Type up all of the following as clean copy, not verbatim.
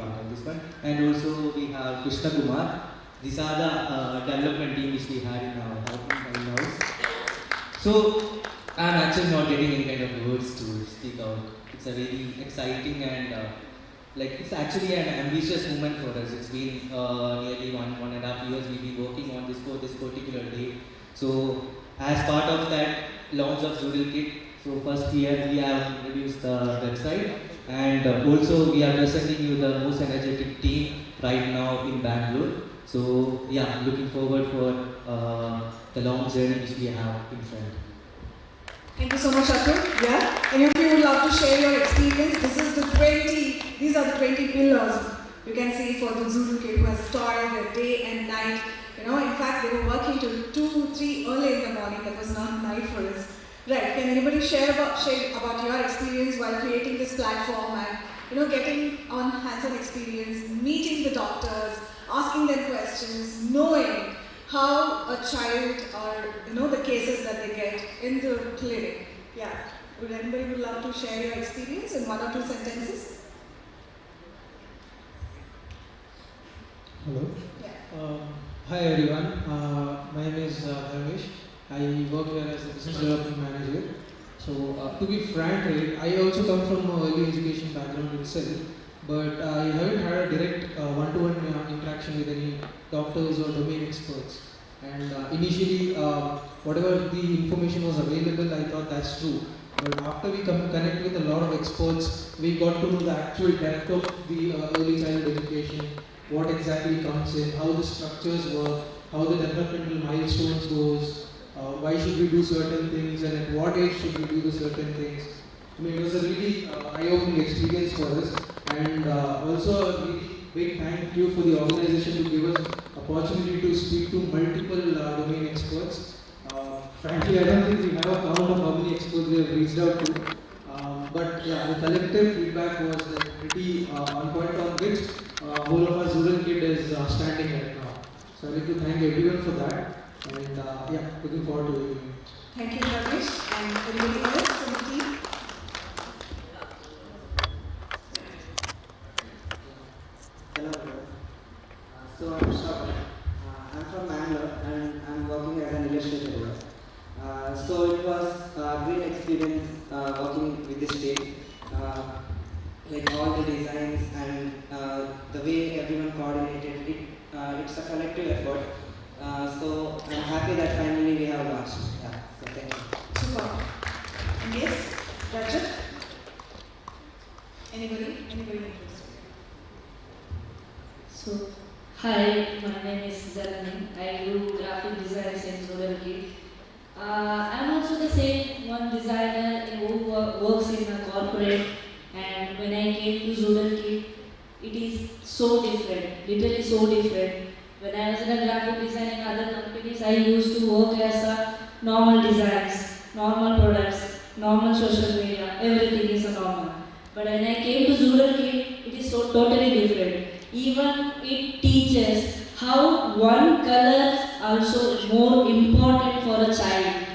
part of this one. And also we have Krishna Kumar. These are the development team which we had in our house. So I'm actually not getting any kind of words to speak out. It's a very exciting and like it's actually an ambitious moment for us. It's been nearly 1.5 years we've been working on this for this particular day. So as part of that launch of Zoodle Kit, so first here we have introduced the website, and also we are presenting you the most energetic team right now in Bangalore. So yeah, looking forward for the long journey which we have in front. Thank you so much, Atul. Yeah, any of you would love to share your experience? These are the 20 pillars you can see for the Zoodle kid who has toiled their day and night. You know, in fact, they were working till 2, 3 early in the morning. That was not night for us. Right? Can anybody share about your experience while creating this platform and getting on hands-on experience, meeting the doctors, asking them questions, knowing how a child or the cases that they get in the clinic. Yeah. Would anybody love to share your experience in 1 or 2 sentences? Hello. Yeah. Hi everyone. My name is Dharmesh. I work here as a business development manager. So to be frank, I also come from an early education background itself, but I haven't had a direct one-to-one interaction with any doctors or domain experts. And initially, whatever the information was available, I thought that's true. But after we connect with a lot of experts, we got to know the actual depth of the early childhood education, what exactly comes in, how the structures work, how the developmental milestones goes, why should we do certain things, and at what age should we do the certain things. I mean, it was a really eye-opening experience for us, and also a really big thank you for the organization to give us opportunity to speak to multiple domain experts. Frankly, I don't think we have a count of how many experts we have reached out to. But yeah, the collective feedback was pretty on point on which whole of our Zoodle kid is standing right now. So I'd like to thank everyone for that, and yeah, looking forward to it. Thank you, Ramesh. And anybody else from the team? Hello, everyone. So I'm Shravan. I'm from Bangalore and I'm working as an illustrator here. So it was a great experience working with this team. Like all the designs and the way everyone coordinated it. It's a collective effort. So I'm happy that finally we have launched. Yeah. So thank you. Super. And yes, Rajat? Anybody interested? So, hi, my name is Janani. I do graphic designs in Zoodle Kit. I'm also the same one designer who works in a corporate, and when I came to Zoodle Kit, it is so different, literally so different. When I was in a graphic design in other companies, I used to work as a normal designs, normal products, normal social media, everything is a normal. But when I came to Zoodle Kit, it is so totally different. Even it teaches how one color also more important for a child.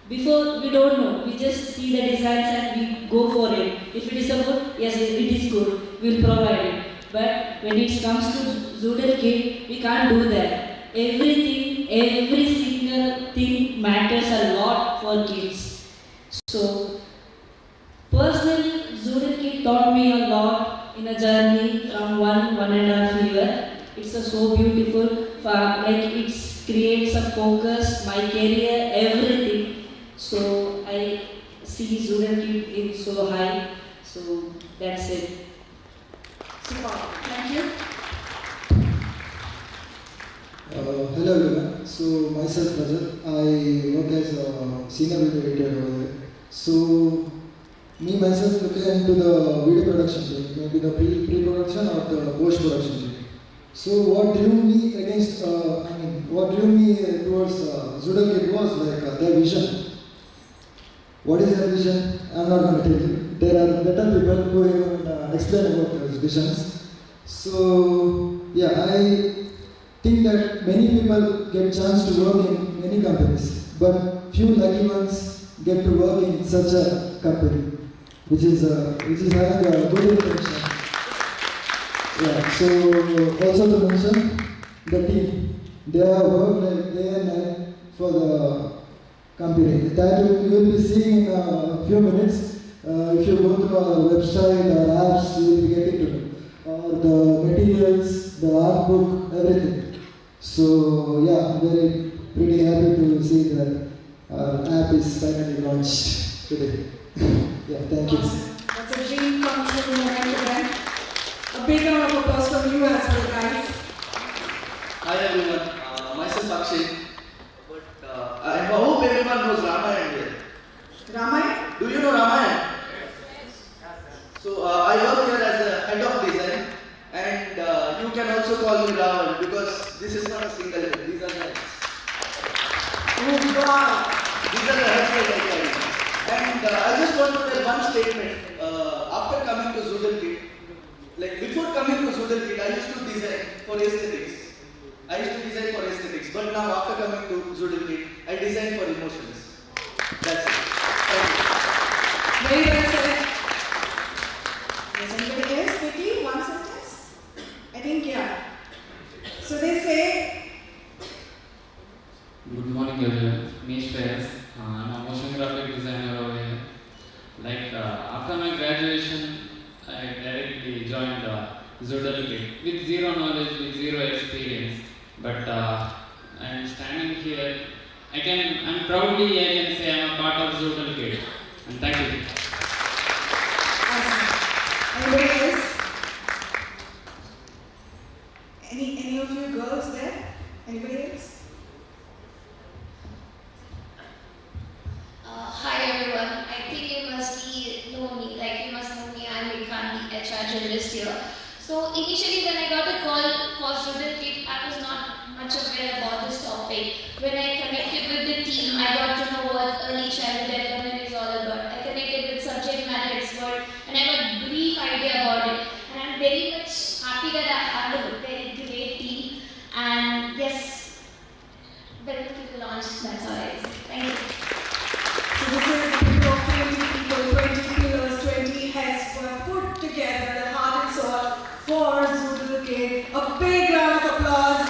Before we don't know, we just see the designs and we go for it. If it is a good, yes, it is good, we'll provide it. But when it comes to Zoodle Kit, we can't do that. Everything, every single thing matters a lot for kids. So, personally, Zoodle Kit taught me a lot in a journey from 1.5 years. It's so beautiful, it creates a focus, my career, everything. So I see Zoodle Kit in so high. So that's it. Super. Thank you. Hello everyone. So myself Rajat, I work as a senior video editor over there. So me myself looking into the video production team, maybe the pre-production or the post-production team. So what drew me towards Zoodle Kit was like their vision. What is their vision? I'm not going to tell you. There are better people who even explain about those visions. So yeah, I think that many people get chance to work in many companies, but few lucky ones get to work in such a company, which is having a good intention. Yeah, so also to mention the team, they have worked like day and night for the company. That you will be seeing in a few minutes. If you go to our website or apps, you will be getting to know the materials, the art book, everything. So yeah, I'm very pretty happy to see that our app is finally launched today. Yeah, thank you. Awesome. That's a dream come true moment for them. A big round of applause from you as well, guys. Hi everyone, myself Akshay. But I hope everyone knows Ramayana here. Ramayana? Do you know Ramayana? So I work here as a head of design, and you can also call me Ravan because this is not a single head. These are the heads. Oh, wow. These are the heads that I carry. And I just want to tell one statement. After coming to Zoodle Kit, like before coming to Zoodle Kit, I used to design for aesthetics. But now after coming to Zoodle Kit, I design for emotions. That's it. Thank you. Very well said. Does anybody else quickly? One sentence? I think, yeah. So they say, Good morning everyone, me Shreyas. I'm a motion graphic designer over here. After my graduation, I directly joined Zoodle Kit with zero knowledge, with zero experience. But I'm standing here. I'm proudly I can say I'm a part of Zoodle Kit. And thank you. awesome. Anybody else? Any of you girls there? Anybody else? Hi everyone, I think you must know me, like you must know me, I'm Vikrant, the HR journalist here. So initially when I got a call for Zoodle Kit, I was not much aware about this topic. When I connected with the team, I got to know what early childhood development is all about. I connected with subject matter expert and I got a brief idea about it. And I'm very much happy that I have a very great team. And yes, welcome to the launch, that's all I say. Thank you. So this is the group of 20 people, 20 pillars, 20 heads who have put together the heart and soul for Zoodle Kit. A big round of applause.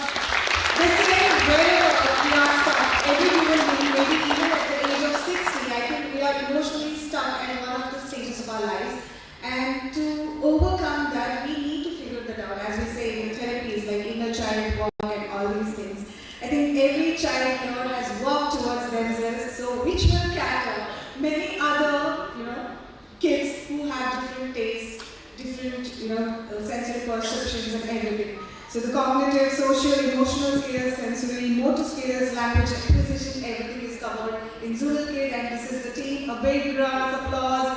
This is where we are stuck. Every human being, maybe even at the age of 60, I think we are emotionally stuck at one of the stages of our lives. And to overcome that, we need to figure that out. As we say in the therapies like inner child work and all these things. I think every child here has worked towards themselves, so which will cater many other, kids who have different tastes, different, sensory perceptions and everything. So the cognitive, social, emotional skills, sensory, motor skills, language acquisition, everything is covered in Zoodle Kit, and this is the team. A big round of applause,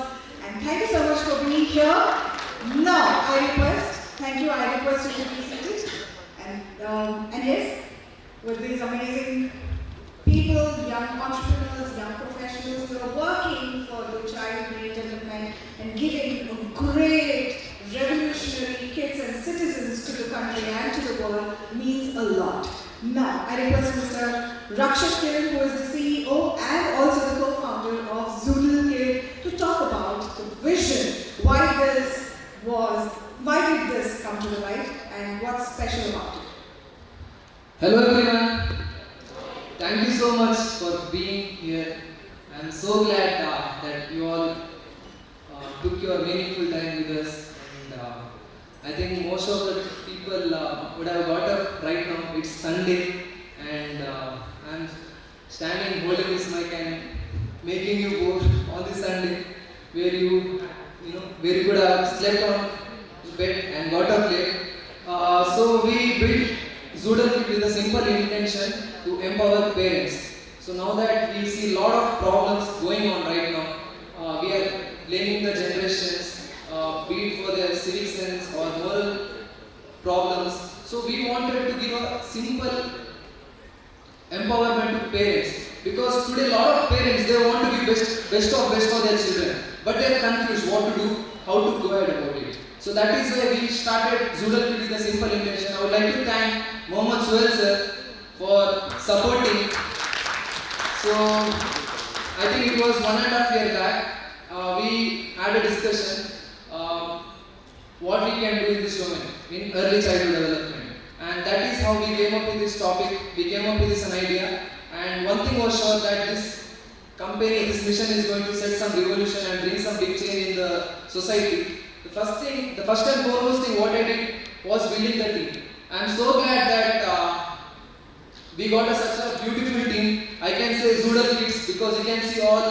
and thank you so much for being here. Now, I request you to be seated, and yes, with these amazing people, young entrepreneurs, young professionals who are working for the child brain development and giving great revolutionary kids and citizens to the country and to the world means a lot. Now, I request Mr. Rakshit Kiran, who is the CEO and also the co-founder of Zoodle Kit, to talk about the vision, why did this come to the light and what's special about it. Hello everyone. Thank you so much for being here. I'm so glad that you all took your meaningful time with us. And I think most of the people would have got up right now. It's Sunday, and I'm standing holding this mic and making you bored on this Sunday, where you could have slept on bed and got up late. So we built Zoodle Kit with a simple intention to empower parents. So now that we see a lot of problems going on right now, we are blaming the generations, be it for their civic sense or moral problems. So we wanted to give a simple empowerment to parents, because today a lot of parents, they want to be best of best for their children, but they are confused what to do, how to go ahead about it. So that is why we started Zoodle Kit with a simple intention. I would like to thank Mohammed Suhail sir for supporting. So I think it was 1.5 years back, we had a discussion. what we can do in this domain, in early childhood development. And that is how we came up with this topic, we came up with this an idea. And one thing was sure that this company, this mission is going to set some revolution and bring some big change in the society. The first and foremost thing what I did was building the team. I am so glad that we got such a beautiful team. I can say Zoodle kids because you can see all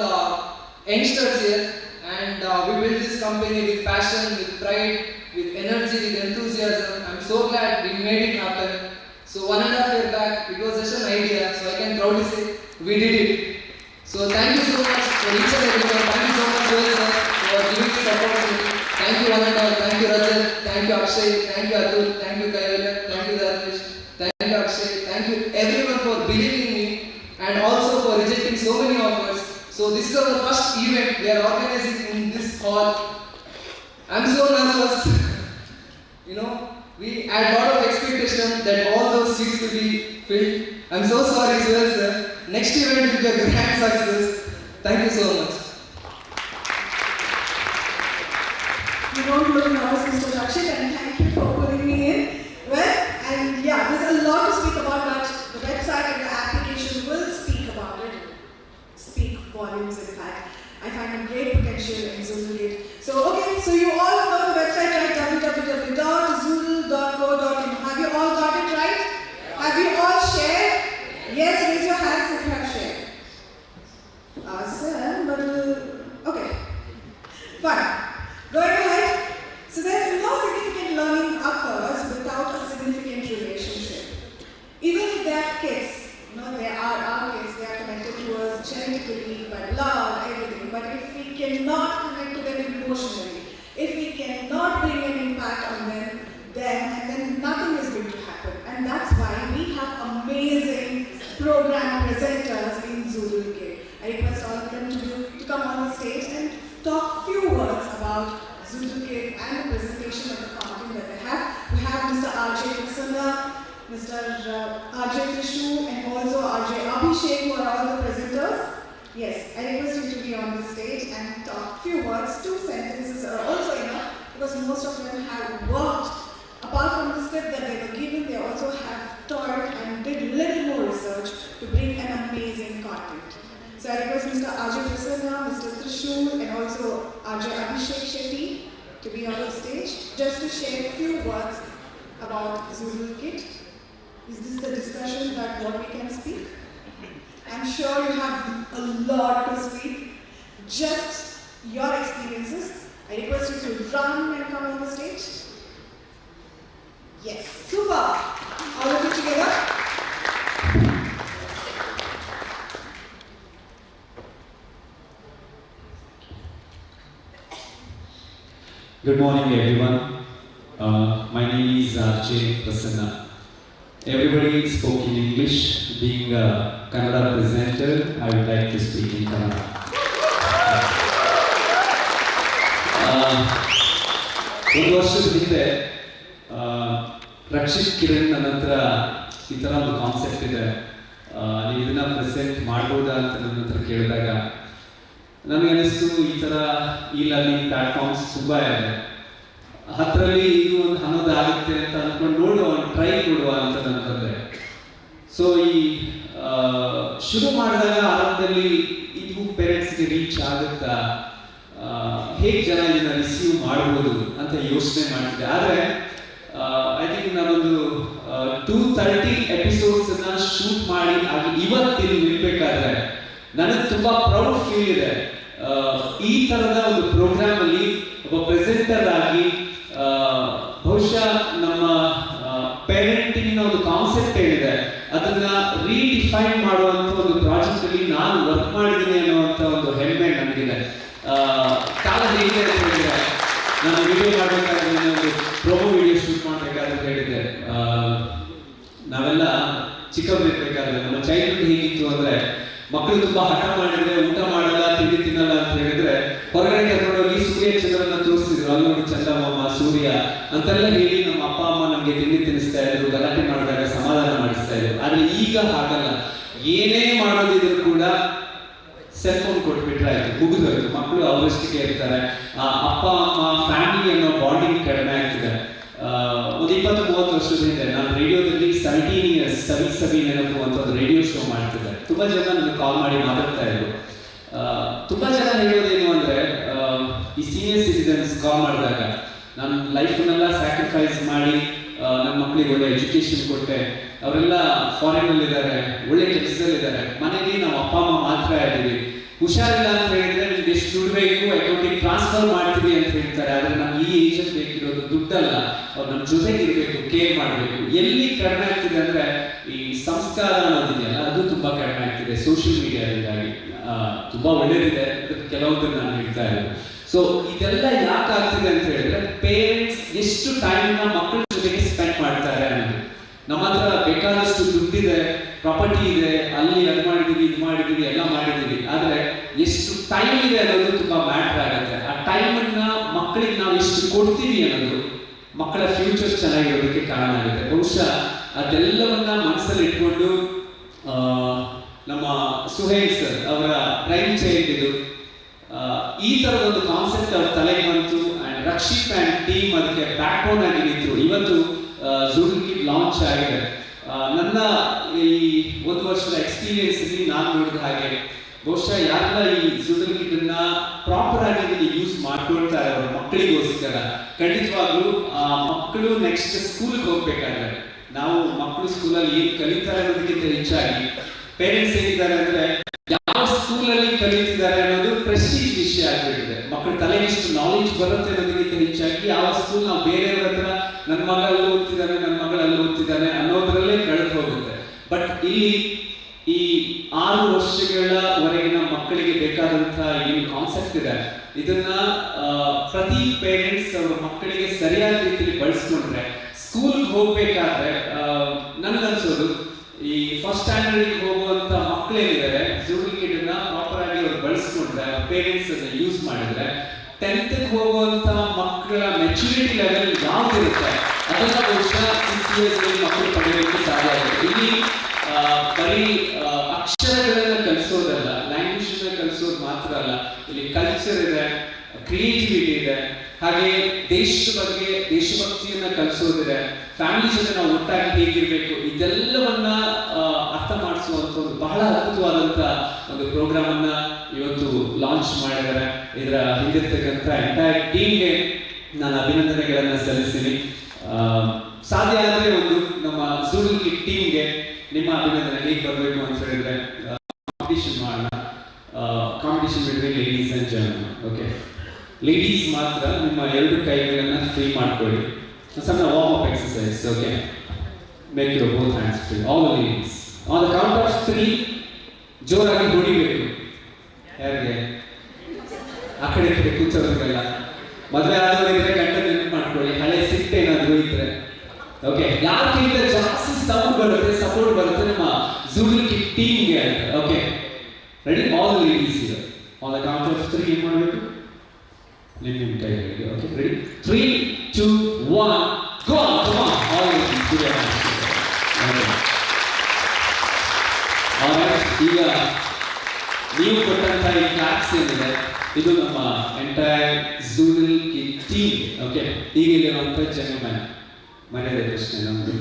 youngsters here, and we built this company with passion, with pride, with energy, with enthusiasm. I'm so glad we made it happen. So 1.5 years back, it was just an idea, so I can proudly say we did it. So thank you so much for each and everyone. Thank you so much, Zoodle sir, for giving this opportunity. Thank you one and all. Thank you Rajat, thank you Akshay, thank you Atul, thank you Kaivalya, thank you Dharmesh, thank you Akshay, thank you everyone for believing in me and also for rejecting so many offers. So this is our first event we are organizing in this hall. I'm so nervous. We had a lot of expectation that all those seats will be filled. I'm so sorry, sir. Next event will be a grand success. Thank you so much. You don't look nervous, Mr. Rakshit, and thank you for pulling me in. Well, and yeah, there's a lot to speak about, but the website and the application will speak about it. Speak volumes, in fact. I find a great potential in Zoodle. So you all know the website, right? www.zoodle.co.in. Have you all got it right? Have you all shared? Yes, raise your hands if you have shared. Awesome, but okay. Fine. Going ahead. So there's no significant learning occurs without a significant relationship. Even if they are kids, they are our kids, they are connected to us genetically, by blood, everything. But if we cannot connect to them emotionally, if we cannot bring an impact on them, then nothing is going to happen. And that's why we have amazing program presenters in Zoodle Kid. I request all of them to come on the stage and talk few words about Zoodle Kid and the presentation of the content that they have. We have Mr. R.J. Prasanna, Mr. R.J. Trishu, and also R.J. Abhishek, who are all the presenters. Yes, I request you to be on the stage and talk few words. 2 sentences are also enough because most of them have worked. Apart from the script that they were given, they also have toiled and did little more research to bring an amazing content. So I request Mr. R.J. Prasanna, Mr. Trishul, and also R.J. Abhishek Shetty to be on the stage just to share a few words about Zoodle Kit. Is this the discussion that what we can speak? I'm sure you have a lot to speak. Just your experiences. I request you to run and come on the stage. Yes, super. All of you together. Good morning, everyone. My name is R.J. Prasanna. Everybody spoke in English. Being a Kannada presenter, I would like to speak in Kannada. ಒಂದು ವರ್ಷದ ಹಿಂದೆ ರಕ್ಷಿತ್ ಕಿರಣ್ ನನ್ನ ಹತ್ರ ಈ ಥರ ಒಂದು concept ಇದೆ, ನೀವು ಇದನ್ನ ಪ್ರೆಸೆಂಟ್ ಮಾಡ್ಬೋದಾ ಅಂತ ನನ್ನ ಹತ್ರ ಕೇಳಿದಾಗ ನನಗೆ ಅನಿಸ್ತು ಈ ಥರ ಈ ಲರ್ನಿಂಗ್ ಪ್ಲಾಟ್ಫಾರ್ಮ್ಸ್ ತುಂಬ ಇದೆ, ಹತ್ತರಲ್ಲಿ ಇದು ಒಂದು ಅನ್ನೋದಾಗುತ್ತೆ ಅಂತ ಅಂದ್ಕೊಂಡು ನೋಡುವ, ಟ್ರೈ ಕೊಡುವ ಅಂತ ನಾನು ಬಂದೆ. ಸೊ ಈ ಶುರು ಮಾಡಿದಾಗ ಆರಂಭದಲ್ಲಿ ಇದು ಪೇರೆಂಟ್ಸ್ಗೆ ರೀಚ್ ಆಗುತ್ತಾ, ಹೇಗೆ ಜನ ಇದನ್ನ ರಿಸೀವ್ ಮಾಡ್ಬೋದು ಅಂತ ಯೋಚನೆ ಮಾಡ್ತಿದ್ದೆ. ಆದರೆ ಐ ಥಿಂಕ್ ನಾನೊಂದು 230 ಎಪಿಸೋಡ್ಸನ್ನ ಶೂಟ್ ಮಾಡಿ ಅದು ಇವತ್ತಿಲ್ಲಿ ನಿಲ್ಬೇಕಾದ್ರೆ ನನಗೆ ತುಂಬ ಪ್ರೌಡ್ ಫೀಲ್ ಇದೆ. ಈ ಥರದ ಒಂದು ಪ್ರೋಗ್ರಾಮಲ್ಲಿ ಒಬ್ಬ ಪ್ರೆಸೆಂಟರ್ ಆಗಿ ಬಹುಶಃ ನಮ್ಮ ಪೇರೆಂಟಿಂಗ್ನ ಒಂದು ಕಾನ್ಸೆಪ್ಟ್ ಏನಿದೆ ಅದನ್ನ ರೀಡಿಫೈನ್ ಮಾಡುವಂಥ ಒಂದು ಪ್ರಾಜೆಕ್ಟಲ್ಲಿ ನಾನು ವರ್ಕ್ ಮಾಡಿದ್ದೀನಿ ಅನ್ನುವಂಥ ಒಂದು ಹೆಮ್ಮೆ ನನಗಿದೆ. ಕಾಲ ಹೇಗಿದೆ ಅಂತ ಹೇಳಿದ್ರೆ, ನಾನು ವಿಡಿಯೋ ಮಾಡಬೇಕಾದ್ರೆ ಒಂದು ಪ್ರೊಮೋ ವಿಡಿಯೋ ಶೂಟ್ ಮಾಡಬೇಕಾದ್ರೆ ಹೇಳಿದ್ದೆ, ನಾವೆಲ್ಲ ಚಿಕ್ಕವರಿರ್ಬೇಕಾದ್ರೆ ನಮ್ಮ ಚೈಲ್ಡ್ಹುಡ್ ಹೇಗಿತ್ತು ಅಂದರೆ ಮಕ್ಕಳು ತುಂಬ ಹಠ ಮಾಡಿದ್ರೆ ಊಟ ಮಾಡಲ್ಲ, ತಿಂಡಿ ತಿನ್ನಲ್ಲ ಅಂತ ಹೇಳಿದ್ರೆ ಹೊರಗಡೆ ಕರ್ಕೊಂಡೋಗಿ ಸೂರ್ಯ ಚಂದ್ರನ ತೋರಿಸ್ತಿದ್ರು, ಅಲ್ಲಿ ನೋಡಿ ಚಂದ್ರಮಾಮ ಸೂರ್ಯ ಅಂತೆಲ್ಲ ಹೇಳಿ ನಮ್ಮ ಅಪ್ಪ ಅಮ್ಮ ನಮಗೆ ತಿಂಡಿ ತಿನ್ನಿಸ್ತಾ ಇದ್ರು, ಗಲಾಟೆ ಮಾಡಿದಾಗ ಸಮಾಧಾನ ಮಾಡಿಸ್ತಾ ಇದ್ರು. ಆದರೆ ಈಗ ಹಾಗಲ್ಲ, ಏನೇ ಮಾಡೋದಿದ್ರು ಕೂಡ ಸೆಲ್ ಫೋನ್ ಕೊಟ್ಬಿಟ್ರೆ ಆಯ್ತು, ಮುಗಿದೋಯ್ತು. ಮಕ್ಕಳು ಅವರಷ್ಟಿಗೆ ಇರ್ತಾರೆ, ಅಪ್ಪ ಅಮ್ಮ ಫ್ಯಾಮಿಲಿ ಅನ್ನೋ ಬಾಂಡಿಂಗ್ ಕಡಿಮೆ ಆಗ್ತದೆ. ಒಂದು 20-30 ವರ್ಷದ ಹಿಂದೆ ನಾನು ರೇಡಿಯೋದಲ್ಲಿ 17 ಇಯರ್ಸ್ ಸವಿ ನೆನಪು ಅಂತ ಒಂದು ರೇಡಿಯೋ ಶೋ ಮಾಡ್ತಿದ್ದೆ. ತುಂಬ ಜನ ನನಗೆ ಕಾಲ್ ಮಾಡಿ ಮಾತಾಡ್ತಾ ಇದ್ರು. ತುಂಬ ಜನ ಹೇಳೋದೇನು ಅಂದರೆ, ಈ ಸೀನಿಯರ್ ಸಿಟಿಸನ್ಸ್ ಕಾಲ್ ಮಾಡಿದಾಗ ನನ್ನ ಲೈಫನ್ನೆಲ್ಲ ಸ್ಯಾಕ್ರಿಫೈಸ್ ಮಾಡಿ ನನ್ನ ಮಕ್ಕಳಿಗೆ ಒಳ್ಳೆ ಎಜುಕೇಷನ್ ಕೊಟ್ಟೆ, ಅವರೆಲ್ಲ ಫಾರಿನಲ್ಲಿದ್ದಾರೆ, ಒಳ್ಳೆ ಕೆಲಸದಲ್ಲಿದ್ದಾರೆ, ಮನೆಯಲ್ಲಿ ನಾವು ಅಪ್ಪ ಅಮ್ಮ ಮಾತ್ರ ಇದ್ದೀವಿ, ಹುಷಾರಿಲ್ಲ ಅಂತ ಹೇಳಿದ್ರೆ ನಿಮ್ಗೆ ಎಷ್ಟು ದುಡ್ಡು ಬೇಕು ಅಕೌಂಟಿಗೆ ಟ್ರಾನ್ಸ್ಫರ್ ಮಾಡ್ತೀವಿ ಅಂತ ಹೇಳ್ತಾರೆ. ಆದರೆ ನಮ್ಗೆ ಈ ಏಜಲ್ಲಿ ಬೇಕಿರೋದು ದುಡ್ಡಲ್ಲ, ಅವ್ರು ನಮ್ಮ ಜೊತೆಗೆ ಇರಬೇಕು, ಕೇರ್ ಮಾಡಬೇಕು. ಎಲ್ಲಿ ಕಡಿಮೆ ಆಗ್ತಿದೆ ಅಂದರೆ ಈ ಸಂಸ್ಕಾರ ಅನ್ನೋದಿದೆಯಲ್ಲ, ಅದು ತುಂಬ ಕಡಿಮೆ ಆಗ್ತಿದೆ ಸೋಷಿಯಲ್ ಮೀಡಿಯಾದಿಂದಾಗಿ. ತುಂಬ ಒಳ್ಳೇದಿದೆ, ಅದಕ್ಕೆ ಕೆಲವೊಂದನ್ನು ನಾನು ಹೇಳ್ತಾ ಇರೋದು. ಸೊ ಇದೆಲ್ಲ ಯಾಕೆ ಆಗ್ತಿದೆ ಅಂತ ಹೇಳಿದ್ರೆ, ಪೇರೆಂಟ್ಸ್ ಎಷ್ಟು ಟೈಮ್ನ ಮಕ್ಕಳ ಜೊತೆಗೆ ಸ್ಪೆಂಡ್ ಮಾಡ್ತಾರೆ ಅನ್ನೋದು. ನಮ್ಮ ಹತ್ರ ಬೇಕಾದಷ್ಟು ದುಡ್ಡಿದೆ, ಪ್ರಾಪರ್ಟಿ ಇದೆ, ಅಲ್ಲಿ ಅದು ಮಾಡಿದೀವಿ ಇದು ಮಾಡಿದೀವಿ ಎಲ್ಲ ಮಾಡಿದೀವಿ, ಆದರೆ ಎಷ್ಟು ಟೈಮ್ ಇದೆ ಅನ್ನೋದು ತುಂಬ ಮ್ಯಾಟ್ರ್ ಆಗುತ್ತೆ. ಆ ಟೈಮನ್ನ ಮಕ್ಕಳಿಗೆ ನಾವು ಎಷ್ಟು ಕೊಡ್ತೀವಿ ಅನ್ನೋದು ಮಕ್ಕಳ ಫ್ಯೂಚರ್ ಚೆನ್ನಾಗಿರೋದಕ್ಕೆ ಕಾರಣ ಆಗುತ್ತೆ. ಬಹುಶಃ ಅದೆಲ್ಲವನ್ನ ಮನಸ್ಸಲ್ಲಿ ಇಟ್ಕೊಂಡು ನಮ್ಮ ಸುಹೇಲ್ ಸರ್ ಅವರ ಪ್ರೈಮ್ ಚೈಲ್ಡ್ ಇದು ಈ ಥರದೊಂದು ಕಾನ್ಸೆಪ್ಟ್ ಅವ್ರ ತಲೆಗೆ ಬಂತು. ಆ್ಯಂಡ್ ರಕ್ಷಿತ್ ಆ್ಯಂಡ್ ಟೀಮ್ ಅದಕ್ಕೆ ಬ್ಯಾಕ್ ಬೋನ್ ಆಗಿ ನಿಂತರು. ಇವತ್ತು Zoodle ಕಿಡ್ ಲಾಂಚ್ ಆಗಿದೆ. ನನ್ನ ಈ 1 ವರ್ಷದ ಎಕ್ಸ್ಪೀರಿಯನ್ಸ್ ಅಲ್ಲಿ ನಾನು ನೋಡಿದ ಹಾಗೆ ಬಹುಶಃ ಯಾರೆಲ್ಲ ಈ Zoodle ಕಿಡ್ ಅನ್ನ ಪ್ರಾಪರ್ ಆಗಿ ಯೂಸ್ ಮಾಡ್ಕೊಳ್ತಾರೆ ಅವ್ರ ಮಕ್ಕಳಿಗೋಸ್ಕರ, ಖಂಡಿತವಾಗ್ಲೂ ಮಕ್ಕಳು ನೆಕ್ಸ್ಟ್ ಸ್ಕೂಲ್ಗೆ ಹೋಗ್ಬೇಕಾದ್ರೆ ನಾವು ಮಕ್ಕಳು ಸ್ಕೂಲಲ್ಲಿ ಏನು ಕಲಿತಾರೆ ಅನ್ನೋದಕ್ಕಿಂತ ಹೆಚ್ಚಾಗಿ ಪೇರೆಂಟ್ಸ್ ಏನಿದ್ದಾರೆ ಅಂದ್ರೆ ಯಾವ ಸ್ಕೂಲಲ್ಲಿ ಕಲಿತಿದ್ದಾರೆ ಅನ್ನೋದು ಪ್ರೆಸ್ಟೀಜ್ ವಿಷಯ ಆಗ್ಬಿಟ್ಟಿದೆ. ಮಕ್ಕಳ ತಲೆಗೆ ಇಷ್ಟು ನಾಲೆಜ್ ಬರುತ್ತೆ ಅನ್ನೋದಕ್ಕಿಂತ ಹೆಚ್ಚಾಗಿ ಯಾವ ಸ್ಕೂಲ್ ನಾವು ಬೇರೆಯವ್ರ ಹತ್ರ ನನ್ನ ಮಗ ಅಲ್ಲಿ ಓದ್ತಿದ್ದಾನೆ, ನನ್ನ ಮಗಳು ಅಲ್ಲಿ ಓದ್ತಿದ್ದಾನೆ ಅನ್ನೋದ್ರಲ್ಲೇ ಕಳೆದು ಹೋಗುತ್ತೆ. ಬಟ್ ಇಲ್ಲಿ ಈ 6 ವರ್ಷಗಳವರೆಗಿನ ಮಕ್ಕಳಿಗೆ ಬೇಕಾದಂತಹ ಏನು ಕಾನ್ಸೆಪ್ಟ್ ಇದೆ, ಇದನ್ನ ಪ್ರತಿ ಪೇರೆಂಟ್ಸ್ ಅವರ ಮಕ್ಕಳಿಗೆ ಸರಿಯಾದ ರೀತಿಯಲ್ಲಿ ಬಳಸ್ಕೊಂಡ್ರೆ ಸ್ಕೂಲ್ಗೆ ಹೋಗ್ಬೇಕಾದ್ರೆ ನನಗನ್ಸೋದು ಈ ಫಸ್ಟ್ ಸ್ಟ್ಯಾಂಡರ್ಡ್ ಹೋಗುವಂತ ಮಕ್ಕಳೇನಿದ್ದಾರೆ Zoodle ಕಿಡ್ ಅನ್ನ ಪ್ರಾಪರ್ ಆಗಿ ಅವ್ರು ಬಳಸ್ಕೊಂಡ್ರೆ, ಪೇರೆಂಟ್ಸ್ ಅದನ್ನ ಯೂಸ್ ಮಾಡಿದ್ರೆ 10th ಹೋಗುವಂತ ಮಕ್ಕಳ ಮೆಚುರಿಟಿ ಲೆವೆಲ್ ಯಾವ್ದಿರುತ್ತೆ ಅದನ್ನ ಬಹುಶಃ 6 years ಮಕ್ಕಳು ಪಡೆಯೋದಕ್ಕೆ ಸಾಧ್ಯ ಆಗುತ್ತೆ. ಇಲ್ಲಿ ಬರೀ ಅಕ್ಷರಗಳನ್ನ ಕಲಿಸೋದಲ್ಲ, ಲ್ಯಾಂಗ್ವೇಜ್ ಅನ್ನ ಕಲಿಸೋದು ಮಾತ್ರ ಅಲ್ಲ, ಇಲ್ಲಿ ಕಲ್ಚರ್ ಇದೆ, ಕ್ರಿಯೇಟಿವಿಟಿ ಇದೆ, ಹಾಗೆ ದೇಶದ ಬಗ್ಗೆ ದೇಶಭಕ್ತಿಯನ್ನ ಕಲಿಸೋದಿದೆ, ಫ್ಯಾಮಿಲಿ ಜೊತೆ ನಾವು ಒಟ್ಟಾಗಿ ಹೇಗಿರ್ಬೇಕು, ಇದೆಲ್ಲವನ್ನ ಅರ್ಥ ಮಾಡಿಸುವಂತ ಒಂದು ಬಹಳ ಅದ್ಭುತವಾದಂತ ಒಂದು ಪ್ರೋಗ್ರಾಮ್ ಅನ್ನ ಇವತ್ತು ಲಾಂಚ್ ಮಾಡಿದ್ದಾರೆ. ಇದರ ಹಿಂದಿರ್ತಕ್ಕಂಥ ಎಂಟೈರ್ ಟೀಮ್ಗೆ ನಾನು ಅಭಿನಂದನೆಗಳನ್ನ ಸಲ್ಲಿಸ್ತೀನಿ. ಸಾಧ್ಯ ಆದರೆ ಒಂದು ನಮ್ಮ Zoodle ಕಿಡ್ ಟೀಮ್ಗೆ ನಿಮ್ಮ ಅಭಿನಂದನೆ ಹೇಗೆ ಬರಬೇಕು ಅಂತ ಹೇಳಿದ್ರೆ, ಕಾಂಪಿಟೇಷನ್ ಮಾಡೋಣ. Competition between ladies and gentlemen. Okay, ladies ಮಾತ್ರ ನಿಮ್ಮ 2 ಕೈಗಳನ್ನ ಫ್ರೀ ಮಾಡ್ಕೊಳ್ಳಿ. ಸಣ್ಣ warm up exercise. Okay, make your both hands free, all the ladies. On the count of 3 ಜೋರಾಗಿ ಹೊಡಿಬೇಕು. ಯಾರಿಗೆ? ಆ ಕಡೆ ಈ ಕಡೆ ಕೂತವ್ರಿಗೆಲ್ಲ. ಮದುವೆ ಆದವರಿದ್ರೆ ಗಂಡ ನೆನಪು ಮಾಡ್ಕೊಳ್ಳಿ, ಹಳೆ ಸಿಟ್ಟು ಏನಾದ್ರು ಇದ್ರೆ. ಓಕೆ, ಯಾರಿಗಿಂತ ಜಾಸ್ತಿ ಸಪೋರ್ಟ್ ಬರುತ್ತೆ ನಮ್ಮ Zoodle ಕಿಡ್ ಟೀಮ್ಗೆ ಅಂತ. Okay, ready? All the ladies ಇದೆ. ಆನ್ ದ ಕೌಂಟ್ ಆಫ್ 3 ಏನು ಮಾಡಬೇಕು? ನಿಮ್ಮ ಕೈಗಳಿಗೆ. Okay, ready? 3, 2, 1, go on, come on. All ladies, give your hands. Okay. Alright, ಈಗ ನೀವು ಕೊಟ್ಟಂತ ಈ ಕ್ಲಾಪ್ಸ್ ಏನಿದೆ ಇದು ನಮ್ಮ entire Zoodle kid team. Okay, ಈಗ ಇಲ್ಲಿರುವಂತ ಜೆಂಟಲ್ಮನ್ ಮರ್ಯಾದೆ ಪ್ರಶ್ನೆ ನಮ್ದು.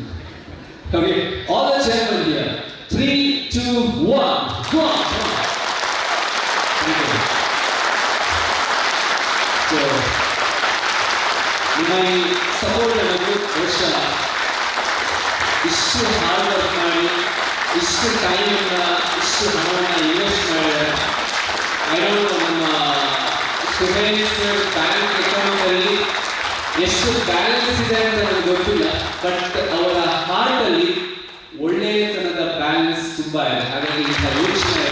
Okay, all the gentleman here. 3, 2, 1, go on, come on. So, ನಿಮ್ಮ ಈ ಸಪೋರ್ಟ್ ಅನ್ನೋದು ಬಹುಶಃ ಇಷ್ಟು ಹಾರ್ಡ್ ವರ್ಕ್ ಮಾಡಿ, ಇಷ್ಟು ಟೈಮನ್ನ, ಇಷ್ಟು ಹಣವನ್ನು ಇನ್ವೆಸ್ಟ್ ಮಾಡಿದ್ದಾರೆ. ನಮ್ಮ ಸುಹೇಲ್ ಸರ್ ಬ್ಯಾಂಕ್ ಅಕೌಂಟಲ್ಲಿ ಎಷ್ಟು ಬ್ಯಾಲೆನ್ಸ್ ಇದೆ ಅಂತ ನನಗೆ ಗೊತ್ತಿಲ್ಲ, ಬಟ್ ಅವರ ಹಾರ್ಟಲ್ಲಿ ಒಳ್ಳೆಯತನದ ಬ್ಯಾಲೆನ್ಸ್ ತುಂಬ ಇದೆ. ಹಾಗಾಗಿ ಇಂಥ ಯೋಚನೆ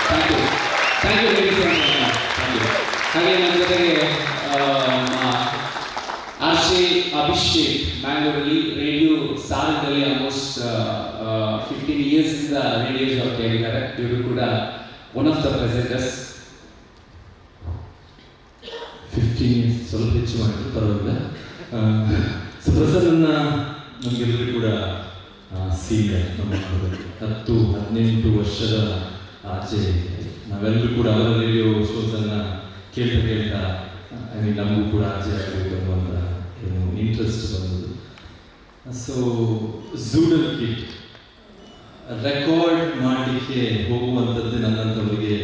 ಥ್ಯಾಂಕ್ ಯು ಹಾಗೆ ನನ್ನ ಜೊತೆಗೆ ಅಭಿಷೇಕ್ ಬ್ಯಾಂಗ್ಳೂರಲ್ಲಿ ರೇಡಿಯೋ ಸಾರದಲ್ಲಿ ಆಲ್ಮೋಸ್ಟ್ 15 years ಇಂದ ರೇಡಿಯೋ ಜಾಬ್ ಕೇಳಿದ್ದಾರೆ. ಇವರು ಕೂಡ ಒನ್ ಆಫ್ ದ ಪ್ರೆಸೆಂಟರ್ಸ್. 15 years ಸ್ವಲ್ಪ ಹೆಚ್ಚು ಮಾಡಿದ್ರು, ಪರವಾಗಿಲ್ಲ. ಪ್ರಸನ್ನ ನಮಗೆಲ್ಲರೂ ಕೂಡ ಸೀನಿಯರ್. ನಮ್ಮ 10-18 ವರ್ಷದ ಆಚೆ ನಾವೆಲ್ಲರೂ ಕೂಡ ಅವರ ರೇಡಿಯೋ ಶೋಸನ್ನು ಕೇಳ್ತಾ ನಮಗೂ ಕೂಡ ಆಚೆ ಆಗಬೇಕು ಅನ್ನುವಂಥ ಏನು ಇಂಟ್ರೆಸ್ಟ್ ಬಂದದ್ದು. ಸೊ ಝೂಡಲ್ ಕಿಟ್ ರೆಕಾರ್ಡ್ ಮಾಡಲಿಕ್ಕೆ ಹೋಗುವಂಥದ್ದು ನನ್ನಂಥವರಿಗೆ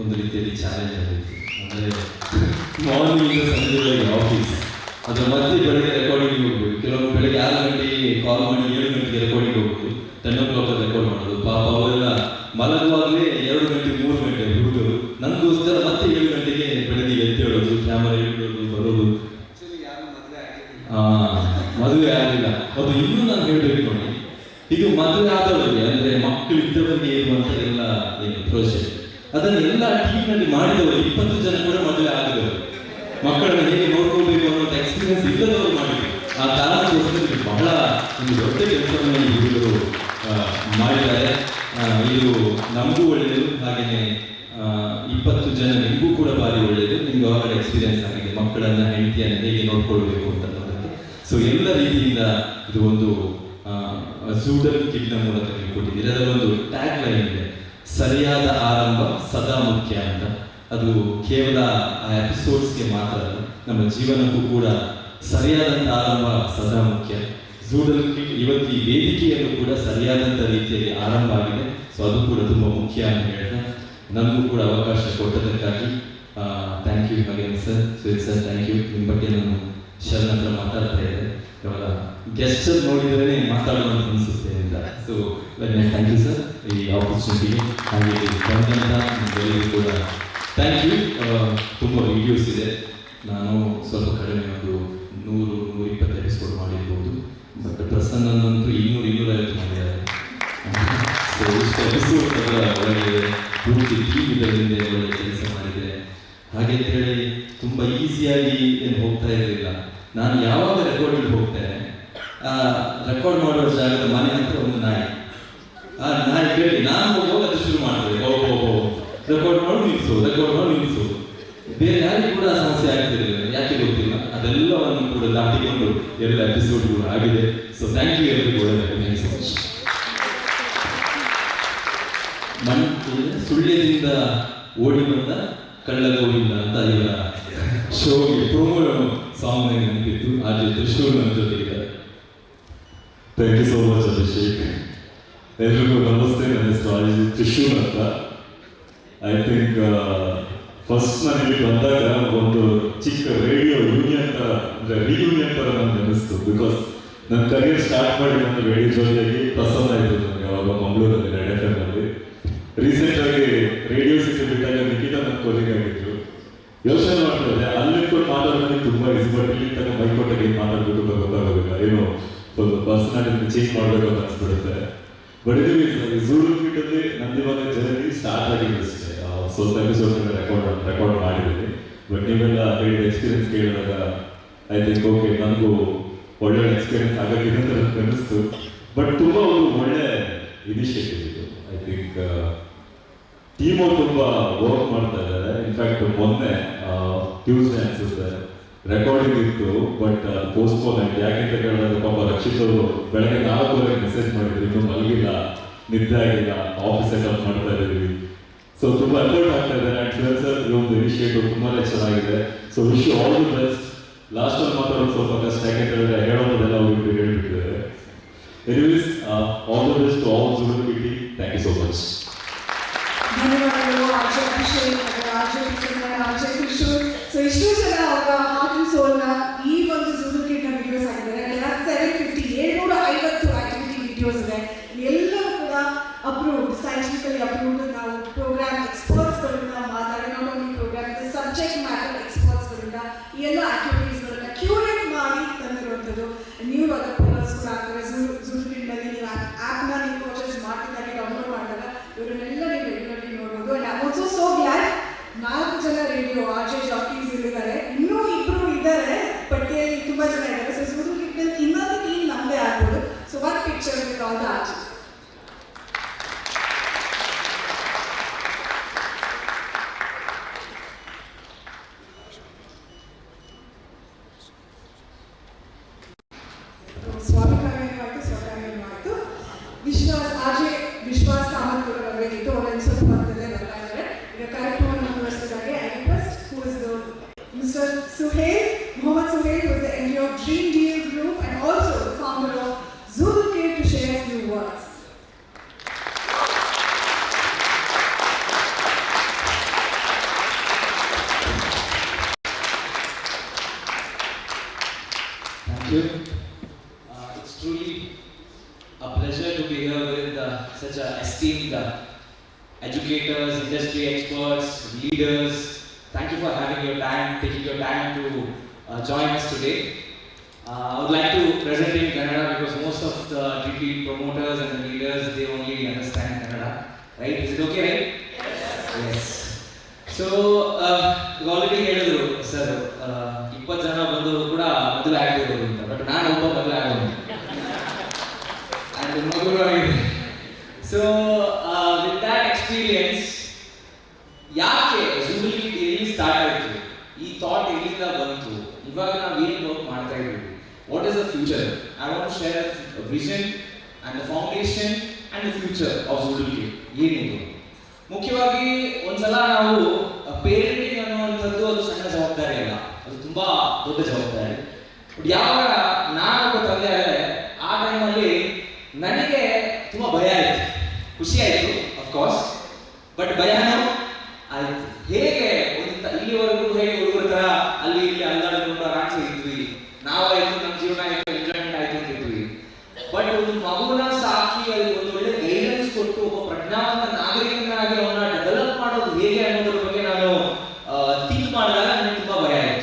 ಒಂದು ರೀತಿಯಲ್ಲಿ ಚಾಲೆಂಜ್ ಆಗಿತ್ತು. ಅಂದರೆ ಮಾರ್ನಿಂಗ್ ಸಂಜೆವರೆಗೆ ಆಫೀಸ್, ಅದರ ಮಧ್ಯೆ ಬೆಳಗ್ಗೆ ರೆಕಾರ್ಡಿಂಗ್ ಹೋಗ್ಬೇಕು. ಕೆಲವೊಂದು ಬೆಳಗ್ಗೆ 6 ಗಂಟೆಗೆ ಕಾಲ್ ಮಾಡಿ 7 ಗಂಟೆಗೆ ರೆಕಾರ್ಡಿಂಗ್ ಹೋಗ್ಬೋದು, 10 o'clock ರೆಕಾರ್ಡ್ ಮಾಡೋದು. ಪಾಪ ಅವರೆಲ್ಲ ಮಲಗುವಾಗಲೇ 2 ಗಂಟೆ 3 ಗಂಟೆ ಹುಡುಗರು, ನನಗೋಸ್ಕರ ಮತ್ತೆ 7 ಗಂಟೆಗೆ ಬೆಳಗ್ಗೆ ಎದ್ದೇಳೋದು, ಕ್ಯಾಮರಾ ಇಡೋದು, ಬರೋದು. ಮದುವೆ ಆಗಲಿಲ್ಲ. ಅದು ಇನ್ನೂ ನಾನು ಹೇಳಬೇಕು ನೋಡಿ, ಇದು ಮದುವೆ ಆದವರಿಗೆ ಅಂದರೆ ಮಕ್ಕಳು ಇದ್ದವರಿಗೆ ಇರುವಂಥ ಎಲ್ಲ ಏನು ಪ್ರೋಜೆಕ್ಟ್, ಅದನ್ನು ಎಲ್ಲ ಟೀಮ್ನಲ್ಲಿ ಮಾಡಿದವರು 20 ಜನ ಕೂಡ ಮದುವೆ ಆಗಿದವರು, ಮಕ್ಕಳನ್ನು ಹೇಗೆ ನೋಡ್ಕೊಳ್ಬೇಕು ಅನ್ನೋಂಥ ಎಕ್ಸ್ಪೀರಿಯನ್ಸ್ ಇಲ್ಲದವರು ಮಾಡಿದ್ರು. ಆ ಕಾರಣಕ್ಕೋಸ್ಕರ ಇದು ಬಹಳ ಒಂದು ದೊಡ್ಡ ಕೆಲಸವನ್ನು ಈ ಹುಡುಗರು ಮಾಡಿದ್ದಾರೆ. ಇದು ನಮಗೂ ಒಳ್ಳೆಯದು, ಹಾಗೆಯೇ 20 ಜನ ನಿಮಗೂ ಕೂಡ ಭಾರಿ ಒಳ್ಳೆಯದು. ನಿಮ್ಗೆ ಆಲ್ರೆಡಿ ಎಕ್ಸ್ಪೀರಿಯನ್ಸ್ ಆಗಿದೆ ಮಕ್ಕಳನ್ನು, ಹೆಂಡತಿಯನ್ನು ಹೇಗೆ ನೋಡ್ಕೊಳ್ಬೇಕು ಅಂತ ಅನ್ನೋದಕ್ಕೆ. ಸೊ ಎಲ್ಲ ರೀತಿಯಿಂದ ಇದು ಒಂದು ಝೂಡಲ್ ಕಿಟ್ನ ಮೂಲಕ ನೀವು ಕೊಟ್ಟಿದ್ದೀರಿ. ಅದರಲ್ಲೊಂದು ಟ್ಯಾಗ್ ಲೈನ್ ಇದೆ, ಸರಿಯಾದ ಆರಂಭ ಸದಾ ಮುಖ್ಯ ಅಂತ. ಅದು ಕೇವಲ ಆ ಎಪಿಸೋಡ್ಸ್ಗೆ ಮಾತ್ರ ಅಲ್ಲ, ನಮ್ಮ ಜೀವನಕ್ಕೂ ಕೂಡ ಸರಿಯಾದಂಥ ಆರಂಭ ಸದಾ ಮುಖ್ಯ. ಝೂಡಲ್ ಕಿಟ್ ಇವತ್ತು ಈ ವೇದಿಕೆಯಲ್ಲೂ ಕೂಡ ಸರಿಯಾದಂಥ ರೀತಿಯಲ್ಲಿ ಆರಂಭ ಆಗಿದೆ. ಸೊ ಅದು ಕೂಡ ತುಂಬ ಮುಖ್ಯ ಅಂತ ಹೇಳ್ತಾ ನನಗೂ ಕೂಡ ಅವಕಾಶ ಕೊಟ್ಟದಕ್ಕಾಗಿ ಥ್ಯಾಂಕ್ ಯು ಹಾಗೇನೆ sir. Suresh sir thank you. ನಿಮ್ಮ ಬಗ್ಗೆ ನಾನು ಶರಣ್ ಹತ್ರ ಮಾತಾಡ್ತಾ ಇದ್ದೆ, ಇವಾಗ ಗೆಸ್ಟರ್ ನೋಡಿದ್ರೇ ಮಾತಾಡುವಂತ ಅನಿಸುತ್ತೆ ಅಂತ. ಸೊ ಥ್ಯಾಂಕ್ ಯು ಸರ್ ಈ ಆಪರ್ಚುನಿಟಿಗೆ. ಹಾಗೆ ಬಂದಂಥ ಕೂಡ ಥ್ಯಾಂಕ್ ಯು. ತುಂಬ ವಿಡಿಯೋಸ್ ಇದೆ, ನಾನು ಸ್ವಲ್ಪ ಕಡಿಮೆ ಒಂದು 100-120 ಎಪಿಸೋಡ್ ಮಾಡಿರ್ಬೋದು, ಬಟ್ ಪ್ರಸನ್ನಂತೂ 200-250 ಮಾಡಿದ್ದಾರೆ. ಸೊ ಇಷ್ಟು ಎಪಿಸೋಡ್ ಅದರ ಒಳಗೆ ಪೂರ್ತಿ ಟೀಮ್ ಇದರಿಂದ ಒಳ್ಳೆ ಕೆಲಸ ಮಾಡಿದೆ. ಹಾಗೆ ಅಂತೇಳಿ ತುಂಬ ಈಸಿಯಾಗಿ ಏನು ಹೋಗ್ತಾ ಇರಲಿಲ್ಲ. ನಾನು ಯಾವಾಗ ರೆಕಾರ್ಡಿಂಗ್ ಹೋಗ್ತೇನೆ, ರೆಕಾರ್ಡ್ ಮಾಡುವ ಜಾಗದ ಮನೆ ಹತ್ರ ಒಂದು ನಾಯಿ, ಆ ನಾಯಿ ಕೇಳಿ ನಾನು ಹೋಗುವಾಗ ಅದು ಶುರು ಮಾಡ್ತೇವೆ, ರೆಕಾರ್ಡ್ ಮಾಡಿ ನಿಲ್ಲಿಸು. ಬೇರೆ ಯಾರಿಗೂ ಕೂಡ ಸಮಸ್ಯೆ ಆಗ್ತಿರಲಿಲ್ಲ, ಯಾಕೆ ಗೊತ್ತಿಲ್ಲ. ಅದೆಲ್ಲವನ್ನು ಕೂಡ ದಾಟಿಕೊಂಡು ಎಲ್ಲ ಎಪಿಸೋಡ್ಗಳು ಆಗಿದೆ. ಸೊ ಥ್ಯಾಂಕ್ ಯು ಎಲ್ಲರಿಗೂ. Thank so much. ಸುಳ್ಯದಿಂದ ಓಡಿ ಬಂದ ಕಳ್ಳಗೋವಿಂದ ಅಂತ ಇವರ ಶೋಗೆ ಪ್ರೋಮೋ ಸಾಂಗ್ ನೆನಪಿತ್ತು. ಆದ್ರೆ ತ್ರಿಶೂಲ್ ನನ್ನ ಜೊತೆಗಿದ್ದಾರೆ. Thank you so much Abhishek. ಎಲ್ರಿಗೂ ನಮಸ್ತೆ, ನನ್ನ ಹೆಸರು ತ್ರಿಶೂಲ್ ಅಂತ. ಐ ಥಿಂಕ್ ಫಸ್ಟ್ ನಾನು ಇಲ್ಲಿ ಬಂದಾಗ ಒಂದು ಚಿಕ್ಕ ರೇಡಿಯೋ ಯೂನಿಯನ್ ಥರ, ಅಂದರೆ ರಿಯೂನಿಯನ್ ಥರ ನನಗೆ ಅನ್ನಿಸ್ತು. ಬಿಕಾಸ್ ನನ್ನ ಕರಿಯರ್ ಸ್ಟಾರ್ಟ್ ಮಾಡಿ ಒಂದು ರೇಡಿಯೋ ಜೊತೆಯಾಗಿ ಪ್ರಸನ್ನ ಆಯಿತು ನನಗೆ ಅವಾಗ ಮಂಗಳೂರಲ್ಲಿ ರೆಡ್ FM ಅಲ್ಲಿ. ರೀಸೆಂಟಾಗಿ ರೇಡಿಯೋ ಸಿಟಿ ಬಿಟ್ಟಾಗ ನಿಖಿತಾ ನನ್ನ ಕೊಲಿಗ್ ಆಗಿದ್ರು. ಯೋಚನೆ ಮಾಡ್ತಿದ್ದೆ, ಅಲ್ಲಿ ನಿಂತ್ಕೊಂಡು ಮಾತಾಡೋದಕ್ಕೆ ತುಂಬ ಈಸಿ, ಬಟ್ ಇಲ್ಲಿ ತನಕ ಮೈ ಕೊಟ್ಟಾಗ ಏನು ಮಾತಾಡಬೇಕು ಅಂತ ಗೊತ್ತಾಗೋದಿಲ್ಲ, ಏನೋ ಒಂದು ಪರ್ಸನಾಲಿಟಿ ಚೇಂಜ್ ಮಾಡಬೇಕು ಅಂತ ಅನ್ಸ್ಬಿಡುತ್ತೆ. ಬಟ್ ಇದು ಝೂಡಲ್ ಕಿಟ್ಟಲ್ಲಿ ನಂದು ಇವಾಗ ಜರ್ನಿ ಸ್ಟಾರ್ಟ್ ಆಗಿದೆ ಅಷ್ಟೇ. ಸ್ವಲ್ಪ ಎಪಿಸೋಡ್ ರೆಕಾರ್ಡ್ ಮಾಡಿದ್ದೀನಿ. ಬಟ್ ನೀವೆಲ್ಲ ಹೇಳಿದ ಎಕ್ಸ್ಪೀರಿಯನ್ಸ್ ಕೇಳಿದಾಗ ಐ ಥಿಂಕ್ ಓಕೆ, ನನಗೂ ಒಳ್ಳೆ ಎಕ್ಸ್ಪೀರಿಯನ್ಸ್ ಆಗೋಕ್ಕಿದೆ ಅಂತ ನನಗೆ ಅನ್ನಿಸ್ತು. ಬಟ್ ತುಂಬ ಒಂದು ಒಳ್ಳೆ ಇನಿಷಿಯೇಟಿವ್ ಇದು. ಐ ಥಿಂಕ್ ಟೀಮ್ ಅವ್ರು ತುಂಬ ವರ್ಕ್ ಮಾಡ್ತಾ ಇದ್ದಾರೆ. ಇನ್ಫ್ಯಾಕ್ಟ್ ಮೊನ್ನೆ ಟ್ಯೂಸ್ಡೇ ಅನ್ಸುತ್ತೆ ರೆಕಾರ್ಡಿಂಗ್ ಇತ್ತು, ಬಟ್ ಪೋಸ್ಟ್ಪೋನ್ ಆಯ್ತು. ಯಾಕೆಂತ ಕೇಳಿದಾಗ ಪಾಪ ರಕ್ಷಿತ್ ಅವರು ಬೆಳಗ್ಗೆ 4 ಮೆಸೇಜ್ ಮಾಡಿದ್ರು, ಇನ್ನೂ ಮಲಗಿಲ್ಲ, ನಿದ್ದೆ ಆಗಿಲ್ಲ, ಆಫೀಸ್ ಸೆಟಪ್ ಮಾಡ್ತಾ ಇದ್ದೀವಿ. ಸೊ ತುಂಬ ಎಫರ್ಟ್ ಆಗ್ತಾ ಇದೆ. ಆ್ಯಂಡ್ ಸರ್ ಈ ಒಂದು ಇನಿಷಿಯೇಟಿವ್ ತುಂಬಾ ಚೆನ್ನಾಗಿದೆ. So wish you all the best. Last ಅಲ್ಲಿ ಮಾತಾಡೋದು ಸ್ವಲ್ಪ ಕಷ್ಟ, ಯಾಕೆ ಹೇಳಿದ್ರೆ ಹೇಳೋದೆಲ್ಲ ಅವ್ರಿಗೆ ಹೇಳ್ಬಿಟ್ಟಿದ್ದಾರೆ. Anyways all the best to all ಝೂಡಲ್ kit. Thank you so much. ಧನ್ಯವಾದಗಳು RJ Abhishek, RJ Prasanna, RJ Trishul. So ಇಷ್ಟು ಜನ ಅವರ ಹಾರ್ಟ್ ಅಂಡ್ ಸೋಲ್ನ ಈ ಒಂದು ಝೂಡಲ್ ಕಿಟ್ನ ವಿಡಿಯೋಸ್ ಆಗಿದ್ದಾರೆ. 750 ಆಕ್ಟಿವಿಟಿ ವಿಡಿಯೋಸ್ ಇದೆ. ಎಲ್ಲರೂ ಕೂಡ ಅಪ್ರೂವ್ಡ್, ಸೈಂಟಿಫಿಕಲಿ ಅಪ್ರೂವ್ಡ್. ನಾವು ಪ್ರೋಗ್ರಾಮ್ ಎಕ್ಸ್ಪರ್ಟ್ಸ್ಗಳಿಂದ ಮಾತಾಡಿ, ನಾಟ್ ಓನ್ಲಿ ಪ್ರೋಗ್ರಾಮ್, ಇದು ಸಬ್ಜೆಕ್ಟ್ ಮ್ಯಾಟರ್ ಎಕ್ಸ್ಪರ್ಟ್ಸ್ಗಳಿಂದ ಈ ಎಲ್ಲ ಆಕ್ಟಿವಿಟೀಸ್ಗಳನ್ನ ಕ್ಯೂರೇಟ್ ಮಾಡಿ ತಂದಿರುವಂಥದ್ದು. ನೀವು ಅದರ ಪಿಲ್ಲರ್ಸ್ ಕೂಡ ಆಗ್ತಾರೆ. ಝೂಡಲ್ ಕಿಟ್ನಲ್ಲಿ ನೀವು ಆ್ಯಪ್ನ ನೀವು ಪರ್ಚೇಸ್ ಮಾಡ್ತಿದ್ದಾಗ, ಡೌನ್ಲೋಡ್ ಮಾಡಿದಾಗ ಇವರನ್ನೆಲ್ಲ ನೀವು ರೆಗ್ಯುಲರ್ಲಿ ನೋಡ್ಬೋದು. And I also so glad 4 ಜನ ರೇಡಿಯೋ ಆರ್ಜೆ ಜಾಕೀಸ್ ಇದ್ದಾರೆ, ಇನ್ನೂ 2 ಇದ್ದಾರೆ, ಪಟ್ಟಿಯಲ್ಲಿ ತುಂಬ ಜನ ಇದ್ದಾರೆ. ಸೊ ಝೂಡಲ್ ಕಿಟ್ನಲ್ಲಿ ಇನ್ನೊಂದು ಟೀಮ್ ನಮ್ಮದೇ ಆಗ್ಬೋದು. So one picture with all the RJs. ಸ್ವಾಮಿ ಕಾರ್ಯನೂ ಆಯಿತು, ಸ್ವಕಾರ್ಯನೂ ಆಯಿತು. ವಿಶ್ವಾಸ್ ಕಾಮತ್ ಕೂಡ ಬರಬೇಕಿತ್ತು, ಅವರನ್ನು ಸ್ವಲ್ಪ ಬರ್ತದೆ ಬರ್ತಾ ಇದ್ದಾರೆ. ಈಗ ಕಾರ್ಯಕ್ರಮವನ್ನು ಮುಂದುವರಿಸಿದಾಗೆ I request who is mister Suhail, Mohammed Suhail, who is the MD of Dream It's truly a pleasure to be here with such esteemed educators, industry experts, leaders. Thank you for having your time, taking your time to join us today. I would like to present in Kannada because most of the TP promoters and the leaders, they only understand Kannada, right? Is it okay, right? Yes. So, already ಹೇಳಿದ್ರು sir 20 ಜನ ಬಂದವರು ಕೂಡ ಮದುವೆ ಆಗಿರೋರು ಅಂತ, but ನಾನು ಒಬ್ಬ ಮದುವೆ ಆಗೋದು and ಮಗುರು ಆಗಿದೆ. ಸೊ ವಿತ್ ದ್ಯಾಟ್ ಎಕ್ಸ್ಪೀರಿಯನ್ಸ್ ಯಾಕೆ Zoodle Kit ಎಲ್ಲಿ ಸ್ಟಾರ್ಟ್ ಆಯಿತು, ಈ ಥಾಟ್ ಎಲ್ಲಿಂದ ಬಂತು, ಇವಾಗ ನಾವು ಏನು ವರ್ಕ್ ಮಾಡ್ತಾ ಇದ್ದೀವಿ, what is the future. I want to share vision and the foundation and the future of Zoodle Kit ಏನಿದೆ. ಮುಖ್ಯವಾಗಿ ಒಂದ್ಸಲ ನಾವು ಪೇರೆಂಟಿಂಗ್ ಅನ್ನುವಂಥದ್ದು ಅದು ಸಣ್ಣ ಜವಾಬ್ದಾರಿ ಅಲ್ಲ, ಅದು ತುಂಬಾ ದೊಡ್ಡ ಜವಾಬ್ದಾರಿ. ಬಟ್ ಯಾವಾಗ ನಾನೊಬ್ಬ ತಂದೆ ಆದರೆ ಆ ಟೈಮಲ್ಲಿ ನನಗೆ ತುಂಬಾ ಭಯ ಆಯಿತು, ಖುಷಿ ಆಯಿತು ಅಫ್ಕೋರ್ಸ್, ಬಟ್ ಭಯನೂ ಆಯಿತು. ಹೇಗೆ ಇಲ್ಲಿವರೆಗೂ ಹೇಗೆ ಹುಡುಗರ ಥರ ಅಲ್ಲಿ ಇಲ್ಲಿ ಅಲ್ಲಾಡಿಕೊಂಡು ಆರಾಮ್ಸೆ ಇದ್ವಿ, ನಾವಾಯಿತು ನಮ್ಮ ಜೀವನ ಆಯಿತು, ಎಂಜಾಯ್ಮೆಂಟ್ ಆಯಿತು ಅಂತಿದ್ವಿ. ಬಟ್ ಒಂದು ಮಗುನ ಸಾಕಿ ಅದಕ್ಕೆ ಒಂದು ಒಳ್ಳೆ ಗೈಡೆನ್ಸ್ ಕೊಟ್ಟು ಒಬ್ಬ ಪ್ರಜ್ಞಾವಂತ ನಾಗರಿಕನಾಗಿ ಅವನ್ನ ಡೆವಲಪ್ ಮಾಡೋದು ಹೇಗೆ ಅನ್ನೋದ್ರ ಬಗ್ಗೆ ನಾನು ಥಿಂಕ್ ಮಾಡಿದಾಗ ನನಗೆ ತುಂಬಾ ಭಯ ಆಯಿತು.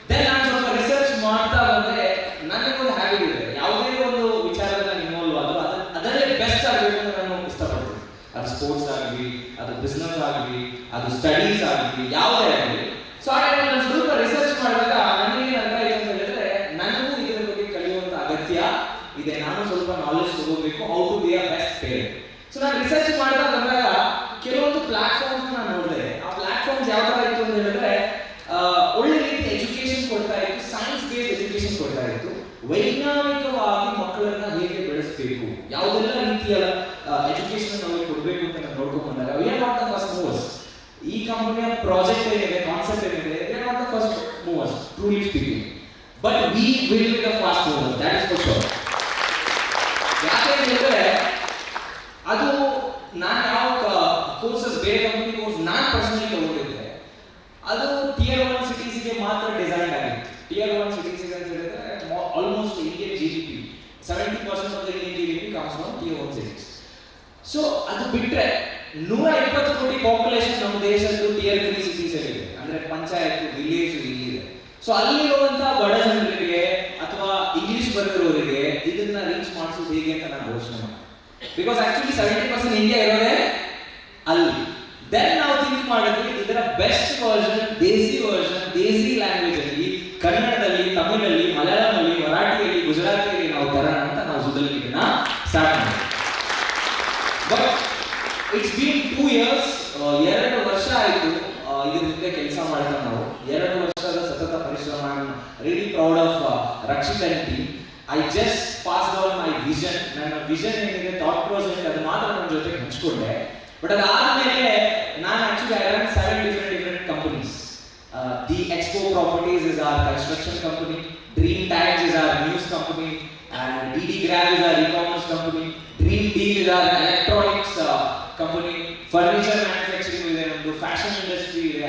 ದೆನ್ ನಾನು ಸ್ವಲ್ಪ ರಿಸರ್ಚ್ ಮಾಡ್ತಾ ಬಂದೆ. ನನಗೊಂದು ಹ್ಯಾಬಿಟ್ ಇದೆ, ಯಾವುದೇ ಒಂದು ವಿಚಾರದಲ್ಲಿ ಇನ್ವಾಲ್ವ್ ಆದರೂ ಅದರಲ್ಲೇ ಬೆಸ್ಟ್ ಆಗಬೇಕು ಅಂತ ನಾನು ಇಷ್ಟಪಡ್ತೀನಿ. ಅದು ಸ್ಪೋರ್ಟ್ಸ್ ಆಗಲಿ, ಅದು ಬಿಸ್ನೆಸ್ ಆಗಲಿ, ಅದು ಸ್ಟಡೀಸ್ ಆಗಲಿ, ಯಾವುದೇ ಆಗಲಿ. ಸೊ ಆ ಟೈಮಲ್ಲಿ ನಾನು ಸ್ವಲ್ಪ ರಿಸರ್ಚ್ ಮಾಡಿದಾಗ ನನಗೆ ಅರ್ಥ ಆಯಿತು ಅಂತ ಹೇಳಿದ್ರೆ ನನಗೂ ಇದರ ಬಗ್ಗೆ ಕಲಿಯುವಂಥ ಅಗತ್ಯ ಇದೆ, ನಾನು ಸ್ವಲ್ಪ ನಾಲೆಜ್ ತಗೋಬೇಕು, how to be a best parent. So ನಾನು ರಿಸರ್ಚ್ ಮಾಡ್ತಾ ಬಂದಾಗ ಕೆಲವೊಂದು ಪ್ಲಾಟ್ಫಾರ್ಮ್ಸ್ ನಾನು ನೋಡಿದೆ. ಆ ಪ್ಲಾಟ್ಫಾರ್ಮ್ಸ್ ಯಾವ ಥರ ಇತ್ತು ಅಂತ ಹೇಳಿದ್ರೆ ಒಳ್ಳೆ ರೀತಿ ಎಜುಕೇಶನ್ ಕೊಡ್ತಾ ಇತ್ತು, ಸೈನ್ಸ್ ಬೇಸ್ಡ್ ಎಜುಕೇಶನ್ ಕೊಡ್ತಾ ಇತ್ತು, ವೈಜ್ಞಾನಿಕವಾಗಿ ಮಕ್ಕಳನ್ನ ಹೇಗೆ ಬೆಳೆಸಬೇಕು, ಯಾವುದೆಲ್ಲ ರೀತಿಯ ಎಜುಕೇಶನ್ ನಾವು ಕೊಡಬೇಕು ಅಂತ ನಾನು ನೋಡ್ಕೊಂಡು ಬಂದಾಗ we are not the first movers. ಈ ಕಂಪನಿಯ ಪ್ರಾಜೆಕ್ಟ್ ಏನಿದೆ, ಕಾನ್ಸೆಪ್ಟ್ ಏನಿದೆ, we are not the first movers truly speaking, but we will be the fast movers, that is for sure. ಯಾಕೆ ಹೇಳಿದ್ರೆ ಅದು ನಾನು ಯಾವ ಕೋರ್ಸಸ್ ಬೇರೆ ಕಂಪನಿ ಕೋರ್ಸ್ ನಾನು ಪರ್ಸನಲಿ ತಗೊಂಡಿದ್ದೆ, ಅದು ಟಿಯರ್ 1 ಸಿಟೀಸ್ಗೆ ಮಾತ್ರ ಡಿಸೈನ್ ಆಗಿತ್ತು. ಟಿಯರ್ 1 ಸಿಟೀಸ್ ಅಂತ ಹೇಳಿದ್ರೆ almost Indian GDP 70% of the Indian GDP comes from tier 1 cities. So ಅದು ಬಿಟ್ಟರೆ 120 ಕೋಟಿ ಪಾಪ್ಯುಲೇಷನ್ ನಮ್ಮ ದೇಶದ್ದು ಟಿಯರ್ 3 ಸಿಟೀಸ್ ಅಲ್ಲಿ ಇದೆ, ಅಂದ್ರೆ ಪಂಚಾಯತ್ ವಿಲೇಜ್ ಇಲ್ಲಿದೆ. ಸೊ ಅಲ್ಲಿರುವಂತ ಬಡ ಜನರಿಗೆ ಅಥವಾ ಇಂಗ್ಲಿಷ್ ಬರೆದಿರೋರಿಗೆ ಇದನ್ನ ರೀಚ್ ಮಾಡಿಸೋದು ಹೇಗೆ ಅಂತ ನಾನು ಯೋಚನೆ ಮಾಡಿದೆ. ಬಿಕಾಸ್ ಆಕ್ಚುಲಿ 70% ಇಂಡಿಯಾ ಇರೋದೇ ಅಲ್ಲಿ. ದೆನ್ ನಾವು ಥಿಂಕ್ ಮಾಡಿದ್ವಿ ಇದರ ಬೆಸ್ಟ್ ವರ್ಷನ್, ದೇಸಿ ಲ್ಯಾಂಗ್ವೇಜ್ ಅಲ್ಲಿ, ಕನ್ನಡದಲ್ಲಿ, ತಮಿಳಲ್ಲಿ, ಮಲಯಾಳಮಲ್ಲಿ, ಮರಾಠಿಯಲ್ಲಿ, ಗುಜರಾತಿಯಲ್ಲಿ ನಾವು ತರೋಣ ಅಂತ ನಾವು Zoodle Kit ನ ಸ್ಟಾರ್ಟ್ ಮಾಡಿದ್ವಿ. ಬಟ್ ಇಟ್ಸ್ ಬೀನ್ 2 years, 2 ವರ್ಷ ಆಯಿತು ಇದ್ರ ಹಿಂದೆ ಕೆಲಸ ಮಾಡ್ತಾ ನಾವು. 2 ವರ್ಷದ ಸತತ ಪರಿಶ್ರಮ. I am really proud of Rakshit and team. I just passed on my vision. ನನ್ನ ವಿಷನ್ ಏನಿದೆ, ಥಾಟ್ ಪ್ರೋಸೆಸ್ ಏನಿದೆ, ಅದು ಮಾತ್ರ ನನ್ನ ಜೊತೆ ಹಂಚ್ಕೊಂಡೆ. ಬಟ್ ಅದಾದ್ಮೇಲೆ ನಾನು actually I run 7 different companies. The expo properties is our construction company, dream tags is our news company, and DD Grab is our e-commerce company, Dream Deal is our electronics company, furniture manufacturing ಇದೆ, ನಮ್ಮದು fashion industry ಇದೆ,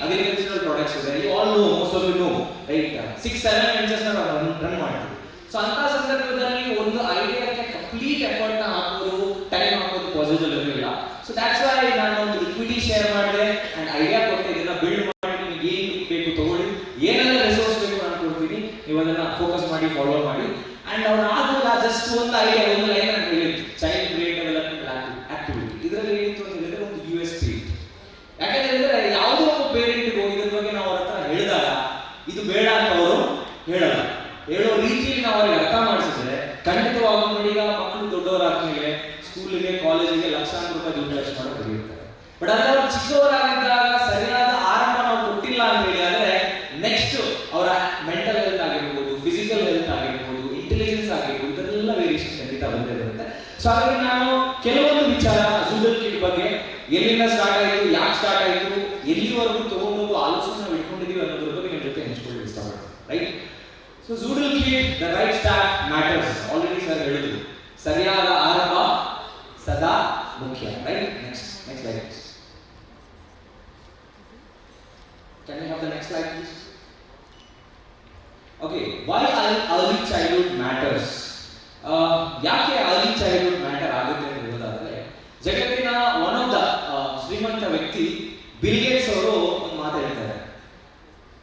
agricultural products ಇದೆ. You all know, most of you know, right? 6-7 ventures ನಾವು run ಮಾಡ್ತೀವಿ. So ಅಂತ ಸಂದರ್ಭದಲ್ಲಿ ಒಂದು ಐಡಿಯಾಕ್ಕೆ complete effort ಹಾಕೋದು, ಟೈಮ್ ಹಾಕೋದು ಪಾಸಿಬಲ್ ಇರಲಿಲ್ಲ. ಸೊ ದ್ಯಾಟ್ಸ್ ವೈ ನಾನು ಒಂದು ಇಕ್ವಿಟಿ ಶೇರ್ ಮಾಡಿದೆ ಅಂಡ್ ಐಡಿಯಾ ಕೊಟ್ಟು ಇದನ್ನ ಬಿಲ್ಡ್ ಮಾಡಿ, ನಿಮಗೆ ಏನು ಬೇಕು ತಗೊಳ್ಳಿ, ಏನೆಲ್ಲ ರಿಸೋರ್ಸ್ ಬೇಕು ನಾನು ಕೊಡ್ತೀನಿ, ನೀವು ಅದನ್ನ ಫೋಕಸ್ ಮಾಡಿ ಫಾಲೋ ಮಾಡಿ. ಅಂಡ್ ಅವ್ರು ಆದ್ಮೇಲೆ ಜಸ್ಟ್ ಒಂದು ಐಡಿಯಾ, ಒಂದು ಲೈನ್ ಅಂತ ಹೇಳಿತ್ತು, ಚೈಲ್ಡ್ ಬ್ರೈನ್ ಡೆವಲಪ್ಮೆಂಟ್ ಆಕ್ಟಿವಿಟಿ. ಇದರಲ್ಲಿ ಏನಿತ್ತು ಅಂತ ಹೇಳಿದ್ರೆ ಒಂದು USP. ಯಾಕಂತ ಹೇಳಿದ್ರೆ ಯಾವುದೋ ಒಬ್ಬ ಪೇರೆಂಟ್ಗೂ ಇದ್ರ ಬಗ್ಗೆ ನಾವು ಅವ್ರ ಹತ್ರ ಹೇಳಿದಾಗ ಇದು ಬೇಡ ಅಂತ ಅವರು ಹೇಳಲ್ಲ. ಹೇಳೋ ರೀತಿಯಲ್ಲಿ ನಾವು ಅವ್ರಿಗೆ ಅರ್ಥ ಮಾಡಿಸಿದ್ರೆ ಖಂಡಿತವಾಗೂ ನೋಡಿ, ಈಗ ಮಕ್ಕಳು ದೊಡ್ಡವರಾದ್ಮೇಲೆ ಸ್ಕೂಲಿಗೆ, ಕಾಲೇಜಿಗೆ ಲಕ್ಷಾಂತರ ರೂಪಾಯಿ ದುಡ್ಡು ಖರ್ಚು ಮಾಡೋದು ಬರೆಯುತ್ತಾರೆ. ಬಟ್ ಅದೇ ಅವ್ರು ಚಿಕ್ಕವರಾಗಿದ್ದಾಗ ಸರಿಯಾದ ಆರಂಭ ನಾವು ಕೊಟ್ಟಿಲ್ಲ ಅಂತ ಹೇಳಿ ಆದರೆ ನೆಕ್ಸ್ಟ್ ಅವರ ಮೆಂಟಲ್ ಹೆಲ್ತ್ ಆಗಿರ್ಬೋದು, ಫಿಸಿಕಲ್ ಹೆಲ್ತ್ ಆಗಿರ್ಬೋದು, ಇಂಟೆಲಿಜೆನ್ಸ್ ಆಗಿರ್ಬೋದು, ಇದರೆಲ್ಲ ವೇರಿಯೇಷನ್ ಖಂಡಿತ ಬಂದೇ ಬರುತ್ತೆ. ಸೊ ಹಾಗಾಗಿ ನಾನು ಕೆಲವೊಂದು ವಿಚಾರ Zoodle Kit ಬಗ್ಗೆ, ಎಲ್ಲಿಂದ ಸ್ಟಾರ್ಟ್ ಆಯಿತು, ಯಾಕೆ ಸ್ಟಾರ್ಟ್ ಆಯಿತು, ಎಲ್ಲಿವರೆಗೂ ತಗೊಂಡೋಗೋ ಆಲೋಚನೆ ನಾವು ಇಟ್ಕೊಂಡಿದ್ದೀವಿ ಅನ್ನೋದ್ರ ಬಗ್ಗೆ ನಿಮ್ಮ ಜೊತೆ ಹಂಚ್ಕೊಳ್ಳಿ ಇಷ್ಟಪಡ್ತೀನಿ. Right? So Zoodle Kit, the right start matters. Already sir ಹೇಳಿದ್ರು, ಸರಿಯಾದ ಆರಂಭ ಸದಾ ಮುಖ್ಯ. Right? Next slide please. Can we have the next slide please? Okay, why early childhood? ಯಾಕೆ ಅರ್ಲಿ ಚೈಲ್ಡ್ಹುಡ್ ಮ್ಯಾಟರ್ ಆಗುತ್ತೆ ಅಂತ ಹೇಳೋದಾದ್ರೆ, ಜಗತ್ತಿನ ಒನ್ ಆಫ್ ದ ಶ್ರೀಮಂತ ವ್ಯಕ್ತಿ ಬಿಲ್ ಗೇಟ್ಸ್ ಅವರು ಒಂದು ಮಾತು ಹೇಳ್ತಾರೆ,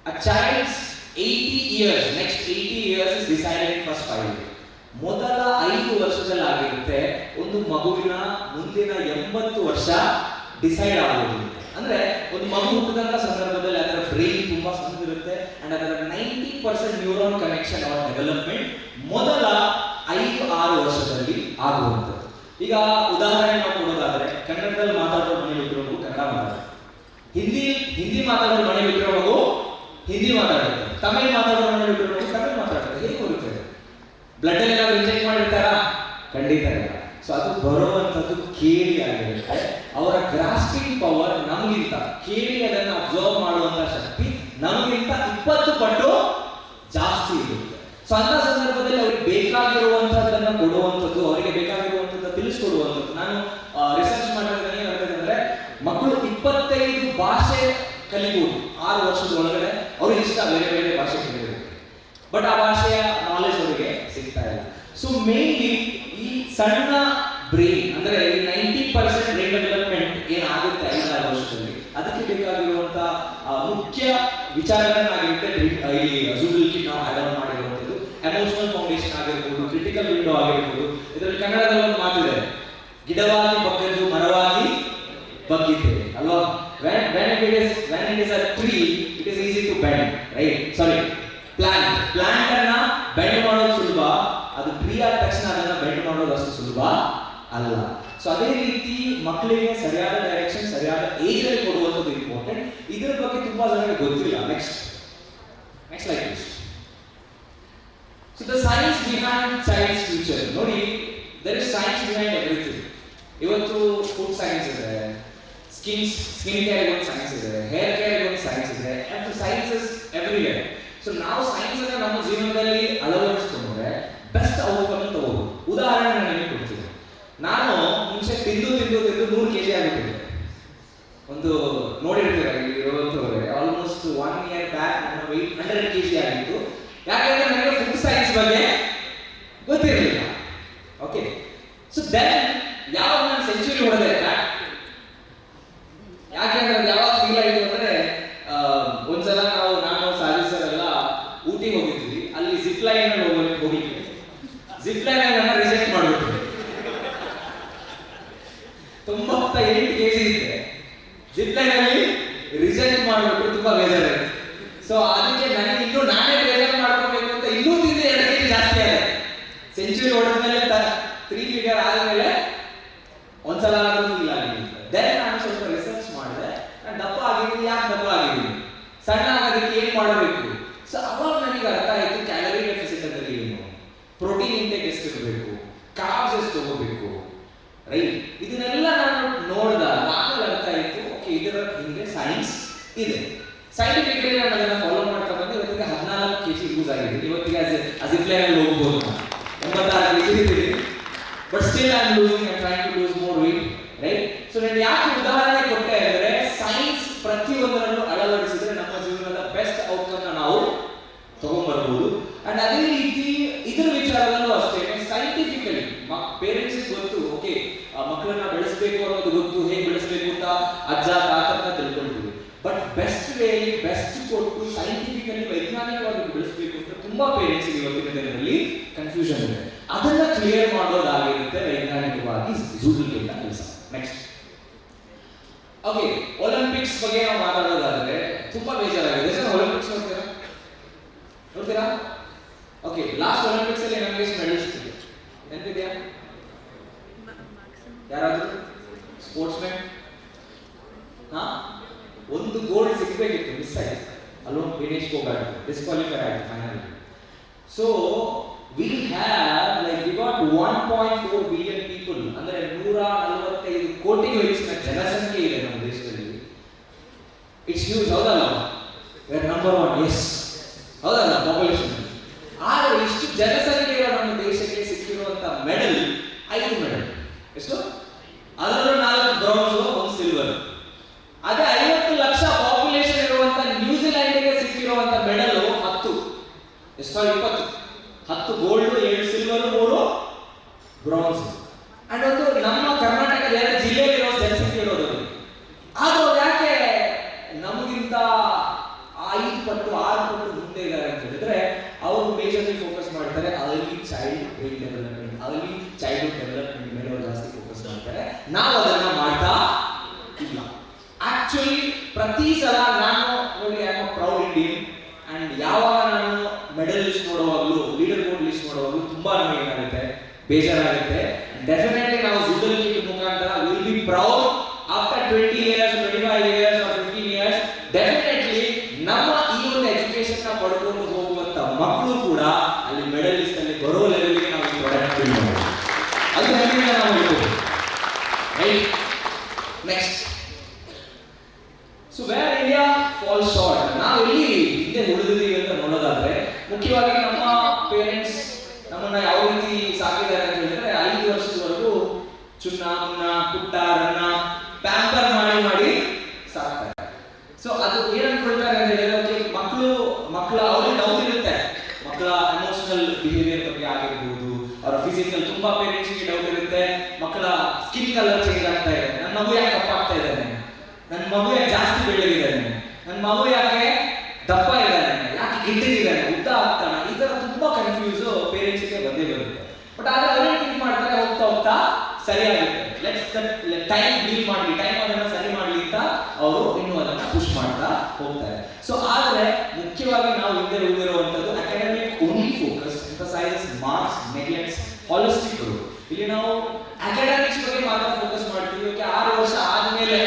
ಅ child's 80 years, next 80 years is decided in first 5 years. ಮೊದಲ 5 ವರ್ಷದಲ್ಲಿ ಆಗಿರುತ್ತೆ ಒಂದು ಮಗುವಿನ ಮುಂದಿನ 80 ವರ್ಷ ಡಿಸೈಡ್ ಆಗೋದು. ಅಂದ್ರೆ ಒಂದು ಮಗು ಹುಟ್ಟಿದಂತ ಸಂದರ್ಭದಲ್ಲಿ ಅದರ ಬ್ರೈನ್ ತುಂಬಾ ಸಣ್ಣದಿರುತ್ತೆ ಅಂಡ್ ಅದರ 90% ನ್ಯೂರಾನ್ ಕನೆಕ್ಷನ್ ಆರ್ ಡೆವಲಪ್ಮೆಂಟ್ ಮೊದಲ 5-6 ವರ್ಷದಲ್ಲಿ ಆಗುವಂಥದ್ದು. ಈಗ ಉದಾಹರಣೆ ನಾವು ಕೊಡೋದಾದ್ರೆ, ಕನ್ನಡದಲ್ಲಿ ಮಾತಾಡೋ ಮನೆಯಲ್ಲಿ ಹುಟ್ಟಿರೋ ಮಗು ಕನ್ನಡ ಮಾತಾಡುತ್ತೆ, ಹಿಂದಿ ಮಾತಾಡೋ ಮನೆಯಲ್ಲಿ ಹುಟ್ಟಿರೋ ಮಗು ಹಿಂದಿ ಮಾತಾಡುತ್ತೆ, ತಮಿಳ್ ಮಾತಾಡೋ ಮನೆಯಲ್ಲಿ ಹುಟ್ಟಿರೋ ಮಗು ತಮಿಳ್ ಮಾತಾಡುತ್ತೆ. ಹೇಗೆ ಬರುತ್ತೆ? ಬ್ಲಡ್ ಅಲ್ಲಿ ಏನಾದ್ರು ಇಂಜೆಕ್ಟ್ ಮಾಡಿರ್ತಾರಾ? ಖಂಡಿತ ಇಲ್ಲ. ಸೊ ಅದು ಬರುವಂಥದ್ದು ಕೇಳಿ ಆಗಿರುತ್ತೆ. ಅವರ ಗ್ರಾಸ್ಪಿಂಗ್ ಪವರ್ ನಮಗಿಂತ, ಕೇಳಿ ಅದನ್ನು ಅಬ್ಸರ್ವ್ ಮಾಡುವಂತ ಶಕ್ತಿ ನಮಗಿಂತ 20 ಪಟ್ಟು ಜಾಸ್ತಿ ಇರುತ್ತೆ. ಸೊ ಅಂತ ಸಂದರ್ಭದಲ್ಲಿ ಅವ್ರಿಗೆ ಬೇಕಾಗಿರುವಂತಹದ್ದನ್ನ ಕೊಡುವಂಥದ್ದು, ಅವರಿಗೆ ಬೇಕಾಗಿರುವಂಥದ್ದು ತಿಳಿಸ್ಕೊಡುವಂಥದ್ದು. ನಾನು ರಿಸರ್ಚ್ ಮಾಡಿದ್ರೆ ಏನಾಗುತ್ತೆ, ಮಕ್ಕಳು 25 ಭಾಷೆ ಕಲಿಬಹುದು 6 ವರ್ಷದ ಒಳಗಡೆ. ಅವ್ರಿಗೆ ಇಷ್ಟ ಬೇರೆ ಬೇರೆ ಭಾಷೆ ಕಲಿಬೇಕು, ಬಟ್ ಆ ಭಾಷೆಯ ನಾಲೆಜ್ ಅವರಿಗೆ ಸಿಗ್ತಾ ಇಲ್ಲ. ಸೊ ಮೇನ್ಲಿ ಈ ಸಣ್ಣ ಬ್ರೈನ್ ಅಂದ್ರೆ ಈ 90% ಬ್ರೈನ್ ಡೆವಲಪ್ಮೆಂಟ್ ಏನಾಗುತ್ತೆ 5-6 ವರ್ಷದಲ್ಲಿ, ಅದಕ್ಕೆ ಬೇಕಾಗಿರುವಂತ ಮುಖ್ಯ ವಿಚಾರಗಳನ್ನಾಗಿರುತ್ತೆ ಇಲ್ಲಿ Zoodle ಕಿಟ್ ನಾವು ಆಡ್ ಆನ್ ಮಾಡಿರುವಂಥದ್ದು. ಎಮೋಷನಲ್ ಫೌಂಡೇಶನ್ ಆಗಿರ್ಬೋದು, ಕ್ರಿಟಿಕಲ್ ವಿಂಡೋ ಆಗಿರ್ಬೋದು. ಇದರಲ್ಲಿ ಕನ್ನಡದಲ್ಲಿ ಒಂದು ಮಾತಿದೆ, ಗಿಡವಾಗಿ ಬಗ್ಗದ್ದು ಮರವಾಗಿ ಬಗ್ಗಿದ್ದೇವೆ ಅಲ್ವಾ? when it is a tree, it is easy to bend, right? Sorry, plant ಅನ್ನ ಬೆಂಡ್ ಮಾಡೋದು ಸುಲಭ, ಅದು ಟ್ರೀ ಆದ ತಕ್ಷಣ ಅದನ್ನ ಬೆಂಡ್ ಮಾಡೋದು ಅಷ್ಟು ಸುಲಭ ಅಲ್ಲ. ಸೊ ಅದೇ ರೀತಿ ಮಕ್ಕಳಿಗೆ ಸರಿಯಾದ ಡೈರೆಕ್ಷನ್ ಸರಿಯಾದ ಏಜ್ ಅಲ್ಲಿ ಕೊಡುವಂಥದ್ದು ಇಂಪಾರ್ಟೆಂಟ್. ಇದರ ಬಗ್ಗೆ ತುಂಬಾ ಜನರಿಗೆ ಗೊತ್ತಿಲ್ಲ. Next like this. So the science behind child's future. ನೋಡಿ, there is science behind everything. ಇವತ್ತು ಫುಡ್ ಸೈನ್ಸ್ ಇದೆ, ಸ್ಕಿನ್ ಕೇರ್ ಒಂದು ಸೈನ್ಸ್ ಇದೆ, ಹೇರ್ ಕೇರ್ ಒಂದು ಸೈನ್ಸ್ ಇದೆ, ಸೈನ್ಸಸ್ ಎವ್ರಿವೇರ್. ಸೊ ನಾವು ಸೈನ್ಸ್ ಅನ್ನ ನಮ್ಮ ಜೀವನದಲ್ಲಿ ಅಳವಡಿಸಿಕೊಂಡ್ರೆ ಬೆಸ್ಟ್ ಔಟ್ಕಮ್ ತಗೋಬಹುದು. ಉದಾಹರಣೆ ನಾನು ನಿಮಗೆ ಕೊಡ್ತೀನಿ. ನಾನು ಮುಂಚೆ ತಿಂದು 100 kg ಆಗಿಬಿಟ್ಟಿದ್ದೆ. ಒಂದು ನೋಡಿರ್ತೀರ ಇರುವಂಥವ್ರೆ, ಆಲ್ಮೋಸ್ಟ್ 1 year ಬ್ಯಾಕ್ ನನ್ನ ವೆಯ್ಟ್ 100 kg ಆಗಿತ್ತು. ಯಾಕೆಂದ್ರೆ ನನಗೆ ಫುಡ್ ಸೈನ್ಸ್ ಬಗ್ಗೆ ಗೊತ್ತಿರಲಿಲ್ಲ. ಓಕೆ, ಸೊ ದೆನ್ ಯಾವಾಗ ನಾನು ಸೆಂಚುರಿ ಹೊಡೆದೆ, ಯಾಕೆಂದ್ರೆ ಅದು ಯಾವಾಗ ಫೀಲ್ ಆಯಿತು ಅಂದ್ರೆ, ಒಂದ್ಸಲ ನಾನು ಸಾಧಿಸೋರೆಲ್ಲ ಊಟಿಗೆ ಹೋಗಿದ್ವಿ. ಅಲ್ಲಿ ಜಿಪ್ ಲೈನ್ ಅಲ್ಲಿ ಹೋಗ್ಲಿಕ್ಕೆ ಜಿಪ್ ಲೈನ್ ಅಲ್ಲಿ ನನ್ನ ರಿಜೆಕ್ಟ್ ಮಾಡ್ಬಿಟ್ಟು 98 kg ಇದೆ. ಜಿಪ್ ಲೈನ್ ಅಲ್ಲಿ ರಿಜೆಕ್ಟ್ ಮಾಡ್ಬಿಟ್ಟು ತುಂಬಾ ಬೇಜಾರಾಯ್ತು. ಸೊ ಅದಕ್ಕೆ ನನಗೆ ಇನ್ನೂ ನಾನೇ ಬೇಜಾರು ಮಾಡ್ಕೋಬೇಕು ಅಂತ ಇನ್ನೂ ತಿಂದು 2 kg ಜಾಸ್ತಿ ಆಗಿದೆ. ಸೆಂಚುರಿ ಹೊಡೆದ್ಮೇಲೆ 3 figure ಆದ್ಮೇಲೆ ಒಂದ್ಸಲ ಆದ್ರೂ ಫೀಲ್ ಆಗಿದ್ದೀನಿ. ದೆನ್ ನಾನು ಸ್ವಲ್ಪ ರಿಸರ್ಚ್ ಮಾಡಿದೆ, ನಾನು ದಪ್ಪ ಆಗಿದ್ದೀನಿ. ಯಾಕೆ ದಪ್ಪ ಆಗಿದ್ದೀನಿ? ಸಣ್ಣ ಆಗೋದಕ್ಕೆ ಏನ್ ಮಾಡಬೇಕು? ಸೊ ಅವಾಗ ನನಗೆ ಅರ್ಥ ಆಯ್ತು ಕ್ಯಾಲರಿ ಡೆಫಿಸಿಟ್ ಅಂದ್ರೆ ಏನು, ಪ್ರೋಟೀನ್ ಇಂಟೇಕ್ ಎಷ್ಟು ಇರಬೇಕು, ಕಾರ್ಬ್ಸ್ ಎಷ್ಟು ತಗೋಬೇಕು, ರೈಟ್? ಇದನ್ನೆಲ್ಲ ನಾನು ನೋಡಿದಾಗ ಆಮೇಲೆ ಅರ್ಥ ಆಯ್ತು, ಓಕೆ ಇದರ ಹಿಂದೆ ಸೈನ್ಸ್ ಇದೆ. ಸೈಂಟಿಫಿಕಲಿ ನಾನು ಅದನ್ನ ಫಾಲೋ ಮಾಡ್ತಾ ಬಂದು ಇವತ್ತಿಗೆ 14 kg ಲೂಸ್ ಆಗಿದ್ದೀನಿ. ಇವತ್ತಿಗೆ ಜಿಪ್ಲೈನ್ ಅಲ್ಲಿ ಹೋಗ್ಬೋದು, 86 kg ಇದ್ದೀನಿ. But still I am losing, I trying to lose more weight, right? So ನಾನು ಯಾಕೆ ಉದಾಹರಣೆ ಕೊಟ್ಟೆ ಅಂದ್ರೆ, ಸೈನ್ಸ್ ಪ್ರತಿಯೊಂದರಲ್ಲೂ ಅಳವಡಿಸಿದ್ರೆ ನಮ್ಮ ಜೀವನದ ಬೆಸ್ಟ್ ಔಟ್ಕಮ್ ನಾವು ತಗೊಂಡ್ಬರ್ಬೋದು. ಅಂಡ್ ಅದೇ ರೀತಿ ಇದರ ವಿಚಾರದಲ್ಲೂ ಅಷ್ಟೇ, ಸೈಂಟಿಫಿಕಲಿ ಪೇರೆಂಟ್ಸ್ ಗೊತ್ತು, ಓಕೆ ಮಕ್ಕಳನ್ನ ಬೆಳೆಸಬೇಕು ಅನ್ನೋದು ಗೊತ್ತು, ಹೇಗೆ ಬೆಳೆಸಬೇಕು ಅಂತ ಅಜ್ಜ ತಾತನ್ನ ತಿಳ್ಕೊಳ್ತೀವಿ. ಬಟ್ ಬೆಸ್ಟ್ ವೇಲಿ ಬೆಸ್ಟ್ ಕೊಟ್ಟು ಸೈಂಟಿಫಿಕಲಿ ವೈಜ್ಞಾನಿಕವಾಗಿ ಬೆಳೆಸಬೇಕು ಅಂತ ತುಂಬಾ ಪೇರೆಂಟ್ಸ್ ಇವತ್ತಿನ ದಿನದಲ್ಲಿ ಕನ್ಫ್ಯೂಷನ್ ಇದೆ. ಅದನ್ನ ಕ್ಲಿಯರ್ ಮಾಡೋದಾಗಿರುತ್ತೆ ವೈಜ್ಞಾನಿಕವಾಗಿ Zoodle ಕಿಟ್ ಕೆಲಸ. ನೆಕ್ಸ್ಟ್, ಓಕೆ, ಒಲಿಂಪಿಕ್ಸ್ ಬಗ್ಗೆ ನಾವು ಮಾತಾಡೋದಾದ್ರೆ ತುಂಬಾ ಬೇಜಾರಾಗಿದೆ. ಸರ್ ಒಲಿಂಪಿಕ್ಸ್ ನೋಡ್ತೀರಾ? ಓಕೆ, ಲಾಸ್ಟ್ ಒಲಿಂಪಿಕ್ಸ್ ಅಲ್ಲಿ ನಮಗೆ ಮೆಡಲ್ ಸಿಕ್ಕಿದೆ, ನೆನಪಿದೆಯಾ? ಯಾರಾದ್ರೂ ಸ್ಪೋರ್ಟ್ಸ್ ಮ್ಯಾನ್? ಒಂದು ಗೋಲ್ಡ್ ಸಿಗಬೇಕಿತ್ತು, ಮಿಸ್ ಆಯ್ತು. ಅಲ್ಲೊಂದು ವಿನೇಶ್ ಫೋಗಾಟ್ ಡಿಸ್ಕ್ವಾಲಿಫೈ ಆಯ್ತು final. So we got 1.4 billion people, ಅಂದ್ರೆ 145 ಕೋಟಿಗೂ ಹೆಚ್ಚಿನ ಜನಸಂಖ್ಯೆ ಇದೆ ನಮ್ಮ ದೇಶದಲ್ಲಿ. ಇಟ್ಸ್ ಹ್ಯೂಜ್, ಹೌದಲ್ಲ? we are number 1, yes, ಹೌದಲ್ಲ ಪಾಪ್ಯುಲೇಷನ್. ಆದರೆ ಇಷ್ಟು ಜನಸಂಖ್ಯೆ ಇರೋ ನಮ್ಮ ದೇಶಕ್ಕೆ ಸಿಕ್ಕಿರುವಂತ ಮೆಡಲ್ 5 ಮೆಡಲ್. ಎಷ್ಟು? ಅದರಲ್ಲೂ 4 ಬ್ರೌನ್ಸ್, 1 ಸಿಲ್ವರ್. ಅದೇ 50 ಲಕ್ಷ ಪಾಪ್ಯುಲೇಷನ್ ಇರುವಂತ ನ್ಯೂಜಿಲೆಂಡ್ಗೆ ಸಿಕ್ಕಿರುವಂತ ಮೆಡಲ್ 10. ಎಷ್ಟು? 20. 10 ಗೋಲ್ಡ್, 7 ಸಿಲ್ವರ್, 3 ಬ್ರಾನ್ಸ್. ಅಂಡ್ ಒಂದು ನಮ್ಮ ಕರ್ನಾಟಕದ ಎರಡು ಜಿಲ್ಲೆಯಲ್ಲಿರೋ ಜನಸಂಖ್ಯೆ ಇರೋದು, ಆದ್ರೂ ಅವ್ರು ಯಾಕೆ ನಮಗಿಂತ 5 ಪಟ್ಟು 6 ಪಟ್ಟು ಮುಂದೆ ಇದ್ದಾರೆ ಅಂತ ಹೇಳಿದ್ರೆ ಅವರು ಮೇಜರ್ಲಿ ಫೋಕಸ್ ಮಾಡ್ತಾರೆ early child brain development, early childhood development ಮೇಲೆ ಅವರು ಜಾಸ್ತಿ ಫೋಕಸ್ ಮಾಡ್ತಾರೆ. ನಾವು ಅದನ್ನ ಮಾಡ್ತಾ ಇಲ್ಲ. ಆಕ್ಚುಲಿ ಪ್ರತಿ ಸಲ ನಾನು ನೋಡಿ I am proud Indian and ಯಾವಾಗ ನಾನು ಮೆಡಲ್ ಲಿಸ್ಟ್ ನೋಡುವಾಗಲೂ ಲೀಡರ್ ಬೋರ್ಡ್ ಲಿಸ್ಟ್ ನೋಡುವಾಗಲೂ ತುಂಬಾ ನಮಗೆ ಏನಾಗುತ್ತೆ, ಬೇಜಾರಾಗುತ್ತೆ. ಡೆಫಿನೆಟ್ಲಿ ನಾವು Zoodle ಕಿಟ್ ಮುಖಾಂತರ will be proud after 20 years, 25 years or 15 years definitely ನಮ್ಮ ಈ ಒಂದು ಎಜುಕೇಶನ್ ನ ಪಡ್ಕೊಂಡು ಹೋಗುವಂತ ಮಕ್ಕಳು ಕೂಡ ಅಲ್ಲಿ ಮೆಡಲ್ ಲಿಸ್ಟ್ ಅಲ್ಲಿ ಬರೋ ಲೆವೆಲ್ಗೆ ನಾವು ಈ ಪ್ರಾಡಕ್ಟ್ ಬಿಲ್ಡ್ ಮಾಡಬಹುದು. ಅದು ಹೆಮ್ಮೆಯಿಂದ ನಾವು ಹೇಳ್ಬೋದು. Right, next. So where India fall short, ನಾವು ಎಲ್ಲಿ ಹಿಂದೆ ಉಳಿದಿದ್ದೀವಿ ಅಂತ ನೋಡೋದಾದ್ರೆ ಮುಖ್ಯವಾಗಿ ನಮ್ಮ ಪೇರೆಂಟ್ಸ್ ನಮ್ಮನ್ನ ಯಾವ ರೀತಿ ಸಾಕಿದ್ದಾರೆ ಅಂತ ಹೇಳಿದ್ರೆ 5 ವರ್ಷದವರೆಗೂ ಚುನ್ನ ಮುನ್ನ ಪುಟ್ಟ ರನ್ನ ಪ್ಯಾಂಪರ್ ಮಾಡಿ ಸಾಕ್ತಾರೆ. ಸೊ ಅದು ಏನ್ ಅನ್ಕೊಳ್ತಾರೆ ಅಂತ ಹೇಳಿದ್ರೆ ಮಕ್ಕಳ ಅವ್ರಿಗೆ ಡೌಟ್ ಇರುತ್ತೆ, ಮಕ್ಕಳ ಎಮೋಷನಲ್ ಬಿಹೇವಿಯರ್ ಬಗ್ಗೆ ಆಗಿರ್ಬೋದು, ಅವರ ಫಿಸಿಕಲ್, ತುಂಬಾ ಪೇರೆಂಟ್ಸ್ ಗೆ ಡೌಟ್ ಇರುತ್ತೆ, ಮಕ್ಕಳ ಸ್ಕಿನ್ ಕಲರ್ ಚೇಂಜ್ ಆಗ್ತಾ ಇದೆ, ನನ್ನ ಮಗು ಯಾಕೆ ಕಪ್ಪಾಗ್ತಾ ಇದ್ದಾನೆ, ನನ್ನ ಮಗು ಯಾಕೆ ಜಾಸ್ತಿ ಬೆಳ್ಳಗಿದ್ದಾನೆ, ನನ್ನ ಮಗು ಯಾಕೆ ದಪ್ಪ ಇದ್ದಾನೆ, ಯಾಕೆ ಗಿಡ್ಡಿದ್ದಾನೆ, ಉದ್ದ ಆಗ್ತಾನೆ, ಈ ತರ ತುಂಬಾ ಕನ್ಫ್ಯೂಸ್ ಪೇರೆಂಟ್ಸ್ ಗೆ ಬಂದೇ ಬರುತ್ತೆ. ಬಟ್ ಆದ್ರೆ ಅವರೇ ಥಿಂಕ್ ಮಾಡ್ತಾರೆ ಹೋಗ್ತಾ ಸರಿಯಾಗುತ್ತೆ, ಲೆಟ್ಸ್ ಟೈಮ್ ಡೀಲ್ ಮಾಡಲಿ, ಟೈಮ್ ಅದನ್ನ ಸರಿ ಮಾಡಲಿ ಅಂತ ಅವರು ಇನ್ನೂ ಅದನ್ನ ಪುಷ್ ಮಾಡ್ತಾ ಹೋಗ್ತಾರೆ. ಸೊ ಆದ್ರೆ ಮುಖ್ಯವಾಗಿ ನಾವು ಹಿಂದೆ ಉಳಿದಿರುವಂತದ್ದು academic only focus, emphasises marks, neglects holistic growth. ಇಲ್ಲಿ ನಾವು ಅಕಾಡೆಮಿಕ್ಸ್ ಬಗ್ಗೆ ಮಾತ್ರ ಫೋಕಸ್ ಮಾಡ್ತೀವಿ. 6 ವರ್ಷ ಆದ್ಮೇಲೆ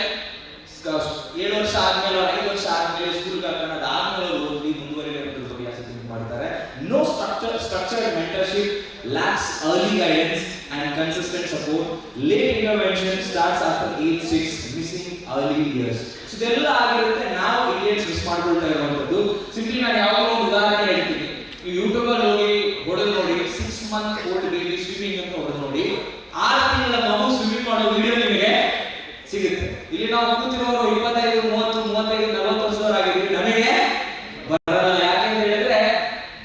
7 ವರ್ಷ ಆದ್ಮೇಲೆ 5 ವರ್ಷ ಆದ್ಮೇಲೆ ಸ್ಕೂಲ್ಗೆ ಹಾಕೋಣ, ಅದಾದ್ಮೇಲೆ ಓದಿ ಮುಂದುವರಿಯೋದ್ರ ಬಗ್ಗೆ ಥಿಂಕ್ ಮಾಡ್ತಾರೆ. No structured mentorship, lacks early guidance and consistent support. Late intervention starts after age 6, missing early years. So ಇದೆಲ್ಲ ಆಗಿರುತ್ತೆ, ನಾವು ಇಂಡಿಯನ್ಸ್ ಮಿಸ್ ಮಾಡ್ಕೊಳ್ತಾ ಇರುವಂತದ್ದು. ಸಿಂಪ್ಲಿ ನಾನು ಯಾವಾಗಲೂ ಒಂದು ಉದಾಹರಣೆ ಹೇಳ್ತೀನಿ, ನೀವು ಯೂಟ್ಯೂಬ್ ಅಲ್ಲಿ ಹೋಗಿ ಹೊಡೆದು ನೋಡಿ 6 month old baby ಸ್ವಿಮ್ಮಿಂಗ್ ಅಂತ ಹೊಡೆದು ನೋಡಿ, 6 ತಿಂಗಳ ಮಗು ಸ್ವಿಮ್ಮಿಂಗ್ ಮಾಡೋ ವಿಡಿಯೋ ನಿಮಗೆ ಸಿಗುತ್ತೆ. ಇಲ್ಲಿ ನಾವು ಕೂತಿರೋರು 25, 30, 35, 40 ವರ್ಷದವರಾಗಿದ್ದೀವಿ, ನಮಗೆ ಬರಲ್ಲ. ಯಾಕೆ ಅಂತ ಹೇಳಿದ್ರೆ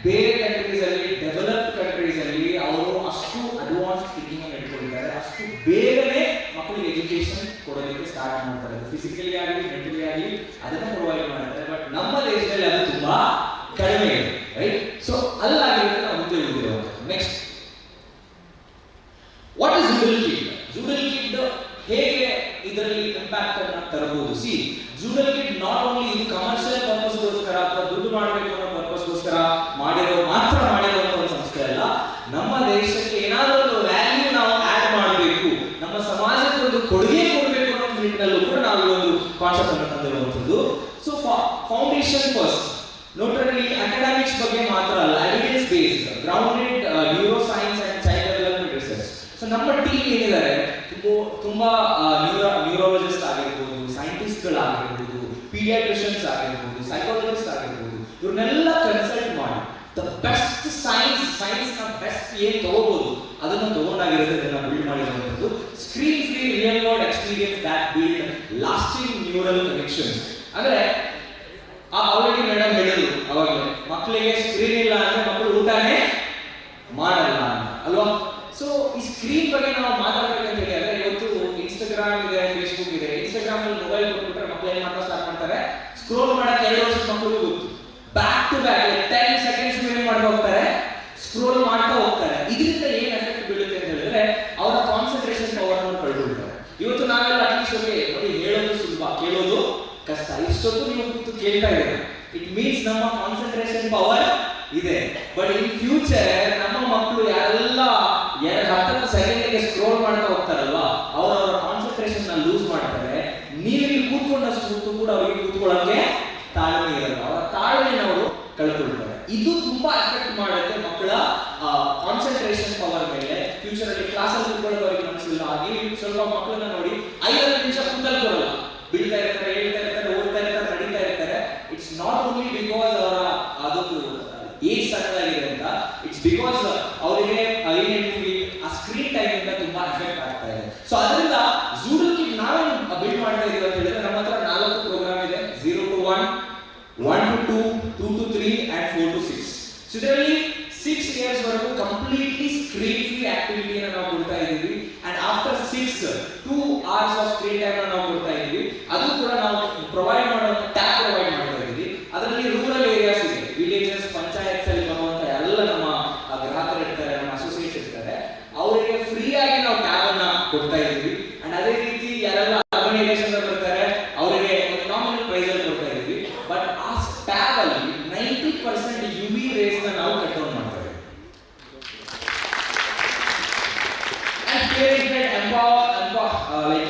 ಬೇರೆ ಕಂಟ್ರೀಸ್ ಅಲ್ಲಿ, ಡೆವಲಪ್ಡ್ ಕಂಟ್ರೀಸ್ ಅಲ್ಲಿ ಅವರು ಅಷ್ಟು ಅಡ್ವಾನ್ಸ್ ಥಿಂಕಿಂಗ್ ಅನ್ನು ಇಟ್ಕೊಂಡಿದ್ದಾರೆ, ಅಷ್ಟು ಬೇಗನೆ ಮಕ್ಕಳಿಗೆ ಎಜುಕೇಶನ್ ಕೊಡೋದಕ್ಕೆ ಸ್ಟಾರ್ಟ್ ಮಾಡ್ತಾರೆ, ಫಿಸಿಕಲಿ ಆಗಲಿ ಮೆಂಟಲಿ ಆಗಲಿ ಅದನ್ನ ಪ್ರೊವೈಡ್ ಮಾಡ್ತಾರೆ. ಬಟ್ ನಮ್ಮ ದೇಶದಲ್ಲಿ ಅದು ತುಂಬಾ ಕಡಿಮೆ ಇದೆ, ರೈಟ್? ಸೊ ಅಲ್ಲಾಗಿರುತ್ತೆ ನಾವು ಮುಂದೆ ಉಳಿದಿರುವಂಥದ್ದು. Next, what is Zoodle kit? Zoodle kit ಹೇಗೆ ಇದರಲ್ಲಿ ಇಂಪ್ಯಾಕ್ಟ್ ಅನ್ನು ತರಬಹುದು? See, Zoodle kit not only ಇದು ಕಮರ್ಷಿಯಲ್ ಪರ್ಪಸ್ಗೋಸ್ಕರ ಅಥವಾ ದುಡ್ಡು ಮಾಡಬೇಕು ಅನ್ನೋ ಪರ್ಪಸ್ಗೋಸ್ಕರ ಮಾತ್ರ ಮಾಡಿರುವಂತಹ ಒಂದು ಸಂಸ್ಥೆ ಅಲ್ಲ. ನಮ್ಮ ದೇಶಕ್ಕೆ ಏನಾದರೂ ಒಂದು ವ್ಯಾಲ್ಯೂ ನಾವು ಆಡ್ ಮಾಡಬೇಕು, ನಮ್ಮ ಸಮಾಜಕ್ಕೆ ಒಂದು ಕೊಡುಗೆ ಕೊಡಬೇಕು ಅನ್ನೋ ನಿಟ್ಟಿನಲ್ಲೂ ಕೂಡ ನಾವು ಈ ಒಂದು ಕಾನ್ಸೆಪ್ಟ್ ಅನ್ನು ತಂದಿರುವಂಥದ್ದು. ಸೊ ಫೌಂಡೇಶನ್ ಫಸ್ಟ್, ನೋಟ್ರಲ್ಲಿ ಅಕಾಡೆಮಿಕ್ಸ್ ಬಗ್ಗೆ ಮಾತ್ರ ಅಲ್ಲ, evidence based grounded neuro science and child development research. So ನಮ್ಮ ಟೀಮ್ ಏನಿದ್ದಾರೆ ತುಂಬಾ ನ್ಯೂರಾಲಜಿಸ್ಟ್ ಆಗಿರ್ಬೋದು, ಸೈಂಟಿಸ್ಟ್ಗಳಾಗಿರ್ಬೋದು, ಪೀಡಿಯಾಟ್ರಿಷಿಯನ್ಸ್ ಆಗಿರ್ಬೋದು, ಸೈಕಾಲಜಿಸ್ಟ್ ಆಗಿರ್ಬೋದು, ಇವ್ರನ್ನೆಲ್ಲ ಕನ್ಸಲ್ಟ್ ಮಾಡಿ ದ ಬೆಸ್ಟ್ ಸೈನ್ಸ್ ನ ಬೆಸ್ಟ್ ಏನ್ ತಗೋಬಹುದು ಅದನ್ನು ತಗೊಂಡಾಗಿರುತ್ತೆ, ಅದನ್ನ ಬಿಲ್ಡ್ ಮಾಡಿರುವಂಥದ್ದು. Screen free real world experience that build lasting neural connections. ಅಂದ್ರೆ ಆಲ್ರೆಡಿ ಮೇಡಮ್ ಹೇಳಿದ್ರು ಅವಾಗಲೇ, ಮಕ್ಕಳಿಗೆ ಸ್ಕ್ರೀನ್ ಇಲ್ಲ ಅಂದ್ರೆ ಮಕ್ಕಳು ಊಟನೇ ಮಾಡಲ್ಲ ಅಂತ ಅಲ್ವಾ? ಸೊ ಈ ಸ್ಕ್ರೀನ್ ಬಗ್ಗೆ ನಾವು ಮಾತಾಡ್ಬೇಕಂತ ಹೇಳಿದ್ರೆ, ಇವತ್ತು ಇನ್ಸ್ಟಾಗ್ರಾಮ್ ಇದೆ, ಫೇಸ್ಬುಕ್ ಇದೆ. ಇನ್ಸ್ಟಾಗ್ರಾಮ್ ಅಲ್ಲಿ ಮೊಬೈಲ್ ಕೊಟ್ಬಿಟ್ರೆ ಮಕ್ಕಳು ಏನ್ ಮಾಡ್ತಾ ಸ್ಟಾರ್ಟ್ ಮಾಡ್ತಾರೆ, ಸ್ಕ್ರೋಲ್ ಮಾಡಕ್ಕೆ 2 ವರ್ಷದ ಮಕ್ಕಳಿಗೂ ಗೊತ್ತು, ಬ್ಯಾಕ್ ಟು ಬ್ಯಾಕ್ 10 seconds ಏನ್ ಮಾಡ್ತಾ ಹೋಗ್ತಾರೆ, ಸ್ಕ್ರೋಲ್ ಮಾಡ್ತಾ ಹೋಗ್ತಾರೆ. ಇದರಿಂದ ಏನ್ ಎಫೆಕ್ಟ್ ಬೀಳುತ್ತೆ ಅಂತ ಹೇಳಿದ್ರೆ ಅವರ ಕಾನ್ಸಂಟ್ರೇಷನ್ ಪವರ್ ಅನ್ನು ಕಳ್ಕೊಳ್ತಾರೆ. ಇವತ್ತು ನಾವೆಲ್ಲ ಅಟ್ಲೀಸ್ಟ್ ನೋಡಿ, ಹೇಳೋದು ಸುಲಭ, ಕೇಳೋದು ಕಷ್ಟ. ಇಷ್ಟೊತ್ತು ನೀವು ಕೂತು ಕೇಳ್ತಾ ಇದ್ದೀರಾ, ಇಟ್ ಮೀನ್ಸ್ ನಮ್ಮ ಕಾನ್ಸಂಟ್ರೇಷನ್ ಪವರ್ ಇದೆ. ಬಟ್ ಇನ್ ಫ್ಯೂಚರ್ ನಮ್ಮ ಮಕ್ಕಳು ಯಾರೆಲ್ಲ 10 ಸೆಕೆಂಡ್ಗೆ ಸ್ಕ್ರೋಲ್ ಮಾಡ್ತಾ ಹೋಗ್ತಾರಲ್ವಾ, ಅವರ ಕಾನ್ಸಂಟ್ರೇಷನ್ ನ ಲೂಸ್ ಮಾಡ್ತಾರೆ. ನೀವು ಇಲ್ಲಿ ಕೂತ್ಕೊಂಡಷ್ಟು ಹೊತ್ತು ಕೂಡ ಅವರಿಗೆ ಕೂತ್ಕೊಳ್ಳೋಕೆ ತಾಳ್ಮೆ ಇರಲ್ಲ, ಅವರ ತಾಳ್ಮೆಯನ್ನು ಅವರು ಕಳ್ಕೊಳ್ತಾರೆ. ಇದು ತುಂಬಾ ಎಫೆಕ್ಟ್ ಮಾಡುತ್ತೆ ಮಕ್ಕಳ ಕಾನ್ಸಂಟ್ರೇಷನ್ ಪವರ್ ಮೇಲೆ. ಫ್ಯೂಚರ್ ಅಲ್ಲಿ ಕ್ಲಾಸ್ ಅಲ್ಲಿ ಕೂತ್ಕೊಳ್ಳೋದು ಅವರಿಗೆ ಮನಸ್ಸಿಲ್ಲ. ನೀವು ಸ್ವಲ್ಪ ಮಕ್ಕಳನ್ನ ನೋಡಿ 5 ನಿಮಿಷ ಕೂತ್ಕೊಳ್ಳಲ್ಲ, ಬಿಡ್ತಾ ಇರ್ತಾರೆ, ಹೇಳ್ತಾ ಇರ್ತಾರೆ, ಓಡ್ತಾ ಇರ್ತಾರೆ, ನಡೀತಾ ಇರ್ತಾರೆ. ಇಟ್ಸ್ ನಾಟ್ ಓನ್ಲಿ ಬಿಕಾಸ್ ಅವರ ಅದೊಂದು ಏಜ್ ಸಣ್ಣದಾಗಿದೆ ಅಂತ, ಇಟ್ಸ್ ಬಿಕಾಸ್ ಅವರಿಗೆ ಏನ್ ಹೇಳ್ತೀವಿ, ಆ ಸ್ಕ್ರೀನ್ ಟೈಮ್ ಇಂದ ತುಂಬಾ ಎಫೆಕ್ಟ್ ಆಗ್ತಾ ಇದೆ. ಸೊ ಅದರಿಂದ Zoodle ಕಿಟ್ ನಾವೇ ಬಿಲ್ಡ್ ಮಾಡ್ತಾ ಇದೀವಿ ಅಂತ ಹೇಳಿದ್ರೆ, ನಮ್ಮ ಹತ್ರ 4 ಪ್ರೋಗ್ರಾಮ್ ಇದೆ, 0 to 1, 1 to 2, 2 to 3 and 4 to 6. So ಇದರಲ್ಲಿ 6 years ವರೆಗೂ ಕಂಪ್ಲೀಟ್ಲಿ ಸ್ಕ್ರೀನ್ ಫ್ರೀ ಆಕ್ಟಿವಿಟಿಯನ್ನು ನಾವು ಕೊಡ್ತಾ ಕೊಡ್ತಾ ಇದ್ದೀವಿ. ಅಂಡ್ ಅದೇ ರೀತಿ ಯಾರೆಲ್ಲ ಆರ್ಗನೈಸೇಷನ್ ಬರ್ತಾರೆ ಅವರಿಗೆ ಒಂದು ನಾಮಿನಲ್ ಪ್ರೈಸ್ ಅಲ್ಲಿ ಕೊಡ್ತಾ ಇದ್ದೀವಿ. ಬಟ್ ಆ ಟ್ಯಾಬ್ ಅಲ್ಲಿ 90% UV ರೇಸ್ ನ ನಾವು ಕಟ್ ಡೌನ್ ಮಾಡ್ತಾ ಇದ್ದೀವಿ. And parents get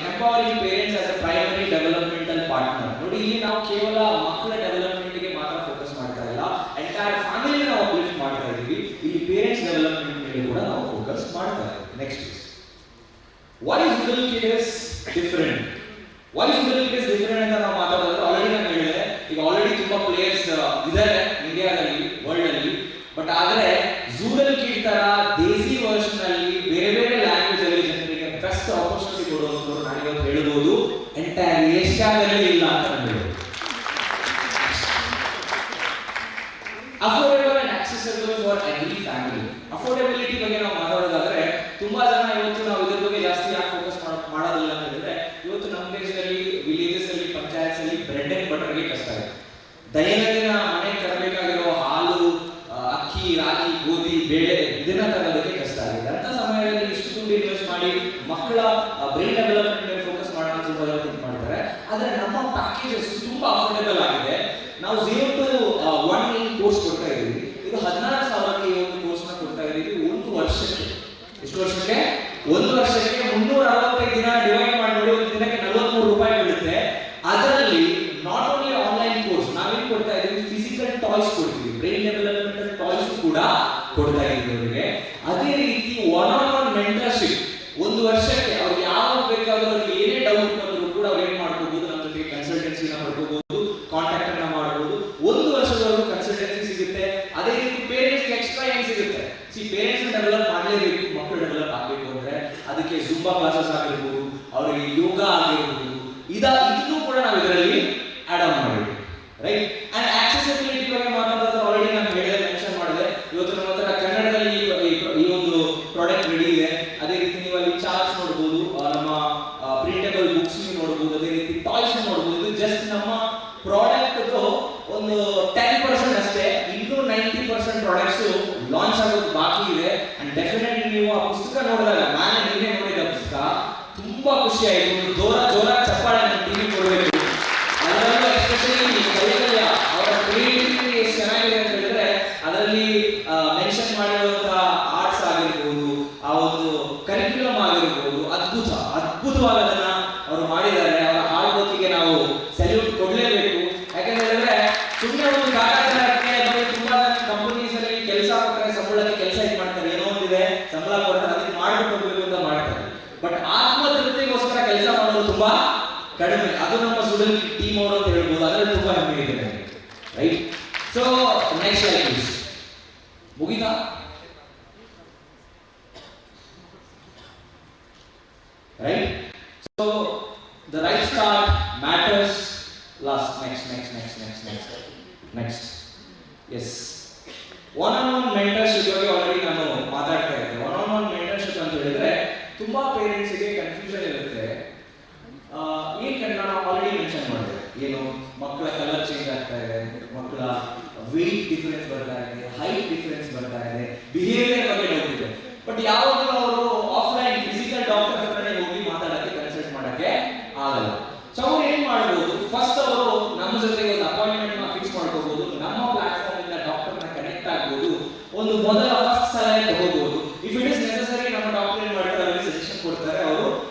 empowering parents as a primary developmental partner. ನೋಡಿ ಇಲ್ಲಿ ನಾವು ಕೇವಲ ಮಕ್ಕಳ ಡೆವಲಪ್ಮೆಂಟ್ ಗೆ ಮಾತ್ರ ಫೋಕಸ್ ಮಾಡ್ತಾ ಇಲ್ಲ, ಎಂಟೈರ್ ಫ್ಯಾಮಿಲಿ ನಾವು ಅಪ್ಲಿಫ್ಟ್ ಮಾಡ್ತಾ ಇದ್ದೀವಿ. ಇಲ್ಲಿ ಪೇರೆಂಟ್ಸ್ ಡೆವಲಪ್ಮೆಂಟ್ ಮೇಲೆ ಕೂಡ ನಾವು ಫೋಕಸ್ ಮಾಡ್ತಾ ಇದ್ದೀವಿ. Next why Zoodle Kid is different. Why Zoodle Kid is different ಅಂತ ನಾವು ಮಾತಾಡೋದು ಆಲ್ರೆಡಿ ನಾನು ಹೇಳಿದೆ. ಈಗ ಆಲ್ರೆಡಿ ತುಂಬಾ ಪ್ಲೇಯರ್ಸ್ ಇದ್ದಾರೆ ಇಂಡಿಯಾದಲ್ಲಿ, ವರ್ಲ್ಡ್ ಅಲ್ಲಿ. ಬಟ್ ಆದ್ರೆ Zoodle Kid ತರ ದೇಸಿ ವರ್ಷನ್ ಅಲ್ಲಿ ಬೇರೆ ಬೇರೆ ಲ್ಯಾಂಗ್ವೇಜ್ ಅಲ್ಲಿ ಜನರಿಗೆ ಬೆಸ್ಟ್ ಆಪರ್ಚುನಿಟಿ ಕೊಡುವಂತರು ನಾನು ಇವತ್ತು ಹೇಳಬಹುದು ಎಂಟೈರ್ ಏಷ್ಯಾದಲ್ಲಿ ಇಲ್ಲ ಅಂತ ನಾನು ಹೇಳ್ಬೋದು. Affordable and accessible for every family. Affordability ಬಗ್ಗೆ ನಾವು ಮಾತಾಡೋದಾದ್ರೆ ತುಂಬಾ ಜನ ಇವತ್ತು ನಾವು ಇದ್ರ ಬಗ್ಗೆ ಜಾಸ್ತಿ ಯಾಕೆ ಫೋಕಸ್ ಮಾಡೋದಿಲ್ಲ ಅಂತ ಹೇಳಿದ್ರೆ, ಇವತ್ತು ನಮ್ಮ ದೇಶದಲ್ಲಿ ವಿಲೇಜಸ್ ಅಲ್ಲಿ ಪಂಚಾಯತ್ಸ್ ಅಲ್ಲಿ ಬ್ರೆಡ್ ಅಂಡ್ ಬಟರ್ಗೆ ಕಷ್ಟ ಇದೆ. ದೈನಂದಿನ ಮನೆಗೆ ತರಬೇಕಾಗಿರೋ ಹಾಲು, ಅಕ್ಕಿ, ರಾಗಿ, ಗೋಧಿ, ಬೇಳೆ ಇದನ್ನ ತರೋದಕ್ಕೆ ಕಷ್ಟ ಆಗಿದೆ. ಅಂತ ಸಮಯದಲ್ಲಿ ಇಷ್ಟು ದುಡ್ಡು ಇನ್ವೆಸ್ಟ್ ಮಾಡಿ ಮಕ್ಕಳ ಬ್ರೈನ್ ಡೆವಲಪ್ಮೆಂಟ್ ಮೇಲೆ ಫೋಕಸ್ ಮಾಡೋಣ ಅಂತ ತುಂಬಾ ಜನ ಥಿಂಕ್ ಮಾಡ್ತಾರೆ. ಆದ್ರೆ ನಮ್ಮ ಪ್ಯಾಕೇಜಸ್ ತುಂಬಾ ಅಫೋರ್ಡೆಬಲ್ ಆಗಿದೆ. ನಾವು 0 to 1 ಕೋರ್ಸ್ ಕೊಡ್ತಾ ಇದ್ದೀವಿ. ಇದು 16,000ಕ್ಕೆ ಈ ಒಂದು ಕೋರ್ಸ್ ನ ಕೊಡ್ತಾ ಇದ್ದೀವಿ. ಒಂದು ವರ್ಷಕ್ಕೆ ಎಷ್ಟು ವರ್ಷಕ್ಕೆ? ಒಂದು ವರ್ಷಕ್ಕೆ 365 ದಿನ ಡಿವೈಡ್ ಮಾಡಿ ನೋಡಿ, ಒಂದು ದಿನಕ್ಕೆ 43 ರೂಪಾಯಿ ಬೀಳುತ್ತೆ. ಅದರಲ್ಲಿ ನಾಟ್ ಓನ್ಲಿ ಆನ್ಲೈನ್ ಕೋರ್ಸ್ ನಾವೇನ್ ಕೊಡ್ತಾ ಇದ್ದೀವಿ, ಫಿಸಿಕಲ್ ಟಾಯ್ಸ್ ಕೊಡ್ತೀವಿ, ಬ್ರೈನ್ ಡೆವಲಪ್ಮೆಂಟಲ್ ಟಾಯ್ಸ್ ಕೂಡ ಕೊಡ್ತಾ ಇದ್ದೀವಿ ಅವರಿಗೆ. ಅದೇ ರೀತಿ ಒನ್ ಆನ್ ಒನ್ ಮೆಂಟರ್ಶಿಪ್ ಒಂದು ವರ್ಷಕ್ಕೆ ಅವ್ರಿಗೆ ಯಾವಾಗ ಬೇಕಾದ್ರೂ ಅವ್ರಿಗೆ ಏನೇ ಡೌಟ್ ಬಂದರೂ ಕೂಡ ಅವ್ರು ಏನ್ ಮಾಡ್ಕೋಬಹುದು, ನಮ್ಮ ಜೊತೆಗೆ ಕನ್ಸಲ್ಟೆನ್ಸಿನ ಮಾಡ್ಕೋಬಹುದು, ಕಾಂಟ್ಯಾಕ್ಟ್ ಅನ್ನ ಮಾಡಬಹುದು. ಒಂದು ವರ್ಷದವರೆಗೂ ಕನ್ಸಲ್ಟೆನ್ಸಿ ಸಿಗುತ್ತೆ. ಅದೇ ರೀತಿ ಪೇರೆಂಟ್ಸ್ ಎಕ್ಸ್ಟ್ರಾ ಏನ್ ಸಿಗುತ್ತೆ, ಪೇರೆಂಟ್ಸ್ ಡೆವಲಪ್ ಮಾಡಲೇಬೇಕು, ಮಕ್ಕಳು ಡೆವಲಪ್ ಆಗಬೇಕು ಅಂದ್ರೆ ಅದಕ್ಕೆ ಜುಂಬಾ ಕ್ಲಾಸಸ್ ಆಗಿರ್ಬೋದು, ಅವರಿಗೆ ಯೋಗ ಆಗಿರ್ಬೋದು, ಇದನ್ನು ಕೂಡ ನಾವು ಇದರಲ್ಲಿ ಆಡ್ ಆನ್ ಮಾಡಿದ್ವಿ. ರೈಟ್. ಅಂಡ್ ಆಕ್ಸೆಸಿಬಿಲಿಟಿ ಬಗ್ಗೆ ಮಾತಾಡೋದು ಆಲ್ರೆಡಿ ನಾನು ಹೇಳಿದೆ, ಮೆನ್ಷನ್ ಮಾಡಿದೆ. ಇವತ್ತು ನಮ್ಮ ಹತ್ರ ಕನ್ನಡದಲ್ಲಿ ಈ ಒಂದು ಪ್ರಾಡಕ್ಟ್ ರೆಡಿ ಇದೆ. ಅದೇ ರೀತಿ ನೀವು ಅಲ್ಲಿ ಚಾರ್ಟ್ಸ್ ನೋಡಬಹುದು, ನಮ್ಮ ಪ್ರಿಂಟೇಬಲ್ ಬುಕ್ಸ್ ನೋಡಬಹುದು, ಅದೇ ರೀತಿ ಟಾಯ್ಸ್ ನೋಡಬಹುದು. ಇದು ಜಸ್ಟ್ ನಮ್ಮ ಪ್ರಾಡಕ್ಟ್ ಒಂದು 10% ಅಷ್ಟೇ. ಇನ್ನೂ 90% ಪ್ರಾಡಕ್ಟ್ಸ್ ಲಾಂಚ್ ಆಗೋದು ಬಾಕಿ ಇದೆ. ಅಂಡ್ ಡೆಫಿನೆಟ್ಲಿ ನೀವು ಆ ಪುಸ್ತಕ ನೋಡಿದಾಗ, ನಾನು ನಿನ್ನೆ ನೋಡಿದ ಪುಸ್ತಕ ತುಂಬಾ ಖುಷಿ ಆಯಿತು. ಜೋರ ಚಪ್ಪಾಳೆ ನನ್ನ ಟಿವಿ ಕೊಡಬೇಕು. ಅದರಲ್ಲೂ ಎಸ್ಪೆಷಲಿ ಕೈಕಲ್ಯ ಅವರ ಕ್ರಿಯೇಟಿವಿಟಿ ಎಷ್ಟು ಚೆನ್ನಾಗಿದೆ ಅಂತ ಹೇಳಿದ್ರೆ, ಅದರಲ್ಲಿ ಮೆನ್ಷನ್ ಮಾಡಿರುವಂತಹ ಆರ್ಟ್ಸ್ ಆಗಿರ್ಬೋದು, ಆ ಒಂದು ಕರಿಕ್ಯುಲಮ್ ಆಗಿರ್ಬೋದು, ಅದ್ಭುತವಾಗಿ ಅದನ್ನ ಅವರು ಮಾಡಿದ್ದಾರೆ. ಅವರ ಹಾರ್ಡ್ ವರ್ಕಿಗೆ ನಾವು ಸಲ್ಯೂಟ್ ಕೊಡಲೇಬೇಕು. ಯಾಕಂತ ಹೇಳಿದ್ರೆ ಸುಮ್ಮನೆ ಒಂದು ಕಾಟಾಚಾರಕ್ಕೆ ತುಂಬಾ ಕಂಪನೀಸ್ ಅಲ್ಲಿ ಕೆಲಸ ಕೊಟ್ಟರೆ ಸಂಬಳಕ್ಕೆ ಕೆಲಸ ಇದು ಮಾಡ್ತಾರೆ, ಏನೋ ಒಂದಿದೆ ಸಂಬಳ ಕೊಡ್ತಾರೆ, ಅದಕ್ಕೆ ಮಾಡ್ಬಿಟ್ಟು ಹೋಗ್ಬೇಕು ಅಂತ ಮಾಡ್ತಾರೆ. ಬಟ್ ಆತ್ಮತೃಪ್ತಿಗೋಸ್ಕರ ಕೆಲಸ ಮಾಡೋದು ತುಂಬಾ ಕಡಿಮೆ. ಅದು ನಮ್ಮ Zoodle ಟೀಮ್ ಅವರು ಅಂತ ಹೇಳ್ಬೋದು. ಅದರಲ್ಲಿ ತುಂಬಾ ಹೆಮ್ಮೆ ಇದೆ ನನಗೆ. Right. So next like please. ಮುಗಿತಾ? Right. So the right start matters last. Next yes, one on one mentorship ಬಗ್ಗೆ ಆಲ್ರೆಡಿ ನಾನು ಮಾತಾಡ್ತಾ ಇದ್ದೆ. ಒನ್ ಆನ್ ಒನ್ ಮೆಂಟರ್ಶಿಪ್ ಅಂತ ಹೇಳಿದ್ರೆ ತುಂಬಾ ಪೇರೆಂಟ್ಸ್ಗೆ ಕನ್ಫ್ಯೂಷನ್ ಇರುತ್ತೆ. ನಾನು ಆಲ್ರೆಡಿ ಮೆನ್ಷನ್ ಮಾಡಿದೆ, ಏನು ಮಕ್ಕಳ ಕಲರ್ ಚೇಂಜ್ ಆಗ್ತಾ ಇದೆ, ಮಕ್ಕಳ ವೆಯ್ಟ್ ಡಿಫರೆನ್ಸ್ ಬರ್ತಾ ಇದೆ, ಹೈಟ್ ಡಿಫರೆನ್ಸ್ ಬರ್ತಾ ಇದೆ, ಬಿಹೇವಿಯರ್ ಬಗ್ಗೆ ನೋಡ್ತಿದೆ. ಬಟ್ ಯಾವಾಗಲೂ ಅವರು ಆಫ್ಲೈನ್ ಫಿಸಿಕಲ್ ಡಾಕ್ಟರ್ ಹತ್ರನೇ ಹೋಗಿ ಮಾತಾಡಕ್ಕೆ, ಕನ್ಸಲ್ಟ್ ಮಾಡಕ್ಕೆ ಆಗಲ್ಲ. ಸೊ ಅವ್ರು ಏನ್ ಮಾಡಬಹುದು, ಫಸ್ಟ್ ಅವರು ನಮ್ಮ ಜೊತೆಗೆ ಒಂದು ಅಪಾಯಿಂಟ್ಮೆಂಟ್ ನ ಫಿಕ್ಸ್ ಮಾಡ್ಕೋಬಹುದು. ನಮ್ಮ ಪ್ಲಾಟ್ಫಾರ್ಮ್ ಇಂದ ಡಾಕ್ಟರ್ ನ ಕನೆಕ್ಟ್ ಆಗ್ಬೋದು. ಒಂದು ಮೊದಲ ಫಸ್ಟ್ ಸಲಹೆ ತಗೋಬಹುದು. ಇಫ್ ಇಟ್ ಇಸ್ ನೆಸೆಸರಿ ನಮ್ಮ ಡಾಕ್ಟರ್ ಏನ್ ಮಾಡ್ತಾರೆ, ಸಜೆಷನ್ ಕೊಡ್ತಾರೆ. ಅವರು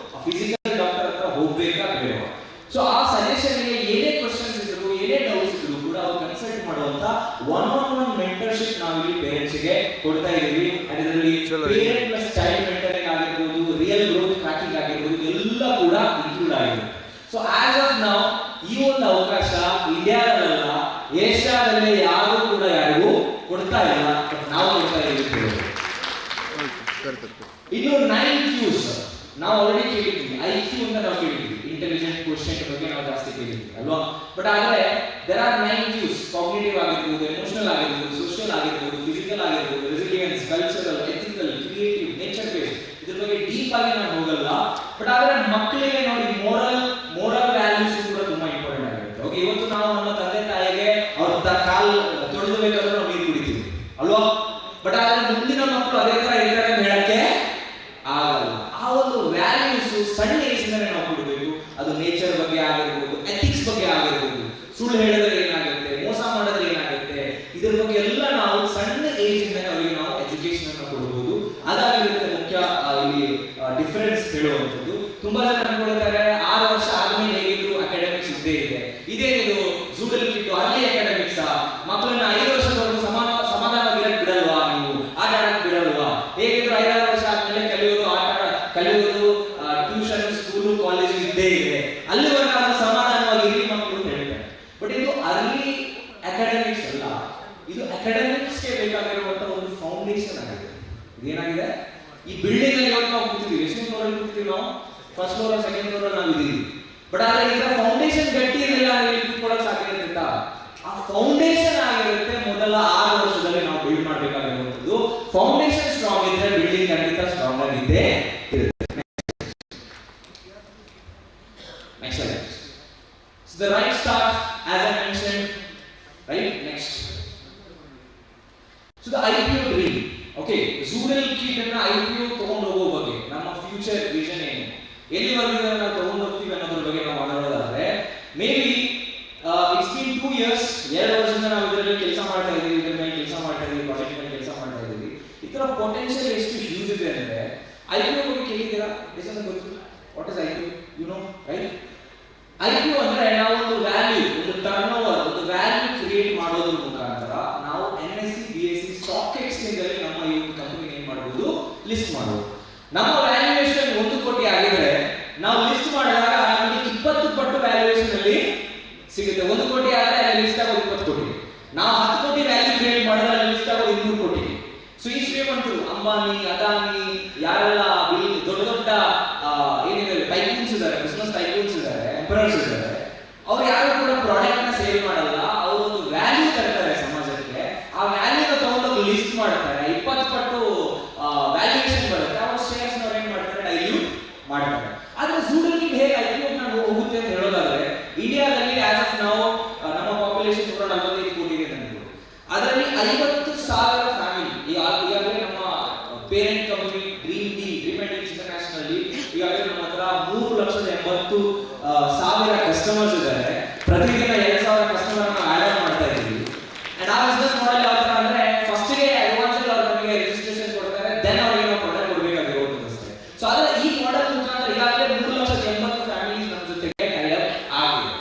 ಫಿಸಿಕಲ್ ಡಾಕ್ಟರ್ ಹತ್ರ ಹೋಗ್ಬೇಕಾ ಬೇಡವಾ. ಸೊ ಆ ಸಜೆಷನ್ಗೆ ಏನೇ ಕ್ವಶನ್ಸ್ ಇದ್ರು, ಏನೇ ಡೌಟ್ಸ್ ಇದ್ರು ಕೂಡ ಅವ್ರು ಕನ್ಸಲ್ಟ್ ಮಾಡುವಂತ ಒನ್ ಆನ್ ಒನ್ ಮೆಂಟರ್ಶಿಪ್ ನಾವು ಇಲ್ಲಿ ಪೇರೆಂಟ್ಸ್ಗೆ ಕೊಡ್ತಾ ಇದ್ದೀವಿ. ಅದರಲ್ಲಿ ಪೇರೆಂಟ್ ಪ್ಲಸ್ ಚೈಲ್ಡ್ ಮೆಂಟರಿಂಗ್ ಆಗಿರ್ಬೋದು, ರಿಯಲ್ ಗ್ರೋತ್ ಟ್ರ್ಯಾಕಿಂಗ್ ಆಗಿರ್ಬೋದು, ಎಲ್ಲ ಕೂಡ ಇನ್ಕ್ಲೂಡ್ ಆಗಿದೆ. ಸೊ ಆಸ್ ಆಫ್ ನೌ ಈ ಒಂದು ಅವಕಾಶ ಇಂಡಿಯಾದಲ್ಲ, ಏಷ್ಯಾದಲ್ಲೇ ಯಾರು ಕೂಡ ಯಾರಿಗೂ ಕೊಡ್ತಾ ಇಲ್ಲ. ಬಟ್ ನಾವು ಕೊಡ್ತಾ ಇದ್ದೀವಿ. ಇನ್ನು 9 Qs ನಾವು ಆಲ್ರೆಡಿ ಕೇಳಿದ್ವಿ. IQ ಅಂತ ನಾವು ಕೇಳಿದ್ವಿ, ಇಂಟೆಲಿಜೆಂಟ್ ಕ್ವೋಷಿಯಂಟ್ ಬಗ್ಗೆ ನಾವು ಜಾಸ್ತಿ ಕೇಳಿದ್ವಿ ಅಲ್ವಾ. ಬಟ್ ಆದ್ರೆ ದೇರ್ ಆರ್ 9 Qs. ಕಾಗ್ನಿಟಿವ್ ಆಗಿರ್ಬೋದು, ಎಮೋಷನಲ್ ಆಗಿರ್ಬೋದು, ಸೋಷಿಯಲ್ ಆಗಿರ್ಬೋದು, ಫಿಸಿಕಲ್ ಆಗಿರ್ಬೋದು, resilience, cultural, ethical, creative, nature based. ಇದ್ರ ಬಗ್ಗೆ ಡೀಪ್ ಆಗಿ ನಾನು ಹೋಗಲ್ಲ. ಬಟ್ ಆದ್ರೆ ಮಕ್ಕಳಿಗೆ ನೋಡಿ ಮೋರಲ್ ವ್ಯಾಲ್ಯೂಸ್ ಕೂಡ ತುಂಬಾ ಇಂಪಾರ್ಟೆಂಟ್ ಆಗಿರುತ್ತೆ. ಓಕೆ, ಇವತ್ತು ನಾವು ನಮ್ಮ ತಂದೆ ತಾಯಿಗೆ ಅವ್ರ ಕಾಲ್ ತೊಳೆದಬೇಕಾದ್ರೆ ನಾವು ನೀರು ಕುಡಿತೀವಿ ಅಲ್ವಾ. ಬಟ್ ಆದ್ರೆ ಮುಂದಿನ ಮಕ್ಕಳು ಅದೇ ತರ ಇರ್ತಾರೆ ಅಂತ ಹೇಳಕ್ಕೆ ಆಗಲ್ಲ. ಆ ಒಂದು ವ್ಯಾಲ್ಯೂಸ್ ಡಿಫರೆನ್ಸ್ ಹೇಳುವಂಥದ್ದು. ತುಂಬಾ ಜನ ಅನ್ಕೊಳ್ತಾರೆ 6 ವರ್ಷ ಆದ್ಮೇಲೆ ಹೇಗಿದ್ರು ಅಕಾಡೆಮಿಕ್ಸ್ ಇದ್ದೇ ಇದೆ, ಇದೇನಿದು ಜೂಡಲ್ ಕಿಟ್ ಅರ್ಲಿ ಅಕಾಡೆಮಿಕ್ಸ್, ಮಕ್ಕಳನ್ನ 5 ವರ್ಷದವರೆಗೂ ಸಮಾಧಾನವಾಗಿರಕ್ ಬಿಡಲ್ವಾ, ನೀವು ಆಟ ಆಡಕ್ ಬಿಡಲ್ವಾ, ಹೇಗಿದ್ರು 5-6 ವರ್ಷ ಆದ್ಮೇಲೆ ಕಲಿಯೋದು ಟ್ಯೂಷನ್, ಸ್ಕೂಲು, ಕಾಲೇಜ್ ಇದ್ದೇ ಇದೆ, ಅಲ್ಲಿವರೆಗೂ ನಾವು ಸಮಾಧಾನವಾಗಿ ಇರಲಿ ಮಕ್ಕಳು ಅಂತ ಹೇಳ್ತಾರೆ. ಬಟ್ ಇದು ಅರ್ಲಿ ಅಕಾಡೆಮಿಕ್ಸ್ ಅಲ್ಲ, ಇದು ಅಕಾಡೆಮಿಕ್ಸ್ಗೆ ಬೇಕಾಗಿರುವಂತ ಒಂದು ಫೌಂಡೇಶನ್ ಆಗಿದೆ. ಇದೇನಾಗಿದೆ, ಈ ಬಿಲ್ಡಿಂಗ್ ಅಲ್ಲಿ ಇವತ್ತು ನಾವು ಕೂತಿದ್ದೀವಿ, ಎಷ್ಟನೇ ಫ್ಲೋರ್ ಅಲ್ಲಿ ಕೂತಿದ್ದೀವಿ ನಾವು, ಫಸ್ಟ್ ಫ್ಲೋರ್ ಸೆಕೆಂಡ್ ಫ್ಲೋರ್ ಅಲ್ಲಿ ನಾವು ಇದ್ದೀವಿ. ಬಟ್ ಆದ್ರೆ ಇದರ ಫೌಂಡೇಶನ್ ಗಟ್ಟಿ ಇರಲಿಲ್ಲ, ಇಲ್ಲಿ ಕೂತ್ಕೊಳ್ಳೋಕೆ ಸಾಧ್ಯ ಇರುತ್ತಾ? ಆ ಫೌಂಡೇಶನ್ ಆಗಿರುತ್ತೆ ಮೊದಲ 6 ವರ್ಷದಲ್ಲಿ ನಾವು ಬಿಲ್ಡ್ ಮಾಡಬೇಕಾಗಿರುವಂತದ್ದು. ಫೌಂಡೇಶನ್ ಸ್ಟ್ರಾಂಗ್ ಇದ್ರೆ ಬಿಲ್ಡಿಂಗ್ ಖಂಡಿತ ಸ್ಟ್ರಾಂಗ್ ಆಗಿದ್ದೇ ಇರುತ್ತೆ. Next slide. So the right start, as I mentioned, right? Next. So the IPO dream. Okay, Zoodle kit ಅನ್ನ IPO ತಗೊಂಡು ಹೋಗೋ ಬಗ್ಗೆ ನಮ್ಮ ಫ್ಯೂಚರ್ ವಿಷನ್ ಏನು, ಎಲ್ಲಿವರೆಗೂ ನಾವು ತಗೊಂಡು ಹೋಗ್ತೀವಿ ಅನ್ನೋದ್ರ ಬಗ್ಗೆ ನಾವು ಮಾತಾಡೋದಾದ್ರೆ, maybe it's been 2 years, 2 ವರ್ಷದಿಂದ ನಾವು ಇದರಲ್ಲಿ ಕೆಲಸ ಮಾಡ್ತಾ ಇದ್ದೀವಿ, ಇದ್ರ ಮೇಲೆ ಕೆಲಸ ಮಾಡ್ತಾ ಇದ್ದೀವಿ, ಪ್ರಾಜೆಕ್ಟ್ ಮೇಲೆ ಕೆಲಸ ಮಾಡ್ತಾ ಇದ್ದೀವಿ. ಇದರ ಪೊಟೆನ್ಷಿಯಲ್ ಎಷ್ಟು ಹ್ಯೂಜ್ ಇದೆ ಅಂದ್ರೆ, IPO ಬಗ್ಗೆ ಕೇಳಿದ್ದೀರಾ? ಎಷ್ಟು ಗೊತ್ತು? What is IPO? You know, right? IPO ಅಂದ್ರೆ ನಾವು ಒಂದು ವ್ಯಾಲ್ಯೂ, ಒಂದು ಟರ್ನ್ ಓವರ್, ಒಂದು ವ್ಯಾಲ್ಯೂ ಕ್ರಿಯೇಟ್ ಮಾಡೋದ್ರ ಮುಖಾಂತರ ನಾವು NSE, BSE ಸ್ಟಾಕ್ ಎಕ್ಸ್ಚೇಂಜ್ ಅಲ್ಲಿ ನಮ್ಮ ಈ ಒಂದು ಕಂಪನಿ ಏನ್ ಮಾಡಬಹುದು, ಲಿಸ್ಟ್ ಮಾಡಬಹುದು. ನಮ್ಮ ವ್ಯಾಲ್ಯೂಯೇಷನ್ 1 ಕೋಟಿ ಆಗಿದ್ರೆ ನಾವು ಲಿಸ್ಟ್ ಮಾಡಿದಾಗ ನಮಗೆ 20 ಪಟ್ಟು ವ್ಯಾಲ್ಯೂಯೇಷನ್ ಅಲ್ಲಿ ಸಿಗುತ್ತೆ. 1 ಕೋಟಿ ಆದ್ರೆ ಅಲ್ಲಿ ಲಿಸ್ಟ್ ಆಗೋದು 20 ಕೋಟಿ. ನಾವು 10 ಕೋಟಿ ವ್ಯಾಲ್ಯೂ ಕ್ರಿಯೇಟ್ ಮಾಡಿದ್ರೆ ಅಲ್ಲಿ ಲಿಸ್ಟ್ ಆಗೋದು 200 ಕೋಟಿ. ಸೊ ಈ ಶ್ರೀಮಂತರು ಅಂಬಾನಿ, ಅದಾನಿ, ಯಾರೆಲ್ಲ ದೊಡ್ಡ ದೊಡ್ಡ ಏನಿದೆ ಟೈಕೂನ್ಸ್ ಇದ್ದಾರೆ, ಬಿಸ್ನೆಸ್ ಟೈಕೂನ್ಸ್ ಇದ್ದಾರೆ, ಎಂಪರರ್ಸ್ ಇದ್ದಾರೆ, ಅವ್ರು ಯಾರು ಕೂಡ ಪ್ರಾಡಕ್ಟ್ ನ ಸೇಲ್ ಮಾಡಲ್ಲ, ಅವರು ಒಂದು ವ್ಯಾಲ್ಯೂ ತರ್ತಾರೆ ಸಮಾಜಕ್ಕೆ. ಆ ವ್ಯಾಲ್ಯೂನ ತಗೊಂಡೋಗಿ ಲಿಸ್ಟ್ ಮಾಡ್ತಾರೆ, 20 ಪಟ್ಟು ವ್ಯಾಲ್ಯೂಯೇಷನ್ ಬರುತ್ತೆ, ಅವ್ರ ಶೇರ್ಸ್ ನವ್ರು ಏನ್ ಮಾಡ್ತಾರೆ, ಡೈಲ್ಯೂಟ್ ಮಾಡ್ತಾರೆ. ಆದ್ರೆ Zoodle ಕಿಟ್ ಹೇಗೆ IPO ಹೋಗುತ್ತೆ ಅಂತ ಹೇಳೋದಾದ್ರೆ, ಇಂಡಿಯಾದಲ್ಲಿ ಆಸ್ ಆಫ್ ನಾವು ನಮ್ಮ ಪಾಪ್ಯುಲೇಷನ್ 145 ಕೋಟಿ ಇದೆ ಅಂತ, ಅದರಲ್ಲಿ 50,000 ಫ್ಯಾಮಿಲಿ ಈಗಾಗಲೇ ನಮ್ಮ parent company dream and international ಈಗಾಗಲೇ ನಮ್ಮ ಹತ್ರ 3,80,000 ಕಸ್ಟಮರ್ಸ್ ಇದ್ದಾರೆ. ಪ್ರತಿದಿನ 2,000 ಕಸ್ಟಮರ್ ಅನ್ನು ಆಡ್ ಆನ್ ಮಾಡ್ತಾ ಇದ್ದೀವಿ. ಅಂಡ್ ಆ ಬಿಸ್ನೆಸ್ ಮಾಡೆಲ್ ಯಾವ ತರ ಅಂದ್ರೆ, ಫಸ್ಟ್ ಗೆ ಅಡ್ವಾನ್ಸ್ ಅಲ್ಲಿ ಅವ್ರು ನಮಗೆ ರಿಜಿಸ್ಟ್ರೇಷನ್ ಕೊಡ್ತಾರೆ, ದೆನ್ ಅವರಿಗೆ ನಾವು ಪ್ರಾಡಕ್ಟ್ ಕೊಡಬೇಕಾಗಿರೋದು ಅಷ್ಟೇ. ಸೊ ಆದ್ರೆ ಈ ಮಾಡೆಲ್ ಮುಖಾಂತರ ಈಗಾಗಲೇ 3,80,000 ಫ್ಯಾಮಿಲೀಸ್ ನಮ್ಮ ಜೊತೆಗೆ ಟೈ ಅಪ್ ಆಗಿದೆ.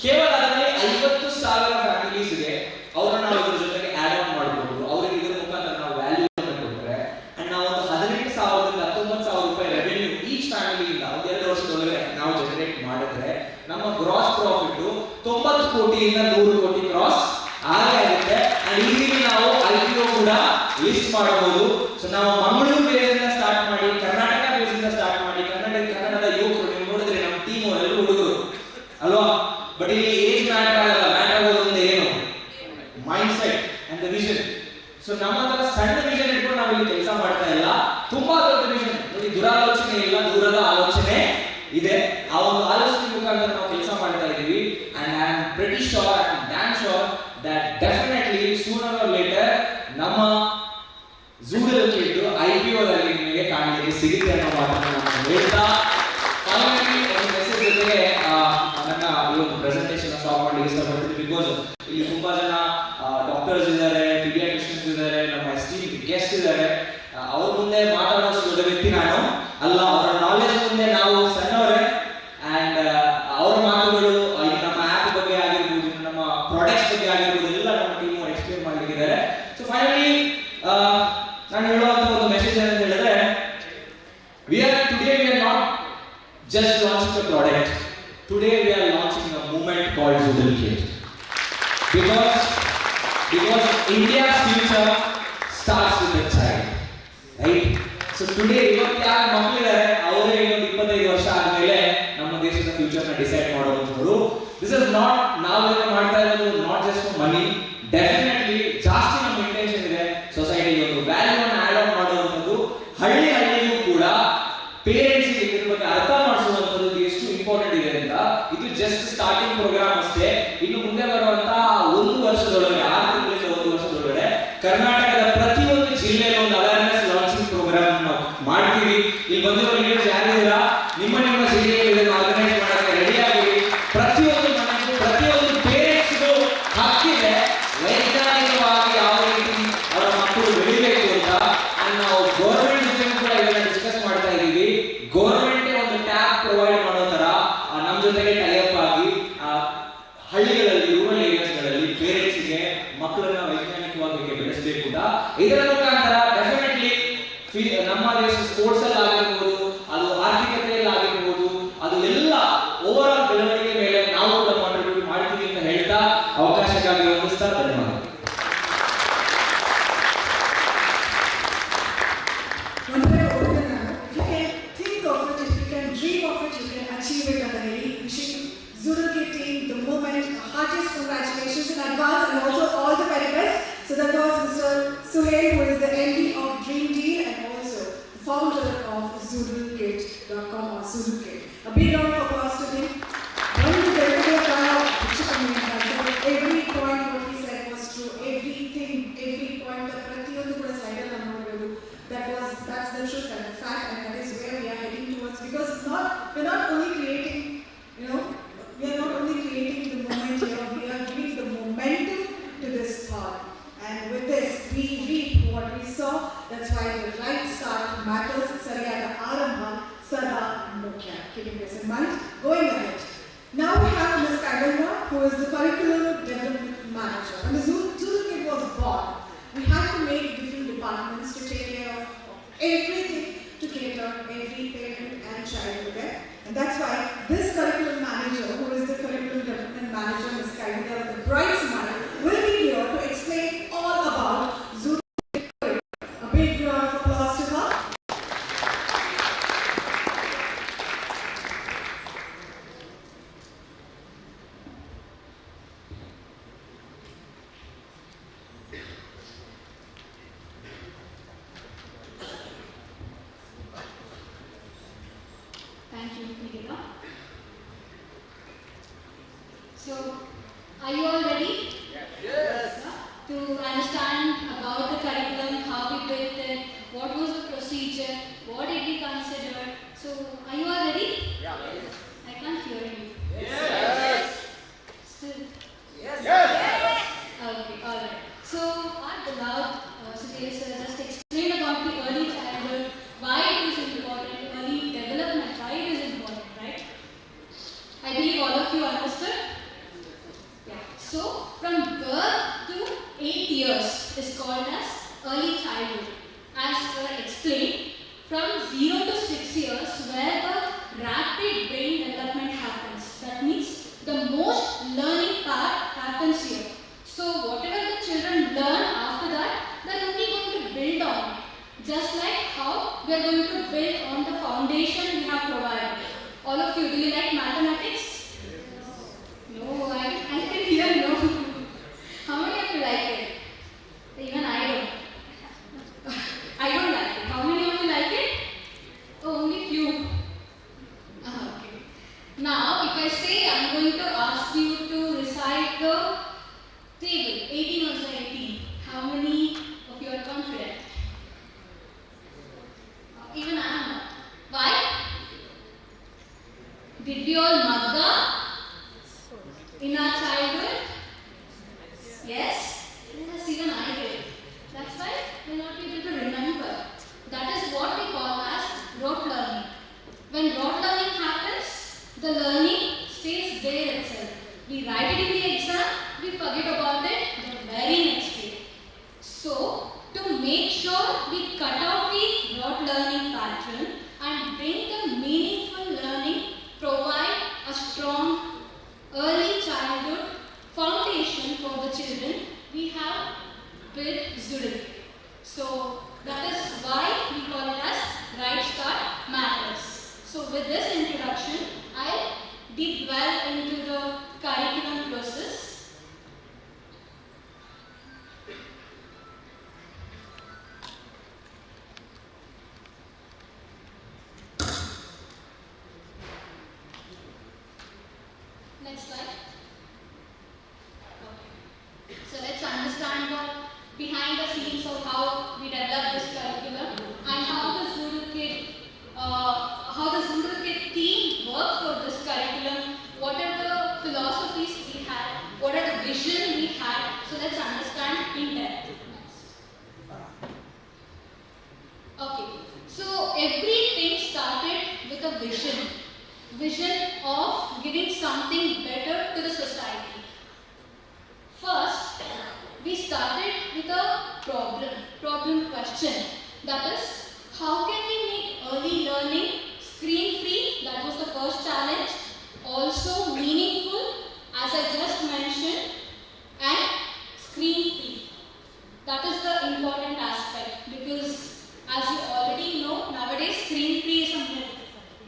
ಕೇವಲ ಅದರಲ್ಲಿ 50,000 ಫ್ಯಾಮಿಲೀಸ್ ಇದೆ, ಅವರನ್ನ ನಾವು ಇದ್ರ ಜೊತೆಗೆ ಆಡ್ ಆನ್ ಮಾಡಬಹುದು. ಅವರಿಗೆ ಇದರ ಮುಖಾಂತರ ನಾವು ವ್ಯಾಲ್ಯೂ ಅನ್ನು ಕೊಟ್ಟರೆ ಅಂಡ್ ನಾವು ಒಂದು 18,000 ರಿಂದ 19,000 ರೂಪಾಯಿ ರೆವೆನ್ಯೂ ಈಚ್ ಫ್ಯಾಮಿಲಿಯಿಂದ 2 ವರ್ಷದೊಳಗೆ ನಾವು ಜನರೇಟ್ ಮಾಡಿದ್ರೆ ನಮ್ಮ ಗ್ರಾಸ್ ಪ್ರಾಫಿಟ್ 90 ಕೋಟಿಯಿಂದ 100 ಕೋಟಿ ಕ್ರಾಸ್ ಆಗುತ್ತೆ. ಅಂಡ್ ಇಲ್ಲಿ ನಾವು IPO ಕೂಡ ಲಿಸ್ಟ್ ಮಾಡಬಹುದು. ಸೊ ನಾವು ಮಂಗಳೂರು ಬೇಸಿಂದ ಸ್ಟಾರ್ಟ್ ಮಾಡಿ, ಕರ್ನಾಟಕ ಬೇಸಿಂದ ಸ್ಟಾರ್ಟ್ ಮಾಡಿ, ಕನ್ನಡದ ಯುವಕರು ನೀವು ನೋಡಿದ್ರೆ ನಮ್ಮ ಟೀಮ್ ಎಲ್ಲರೂ ಹುಡುಗರು ಅಲ್ವಾ. ಬಟ್ ಇಲ್ಲಿ ಏಜ್ ಮ್ಯಾಟರ್ ಆಗಲ್ಲ, ಮ್ಯಾಟರ್ ಆಗೋದು ಏನು, mind set and the vision. So ನಮ್ಮ ಹತ್ರ ಸಣ್ಣ ವಿಷನ್ ಇಟ್ಕೊಂಡು ನಾವು ಇಲ್ಲಿ ಕೆಲಸ ಮಾಡ್ತಾ ಇಲ್ಲ, ತುಂಬಾ ದೊಡ್ಡ ವಿಷನ್ ನೋಡಿ, ದುರಾಲೋಚನೆ ಇಲ್ಲ, ದೂರದ ಆಲೋಚನೆ ಇದೆ. ಆ ಒಂದು ಆಲೋಚನೆ ಮುಖಾಂತರ ನಾವು ಕೆಲಸ ಮಾಡ್ತಾ ಇದ್ದೀವಿ. And I am pretty sure, I am damn sure that definitely sooner or later ನಮ್ಮ Zoodle ಕಿಟ್ IPO ದಲ್ಲಿ ನಿಮಗೆ ಕಾಣಲಿಕ್ಕೆ ಸಿಗುತ್ತೆ ಅನ್ನೋ ಮಾತನ್ನು ನಾನು ಹೇಳ್ತಾ, ಫೈನಲಿ ಒಂದು ಮೆಸೇಜ್ ಜೊತೆಗೆ ನನ್ನ ಈ ಒಂದು ಪ್ರೆಸೆಂಟೇಷನ್ ಸ್ಟಾಪ್ ಮಾಡಲಿಕ್ಕೆ ಇಷ್ಟಪಡ್ತೀನಿ. ಬಿಕಾಸ್ ಇಲ್ಲಿ ತುಂಬಾ ಜನ ಡಾಕ್ಟರ್ಸ್ ಇದ್ದಾರೆ, ಪೀಡಿಯಾಟ್ರಿಷಿಯನ್ಸ್ ಇದ್ದಾರೆ, ನಮ್ಮ ಎಸ್ಟೀಮ್ ಗೆಸ್ಟ್ ಇದ್ದಾರೆ. ಅವ್ರ ಮುಂದೆ ಮಾತಾಡೋಷ್ಟು ದೊಡ್ಡ ವ್ಯಕ್ತಿ ನಾನು ಅಲ್ಲ, ಅವರ ನಾಲೆಜ್ ಮುಂದೆ ನಾವು ಸಣ್ಣವರೇ. ಅಂಡ್ ಅವ್ರ ಮಾತುಗಳು ಇಲ್ಲಿ ನಮ್ಮ ಆ್ಯಪ್ ಬಗ್ಗೆ ಆಗಿರ್ಬೋದು, ನಮ್ಮ ಪ್ರಾಡಕ್ಟ್ಸ್ ಬಗ್ಗೆ ಆಗಿರ್ಬೋದು, ಎಲ್ಲ ನಮ್ಮ ಟೀಮ್ ಅವರು ಎಕ್ಸ್ಪ್ಲೇನ್ ಮಾಡಲಿಕ್ಕಿದ್ದಾರೆ. ಸೊ ಫೈನಲಿ ನಾನು ಹೇಳುವಂತ ಒಂದು ಮೆಸೇಜ್ ಏನಂತ ಹೇಳಿದ್ರೆ, we are not just launching a product. Today we are launching a movement called Zoodle Kit. Because India's future starts with a child, right? So today ಇವತ್ತು ಯಾರು ಮಕ್ಕಳಿದ್ದಾರೆ ಅವರೇ ಇನ್ನೊಂದು 25 ವರ್ಷ ಆದ್ಮೇಲೆ ನಮ್ಮ ದೇಶದ ಫ್ಯೂಚರ್ ನ ಡಿಸೈಡ್ ಮಾಡುವಂತವರು. ದಿಸ್ ಇಸ್ ನಾಟ್ ನಾವೇನು ಮಾಡ್ತಾ ಇರೋದು not just for money. Definitely ಜಾಸ್ತಿ ನಮ್ಮ ಇಂಟೆನ್ಷನ್ ಇದೆ ಸೊಸೈಟಿಗೆ ಒಂದು ವ್ಯಾಲ್ಯೂ ಅನ್ನು ಆಡ್ ಆನ್ ಮಾಡುವಂಥದ್ದು. ಹಳ್ಳಿಗೂ ಕೂಡ ಪೇರೆಂಟ್ಸ್ ಇದ್ರ ಬಗ್ಗೆ ಅರ್ಥ ಮಾಡಿಸುವಂಥದ್ದು ಎಷ್ಟು ಇಂಪಾರ್ಟೆಂಟ್ ಇದೆ ಅಂತ. ಇದು ಜಸ್ಟ್ ಸ್ಟಾರ್ಟಿಂಗ್ ಪ್ರೋಗ್ರಾಮ್ ಅಷ್ಟೇ. ಇನ್ನು ಮುಂದೆ ಬರುವಂತ 1 ವರ್ಷದೊಳಗೆ, 6 ತಿಂಗಳಿಂದ 1 ವರ್ಷದೊಳಗಡೆ ಕರ್ನಾಟಕದ ಪ್ರತಿಯೊಂದು ಜಿಲ್ಲೆಯಲ್ಲಿ ಒಂದು ಅವೇರ್ನೆಸ್ ಲಾಂಚಿಂಗ್ ಪ್ರೋಗ್ರಾಮ್ ನಾವು ಮಾಡ್ತೀವಿ. ಇಲ್ಲಿ ಬಂದಿರೋ ಲೀಡರ್ಸ್ ಯಾರಿದ್ದೀರಾ, ನಿಮ್ಮ ಜಿಲ್ಲೆಯಲ್ಲಿ ಇದನ್ನು ಆರ್ಗನೈಸ್ ಮಾಡಕ್ಕೆ ರೆಡಿ ಆಗಿರಿ. ಪ್ರತಿಯೊಂದು ಮನೆಗೂ, ಪ್ರತಿಯೊಂದು ಪೇರೆಂಟ್ಸ್ಗೂ ಹಕ್ಕಿದೆ ವೈಜ್ಞಾನಿಕವಾಗಿ ಯಾವ ರೀತಿ ಅವರ ಮಕ್ಕಳು ಬೆಳಿಬೇಕು ಅಂತ. ನಾವು ಗೌರ್ಮೆಂಟ್ ಜೊತೆ ಕೂಡ ಇದನ್ನ ಡಿಸ್ಕಸ್ ಮಾಡ್ತಾ ಇದ್ದೀವಿ. ಸ್ಪೋರ್ಟ್ಸ್ ಅಲ್ಲಿ ಆಗಿರ್ಬೋದು, ಅದು ಆರ್ಥಿಕತೆಯಲ್ಲಿ ಆಗಿರ್ಬೋದು, ಅದು ಎಲ್ಲ ಓವರ್ ಆಲ್ ಬೆಳವಣಿಗೆ ಮೇಲೆ ನಾವು ಕೂಡ ಕಾಂಟ್ರಿಬ್ಯೂಟ್ ಮಾಡ್ತೀವಿ ಅಂತ ಹೇಳ್ತಾ ಅವಕಾಶಕ್ಕಾಗಿ ವಂದಿಸ್ತಾ ಧನ್ಯವಾದ. Achieve it, Adani. Wishing Zoodle Kid team the moment, heartiest congratulations in advance and also all the very best. So that was Mr. Suhail, who is the MD of Dream Deal and also the founder of ZoodleKit.com or Zoodle Kit. A big round of applause to him. Every point what he said was true. Everything, every point that that's the truth and the fact, and that is where we are heading towards. Because we're not only creating, we are not only creating the moment here, we are giving the momentum to this thought. And with this, we reap what we saw. That's why the right start matters. Sariyada Arambha, Sada Mukhya. Keeping this in mind, going ahead. Now we have Ms. Kadamba, who is the Curriculum Development Manager. When the Zoodle Kit was born, we had to make different departments to take care of everything to cater every parent and child with it. And that's why this curriculum manager, who is the curriculum development manager, Ms. Kaida, with a bright smile, will be here to explain all about Zoodle. A big round of applause to her. Thank you, Nikita. So, are you all ready? Yes. To understand about the curriculum, how we built it, what was the procedure, what did we consider? So, are you all ready? Yeah. I can't hear you. Yes. Still? Yes. Okay, alright. So, our beloved Sudhir sir just explained about the early childhood, why it is important, early development, why it is important, right? I believe all of you understood? Yeah. So, from birth to 8 years is called as early childhood. As explained, from 0 to 6 years where the rapid brain development happens. That means the most learning part happens here. So, whatever the children learn after that, they're only going to build on it. Just like how we are going to build on the foundation we have provided. All of you, do you like mathematics? No, I can hear no. How many of you like it? Even I don't. I don't like it. How many of you like it? Oh, only few. Okay. Now, if I say I'm going to ask you to recite the table, 18 also 18. How many of you are confident? Even I am not. Why? Did we all magga in our childhood? Yes? Yes, even I did. That's why we're not able to remember. That is what we call as rote learning. When rote learning happens, the learning stays there itself. We write it in the exam, we forget about it the very next day. So, to make sure we cut out the rote learning pattern and bring the meaningful learning, provide a strong early childhood foundation for the children, we have built Zoodle. So, that is why we call it as Right Start Matters. So, with this introduction, I'll deep well into the curriculum process. Next slide. Okay. So let's understand the behind the scenes of how we developed this curriculum and how the Zoodle Kit team worked for this curriculum. What are the philosophies we had? What are the vision we had? So let's understand in depth. Okay. So everything started with a vision. Vision of giving something better to the society. First, we started with a problem question. That is, how can we make early learning screen free? That was the first challenge. Also meaningful, as I just mentioned, and screen free. That is the important aspect, because as you already know, nowadays screen free is a myth.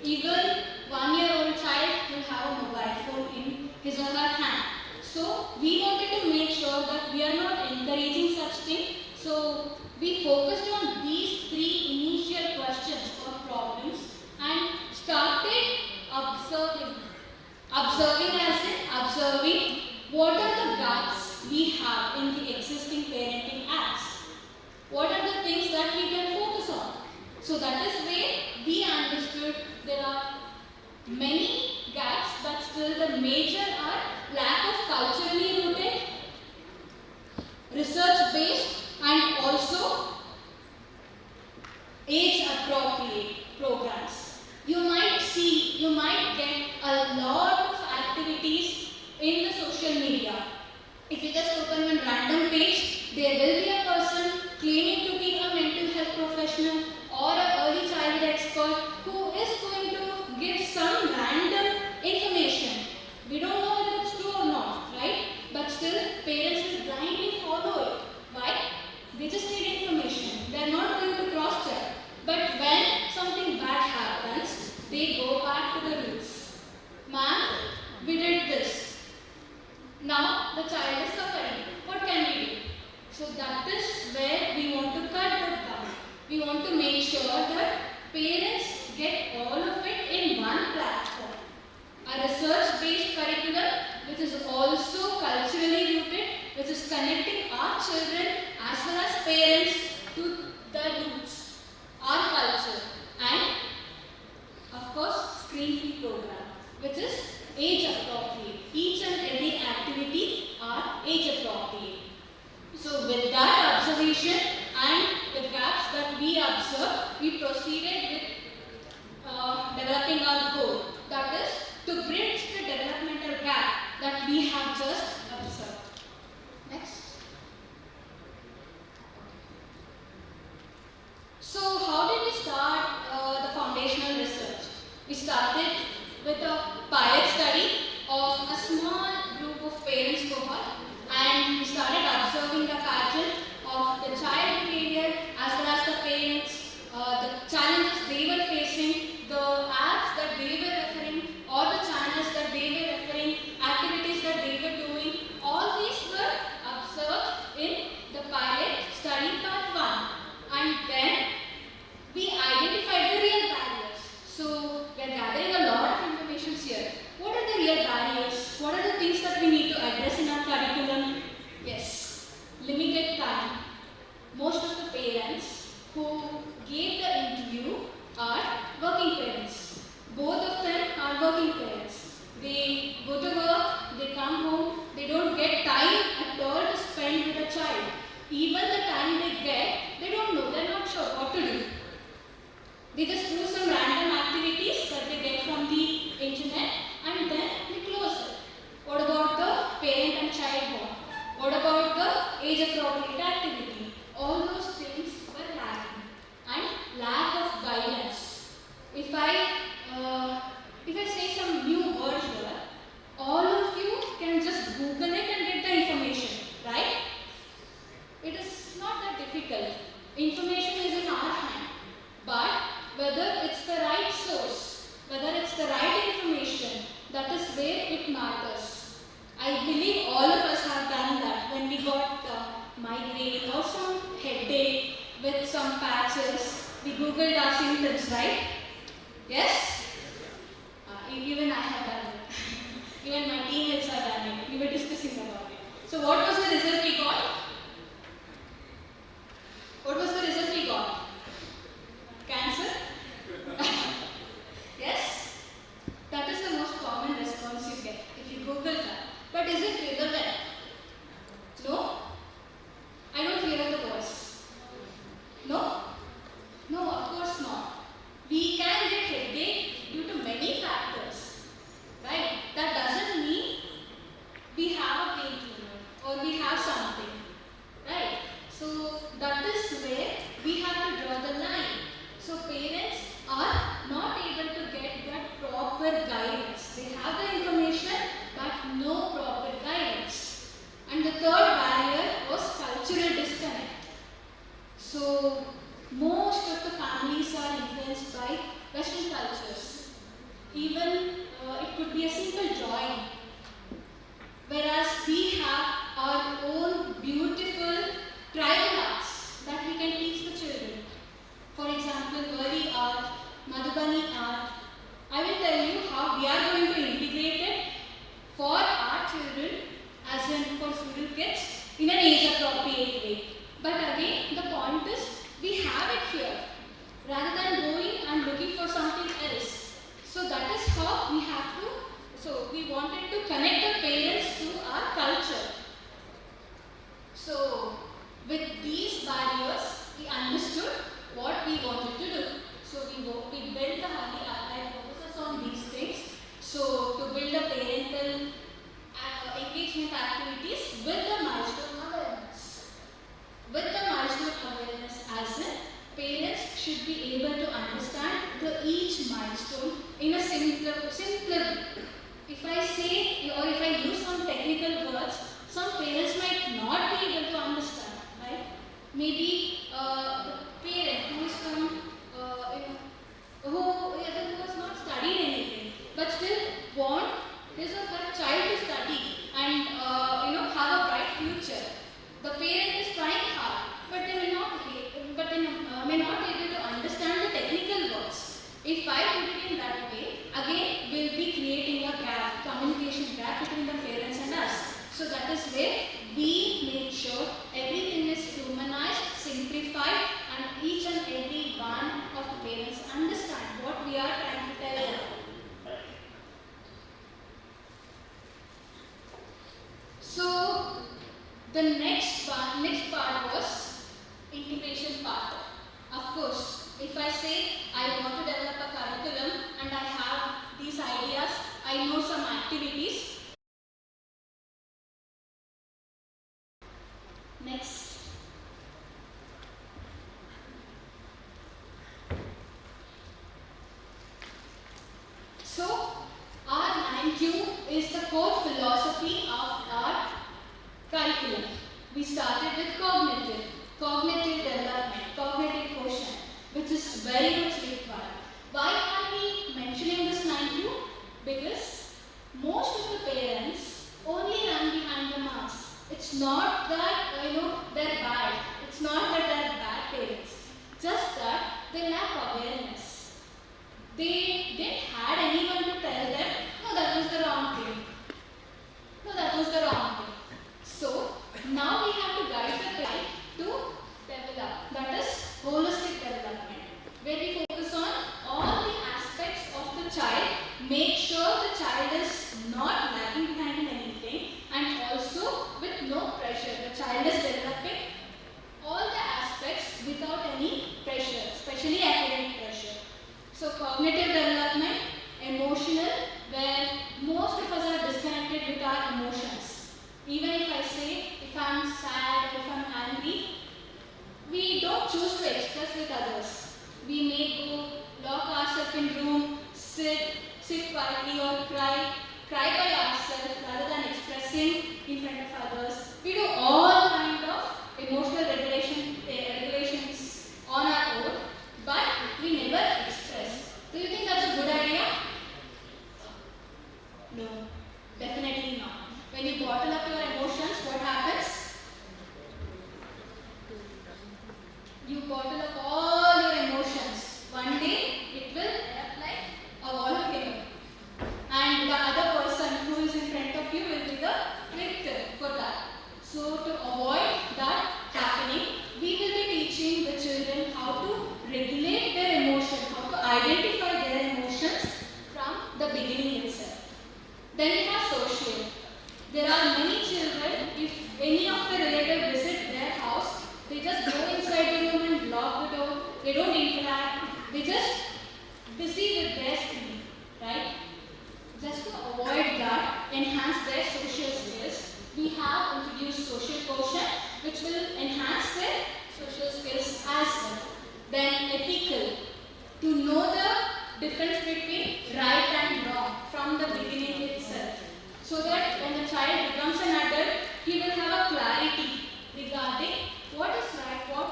Even 1-year-old child will have a mobile phone in his or her hand. So we wanted to make sure that we are not encouraging such thing. So we focused on these 3 initial questions or problems and started observing. Observing what are the gaps we have in the existing parenting apps. What are the things that we can focus on? So that is where we understood there are many gaps, but still the major are lack of culturally rooted, research-based, and also age-appropriate programs. You might get a lot of activities in the social media. If you just open one random page, there will be a person claiming to be a mental health professional or an early childhood expert who is going to give some random information. We don't know whether it's true or not, right? But still, parents will blindly follow it. Why? They just need information. They are not going to cross-check. But when something bad happens, they go back to the roots. Ma'am, we did this. Now the child is suffering. What can we do? So that is where we want to cut that down. We want to make sure that parents get all of it in one platform. A research-based curriculum which is also culturally rooted, which is connecting our children as well as parents to the roots, our culture, and of course screen-free program, which is age-appropriate. Each and every activity are age-appropriate. So with that observation and the gaps that we observed, we proceeded with developing our goal. That is to bridge the developmental gap that we have just observed. Next. So how did we start the foundational research? We started with a pilot study of a small group of parents cohort, and we started observing the pattern of the child behavior as well as the parents, the challenges they were facing, the apps that they were referring, or the channels that they were referring, activities that they were doing. All these were observed in the pilot study part 1. And then we identified the real barriers. So we are gathering a lot of information here. What are the real barriers? What are the things that we need to address in our curriculum? Yes, limited time. Most of the parents who gave the interview are working parents. Both of them are working parents. They go to work, they come home, they don't get time at all to spend with a child. Even the time they get, they don't know, they're not sure what to do. They just do some random activities that they get from the internet and then they close it. What about the parent and child bond? What about the age-appropriate activity? All those things were lacking. And lack of guidance. If I say some new word here, all of you can just Google it and get the information, right? It is not that difficult. Information is in our hand. But whether it's the right source, whether it's the right information, that is where it matters. I believe all of us have done that when we got migraine or some headache with some patches. We Googled our symptoms, right? Yes? Even I have done it. Even my teammates have done it. We were discussing about it. So what was the result we got? What was the result we got? Cancer? Yes? That is the most common response you get if you Google that. But is it relevant? No? I don't hear the voice. No? No, of course not. We can get headache due to many factors. Right? That doesn't mean we have a painkiller or we have something. Right? So that is where influenced by Western cultures. Even it could be a simple drawing. Whereas we have our own beautiful tribal arts that we can teach the children. For example, Wali art, Madhubani art. I will tell you how we are going to integrate it for our children, as in for student kids, in an age-appropriate way. But again, the point is, we have it here, rather than going and looking for something else. So that is how we have to, so we wanted to connect the parents to our culture. So with these barriers, we understood what we wanted to do. So we built the Hali Archive focuses on these things. So to build a parental engagement activities with the milestone awareness. With the milestone awareness as in, parents should be able to understand each milestone in a simpler way. If I say or if I use some technical words, some parents might not be able to understand, right? Maybe the parent who is from, who has not studied anything, but still want his or her child to study and have a bright future. The parent is trying hard, but they may not be able to understand the technical words. If I put it in that way, again we'll be creating a gap, communication gap between the parents and us. So that is where we make sure everything is humanized, simplified, and each and every one of the parents understand what we are trying to tell them. So the next part was integration part. Of course, if I say I want to develop a curriculum and I have these ideas, I know some activities. Next. So, our 9Q is the core philosophy of our curriculum. We started with cognitive development, cognitive quotient, which is very much required. Why are we mentioning this 9Q? Because most of the parents only run behind the marks. It's not that they're bad. It's not that they're bad parents. Just that they lack awareness. They didn't had anyone to tell them, no, that was the wrong thing. No, that was the wrong thing. So now we have to guide the child to develop. That is holistic development, where we focus on all the aspects of the child, make sure the child is not lagging behind in anything, and also with no pressure. The child is developing all the aspects without any pressure, especially academic pressure. So cognitive development, emotional, where most of us are disconnected with our emotions. Even if I say, if I'm sad or if I'm angry, we don't choose to express with others. We may go lock ourselves in room, sit quietly or cry by ourselves rather than expressing in front of others. We do all kind of emotional regulations on our own, but we never express. Do you think that's a good idea? No, definitely not. When you bottle up your emotions, what happens? You bottle up all your emotions. One day, it will erupt like a volcano. And the other person who is in front of you will be the victim for that. So to avoid that happening, we will be teaching the children how to regulate their emotion, how to identify their emotions from the beginning itself. Then we have social. There are many children, if any of the relatives visit their house, they just go inside the room and lock the door. They don't interact. They just busy with their screen, right? Just to avoid that, enhance their social skills, we have introduced social quotient, which will enhance their social skills as well. Then ethical, to know the difference between right and wrong from the beginning itself, so that when the child becomes an adult, he will have a clarity regarding what is right, what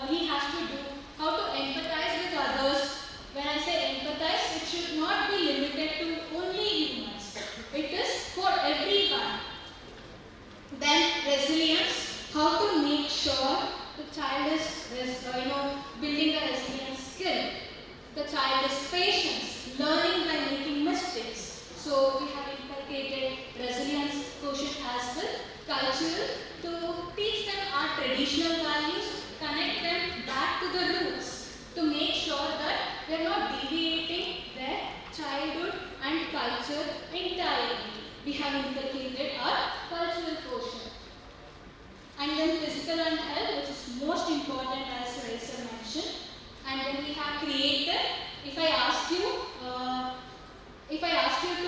he has to do, how to empathize with others, child is patience, learning by making mistakes. So we have inculcated resilience quotient as well, cultural, to teach them our traditional values, connect them back to the roots, to make sure that they are not deviating their childhood and culture entirely. We have inculcated our cultural quotient. And then physical and health, which is most important as Raisa mentioned. And then we have created. If I ask you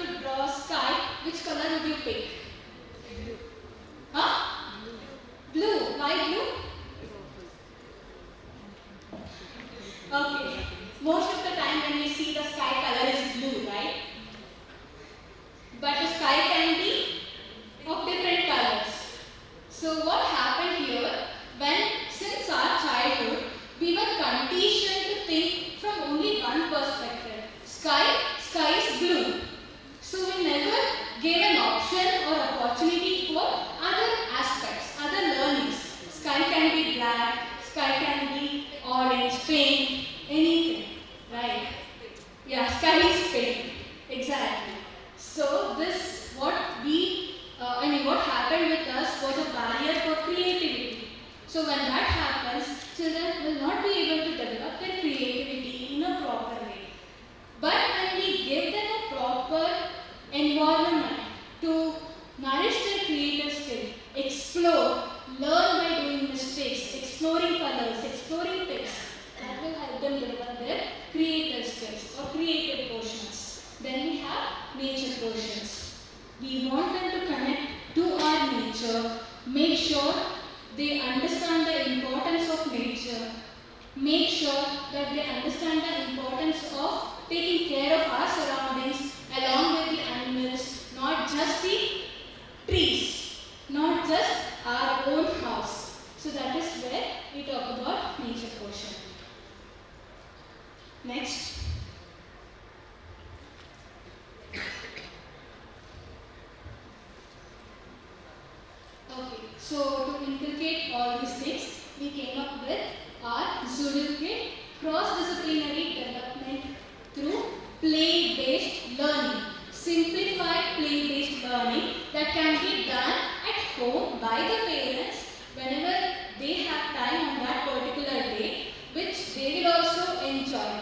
to draw sky, which color would you pick? Huh? Blue. Why blue? Okay. Most of the time when we see the sky color is blue, right? But the sky can be of different colors. So what happened here, since our childhood, we were conditioned to think from only one perspective. Sky is blue. So we never gave an option or opportunity for other aspects, other learnings. Sky can be black, sky can be orange, pink, anything, right? Yeah, sky is pink, exactly. So what happened with us was a barrier for creativity. So when that happens, children will not be able to develop their creativity in a proper way. But when we give them a proper environment to nourish their creative skill, explore, learn by doing mistakes, exploring colors, exploring things, that will help them develop their creative skills or creative quotients. Then we have nature quotients. We want them to connect to our nature, make sure they understand the importance of nature, make sure that they understand the importance of taking care of our surroundings along with the animals, not just the trees, not just our own house. So that is where we talk about nature quotient. Next. Okay, so to inculcate all these things, we came up with our Zoodle kit, cross-disciplinary development through play-based learning. Simplified play-based learning that can be done at home by the parents whenever they have time on that particular day, which they will also enjoy.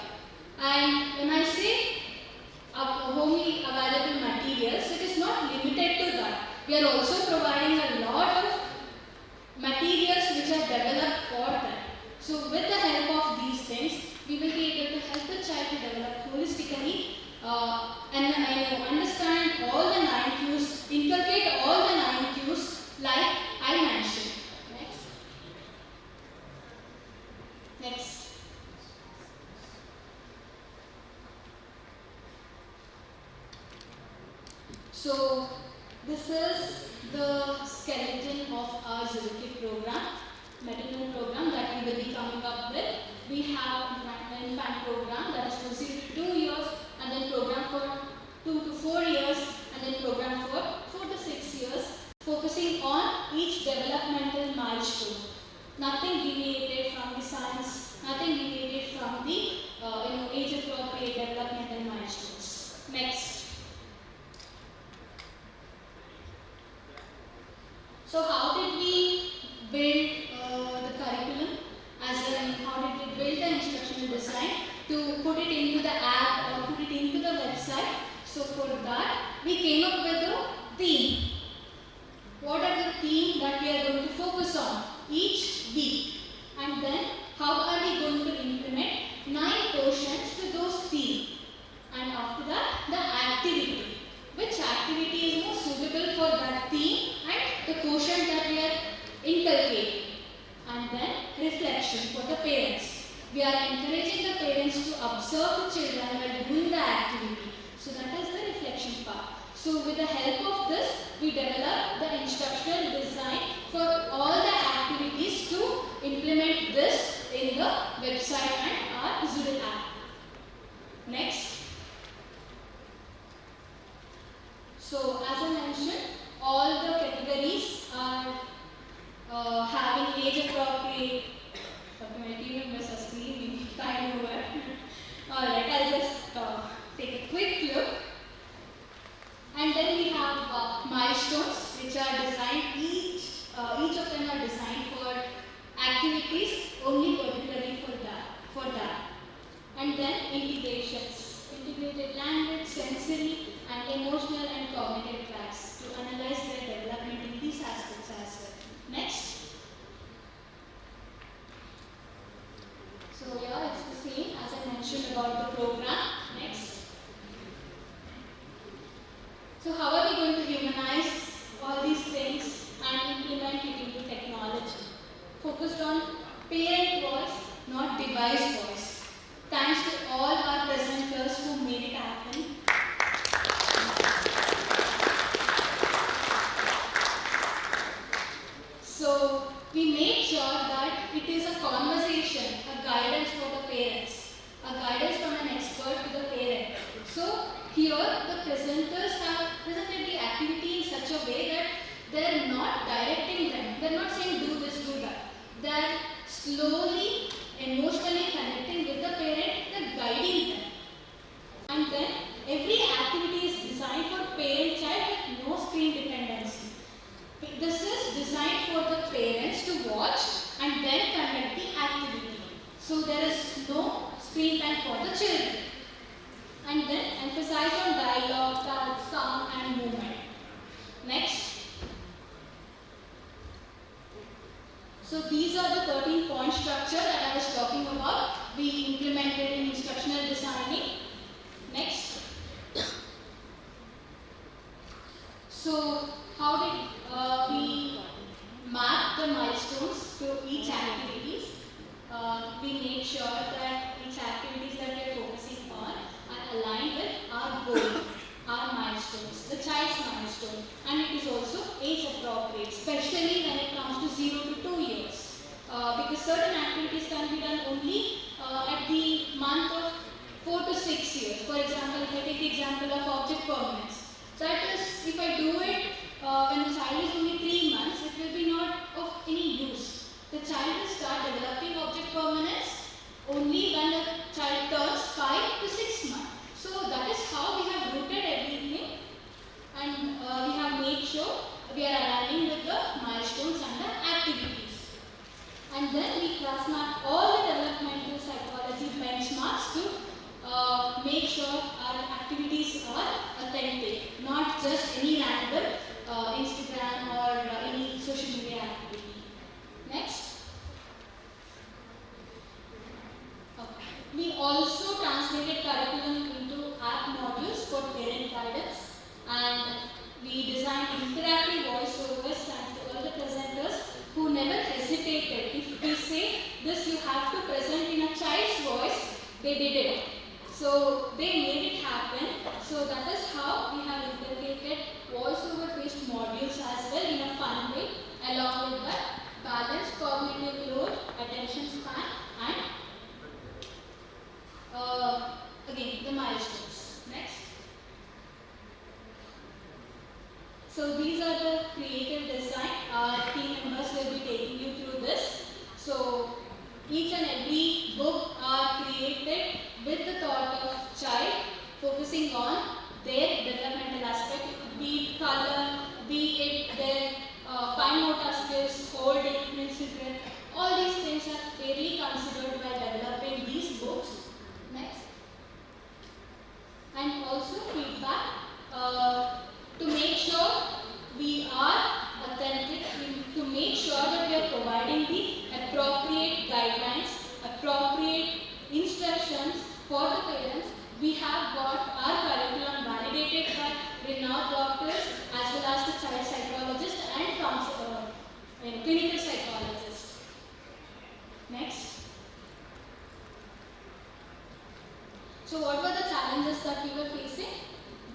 And when I say homely available materials, it is not limited to that. We are also providing a lot of materials which are developed for them. So with the help of these things, we will be able to help the child to develop holistically and understand all the 9 cues, inculcate all the 9 cues like I mentioned. Next. So this is the skeleton of our Zoodle program, Metanoid program that we will be coming up with. We have an infant program that is for 0 to 2 years, and then program for 2 to 4 years, and then program for 4 to 6 years, focusing on each developmental milestone. Nothing deviated from the science, nothing deviated from the age-appropriate developmental milestones. Next. So how did we build the curriculum? As in, how did we build the instructional design to put it into the app or put it into the website? So for that, we came up with a theme. What are the themes that we are going to focus on each week? And then, how are we going to implement 9 quotients to those themes? And after that, the activity. Which activity is more suitable for that theme and the quotient that we are inculcating. And then reflection for the parents. We are encouraging the parents to observe the children while doing the activity. So that is the reflection part. So with the help of this, we develop the instructional design for all the activities to implement this in the website and our Zoodle app. Next. So as I mentioned, all the categories are having age appropriate. My team members are screaming. Time over. Alright. And then we have milestones, which are designed, each of them are designed for activities only particularly for that. And then integrations, integrated language, sensory and emotional and cognitive tracks to analyze their development in these aspects as well. Next. So yeah, it's the same as I mentioned about the program. Next. So how are we going to humanize all these things and implement it into technology? Focused on parent voice, not device voice. Thanks to all our presenters who made it happen. So we made sure that it is a conversation, a guidance for the parents, a guidance from an expert to the parent. So here the presenters have presented the activity in such a way that they are not directing them. They are not saying do this, do that. They are slowly, emotionally connecting with the parent, they are guiding them. And then every activity is designed for parent-child with no screen dependency. This is designed for the parents to watch and then conduct the activity. So there is no screen time for the children. And then emphasize on dialogue, touch, sound and movement. Next. So these are the 13-point structure that I was talking about. We implemented in instructional designing. Next. So how did we map the milestones to each activities? We made sure that each activities that we are focusing on are aligned with our goal, our milestones, the child's milestone, and it is also age appropriate, especially when it comes to 0 to 2 years. Because certain activities can be done only at the month of 4 to 6 years. For example, if I take the example of object permanence, that is, if I do it when the child is only 3 months, it will be not of any use. The child will start developing object permanence only when the child turns 5 to 6 months. So that is how we have rooted everything, and we have made sure we are aligning with the milestones and the activities. And then we cross-map all the developmental psychology benchmarks to make sure our activities are authentic, not just any random Instagram or any social media activity. Next. Okay. We also translated curriculum into app modules for parent guidance, and we designed interactive voiceovers thanks to all the presenters who never hesitated. If we say this you have to present in a child's voice, they did it. So they made it happen. So that is how we have integrated voiceover based modules as well in a fun way. Along with that, balanced cognitive load, attention span, and again the milestones. Next. So these are the creative design. Our team members will be taking you through this. So each and every book are created with the thought of child, focusing on their developmental aspect, be it color, be it their fine motor skills, holding, principle. All these things are fairly considered by developing these books. Next. And also feedback to make sure we are authentic, to make sure that we are providing the appropriate guidelines, appropriate instructions for the parents. We have got our curriculum validated by renowned doctors as well as the child psychologist and clinical psychologist. Next. So what were the challenges that we were facing?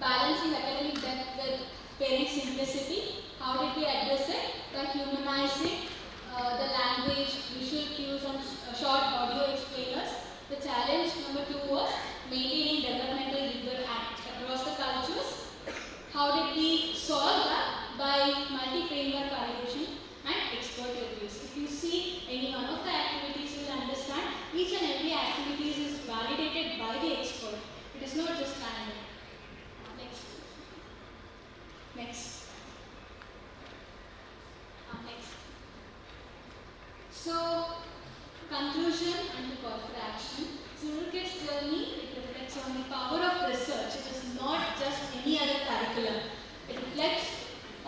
Balancing academic depth with parent simplicity. How did we address it? By humanizing the language, visual cues and short audio explainers. The challenge number 2 was maintaining developmental rigor across the cultures. How did we solve that? By multi-framework validation and expert reviews. If you see any one of the activities, you will understand each and every activity is validated by the expert. It is not just random. Next.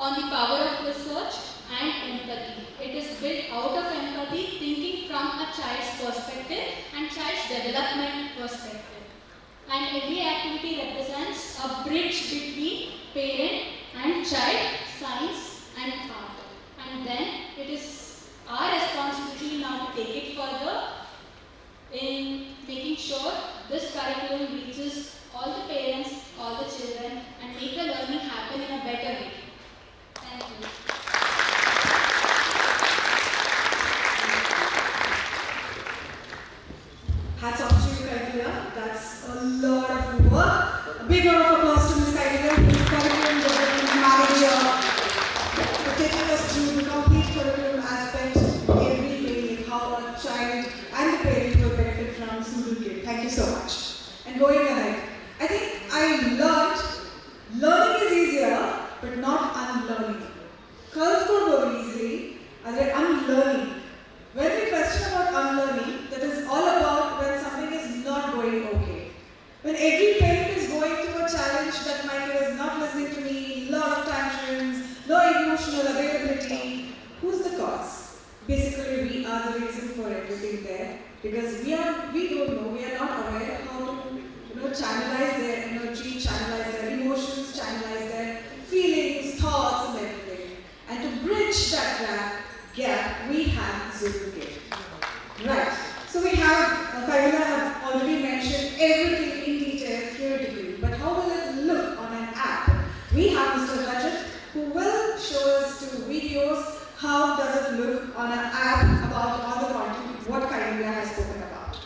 on the power of research and empathy. It is built out of empathy, thinking from a child's perspective and child's development perspective. And every activity represents a bridge between parent and child, science and art. And then it is our responsibility now to take it further in making sure this curriculum reaches all the parents, all the children, and make the learning happen in a better way. Thank you. Hats off to you, Kaivya. That's a lot of work. A big round of applause to Ms. Kaivya, who is curriculum development manager, for taking us through the complete curriculum aspect every way, like how a child and the parent will benefit from Zoodle Kit. Thank you so much. And going ahead, I think I learned learning is easier, but not unlearning. Kaltko easily, ಆದರೆ unlearning. When we question about unlearning, that is all about when something is not going okay. When every parent is going through a challenge that my kid is not listening to me, lot of tantrums, no emotional availability, who's the cause? Basically, we are the reason for everything there, because we don't know, we are not aware how to channelize their energy, channelize their emotions, channelize their feelings, thoughts, and everything. And to bridge that gap, we have Zoodle Kit. Right. So we have, Kaivya have already mentioned everything in detail theoretically, but how will it look on an app? We have Mr. Rajat, who will show us two videos. How does it look on an app about all the content, what Kaivya has spoken about.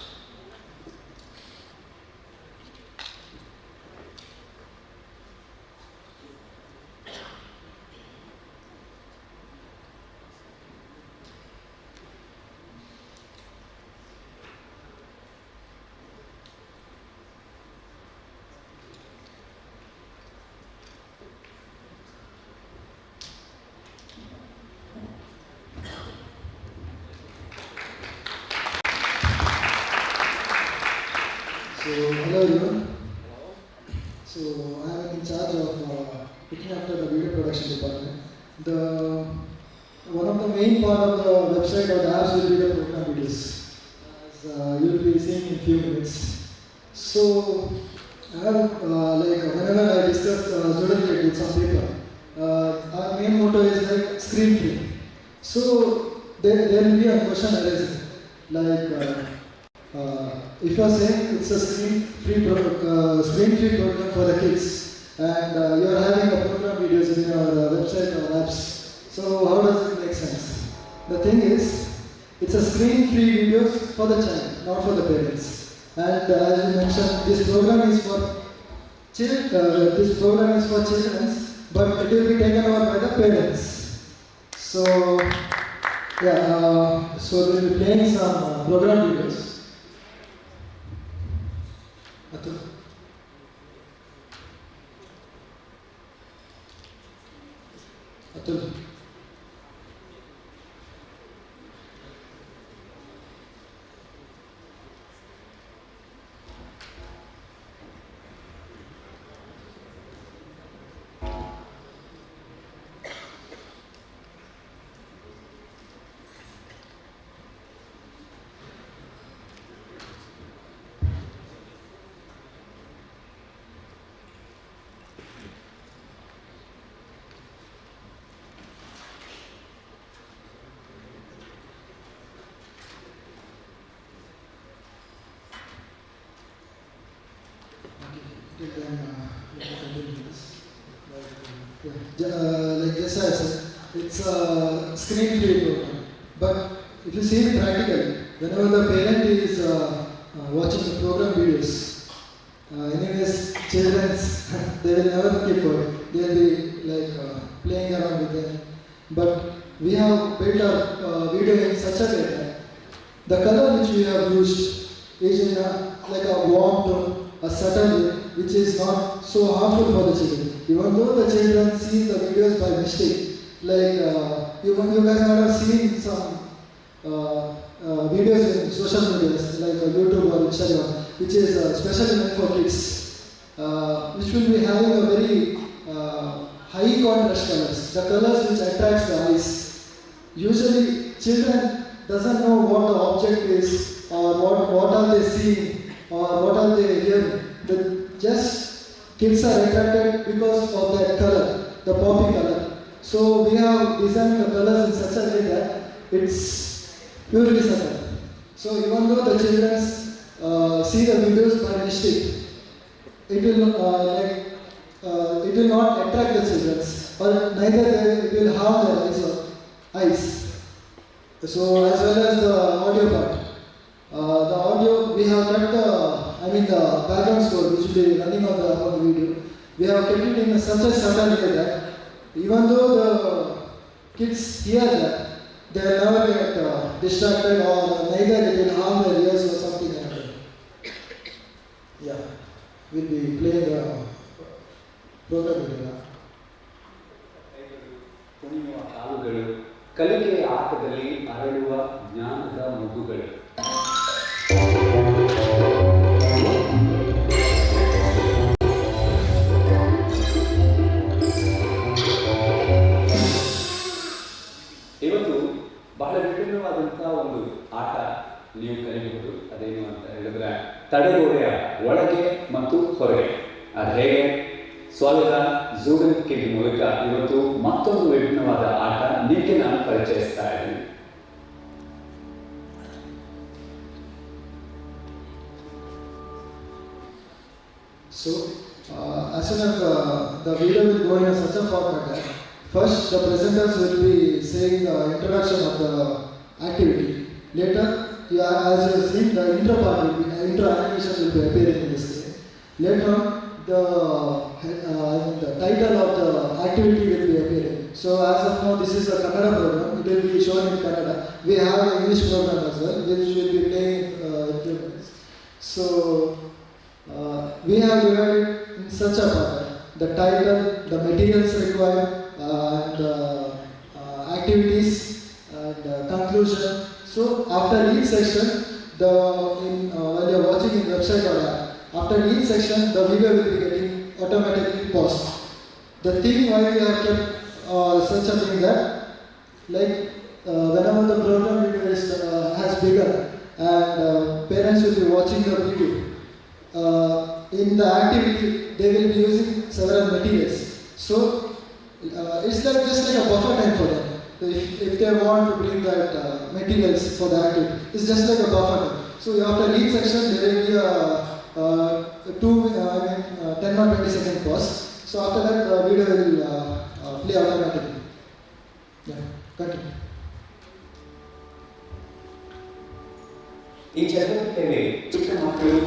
So, hello everyone. So, I am in charge of looking after the video production department. One of the main part of the website or the apps will be the program videos, as you will be seeing in few minutes. So, I have whenever I discuss Zoodle Kit with some people, our main motto is like screen free. So, there will be a question arising like. If you are saying it's a screen-free program for the kids, and you are having a program videos in your website or apps, so how does it make sense? The thing is, it's a screen-free videos for the child, not for the parents. And as you mentioned, this program is for children, but it will be taken over by the parents. So yeah, so we will be playing some program videos. Atul. Like just I said, it's a screen-free program. But if you see it practically, whenever the parent is watching the program videos, anyways, children, they will never keep quiet. They will be like playing around with them. But we have built our video in such a way that the color which we have used is in like a warm tone, a subtle way, which is not so harmful for the children. Even though the children see the videos by mistake, like you guys might have seen some videos in social medias like YouTube or Instagram, which is specially meant for kids, which will be having a very high contrast colors, the colors which attracts the eyes. Usually children doesn't know what the object is or what are they seeing or what are they hearing. Just kids are attracted because of that color, the poppy color. So we have designed the colors in such a way that it's purely subtle. So even though the children see the videos by mistake, it will not attract the children, or neither it will harm their eyes. So as well as the audio part. The audio, we have kept the background score which will be running on the video. We have kept it in such a subtle way that even though the kids hear that, they will never get distracted or neither it will harm their ears or something like that. Yeah, we'll be playing the program video. ಕುಣಿಯುವ ಕಾಲುಗಳು ಕಲಿಕೆಯ ಆಟದಲ್ಲಿ ಅರಳುವ ಜ್ಞಾನದ ಮಗುಗಳು. ಇವತ್ತು ಬಹಳ ವಿಭಿನ್ನವಾದಂಥ ಒಂದು ಆಟ ನೀವು ಕಲಿಯಬಹುದು. ಅದೇನು ಅಂತ ಹೇಳಿದ್ರೆ ತಡೆಗೋಡೆಯ ಒಳಗೆ ಮತ್ತು ಹೊರಗೆ. ಅದು ಹೇಗೆ? ಸ್ವಾಗತ ಝೂಡಲ್ ಕಿಡ್ ಮೂಲಕ ಇವತ್ತು ಮತ್ತೊಂದು ವಿಭಿನ್ನವಾದ ಆಟ ನಿಮಗೆ ನಾನು ಪರಿಚಯಿಸ್ತಾ ಇದ್ದೀನಿ. So, as soon as the video will go in such a format that first the presenters will be saying the introduction of the activity. Later, as you have seen, the intro part will be, intro animation will be appearing in this way. Later on, the title of the activity will be appearing. So as of now, this is a Kannada program. It will be shown in Kannada. We have an English program as well, which will be playing in few minutes. So we have divided in such a pattern: the title, the materials required, and activities, and conclusion. So after each section, while you are watching in website or app, after each section, the video will be getting automatically paused. The thing why we have kept such a thing that, like, whenever the program video has begun and parents will be watching the video, in the activity they will be using several materials. So it's just like a buffer time for them. If they want to bring that materials for the activity, it's just like a buffer time. So after each section there will be a 10 or 20 second pause. So after that the video will play automatically. Yeah, continue. ಈ ಚಟುವಟಿಕೆಯಲ್ಲಿ ಚಿಕ್ಕ ಮಕ್ಕಳು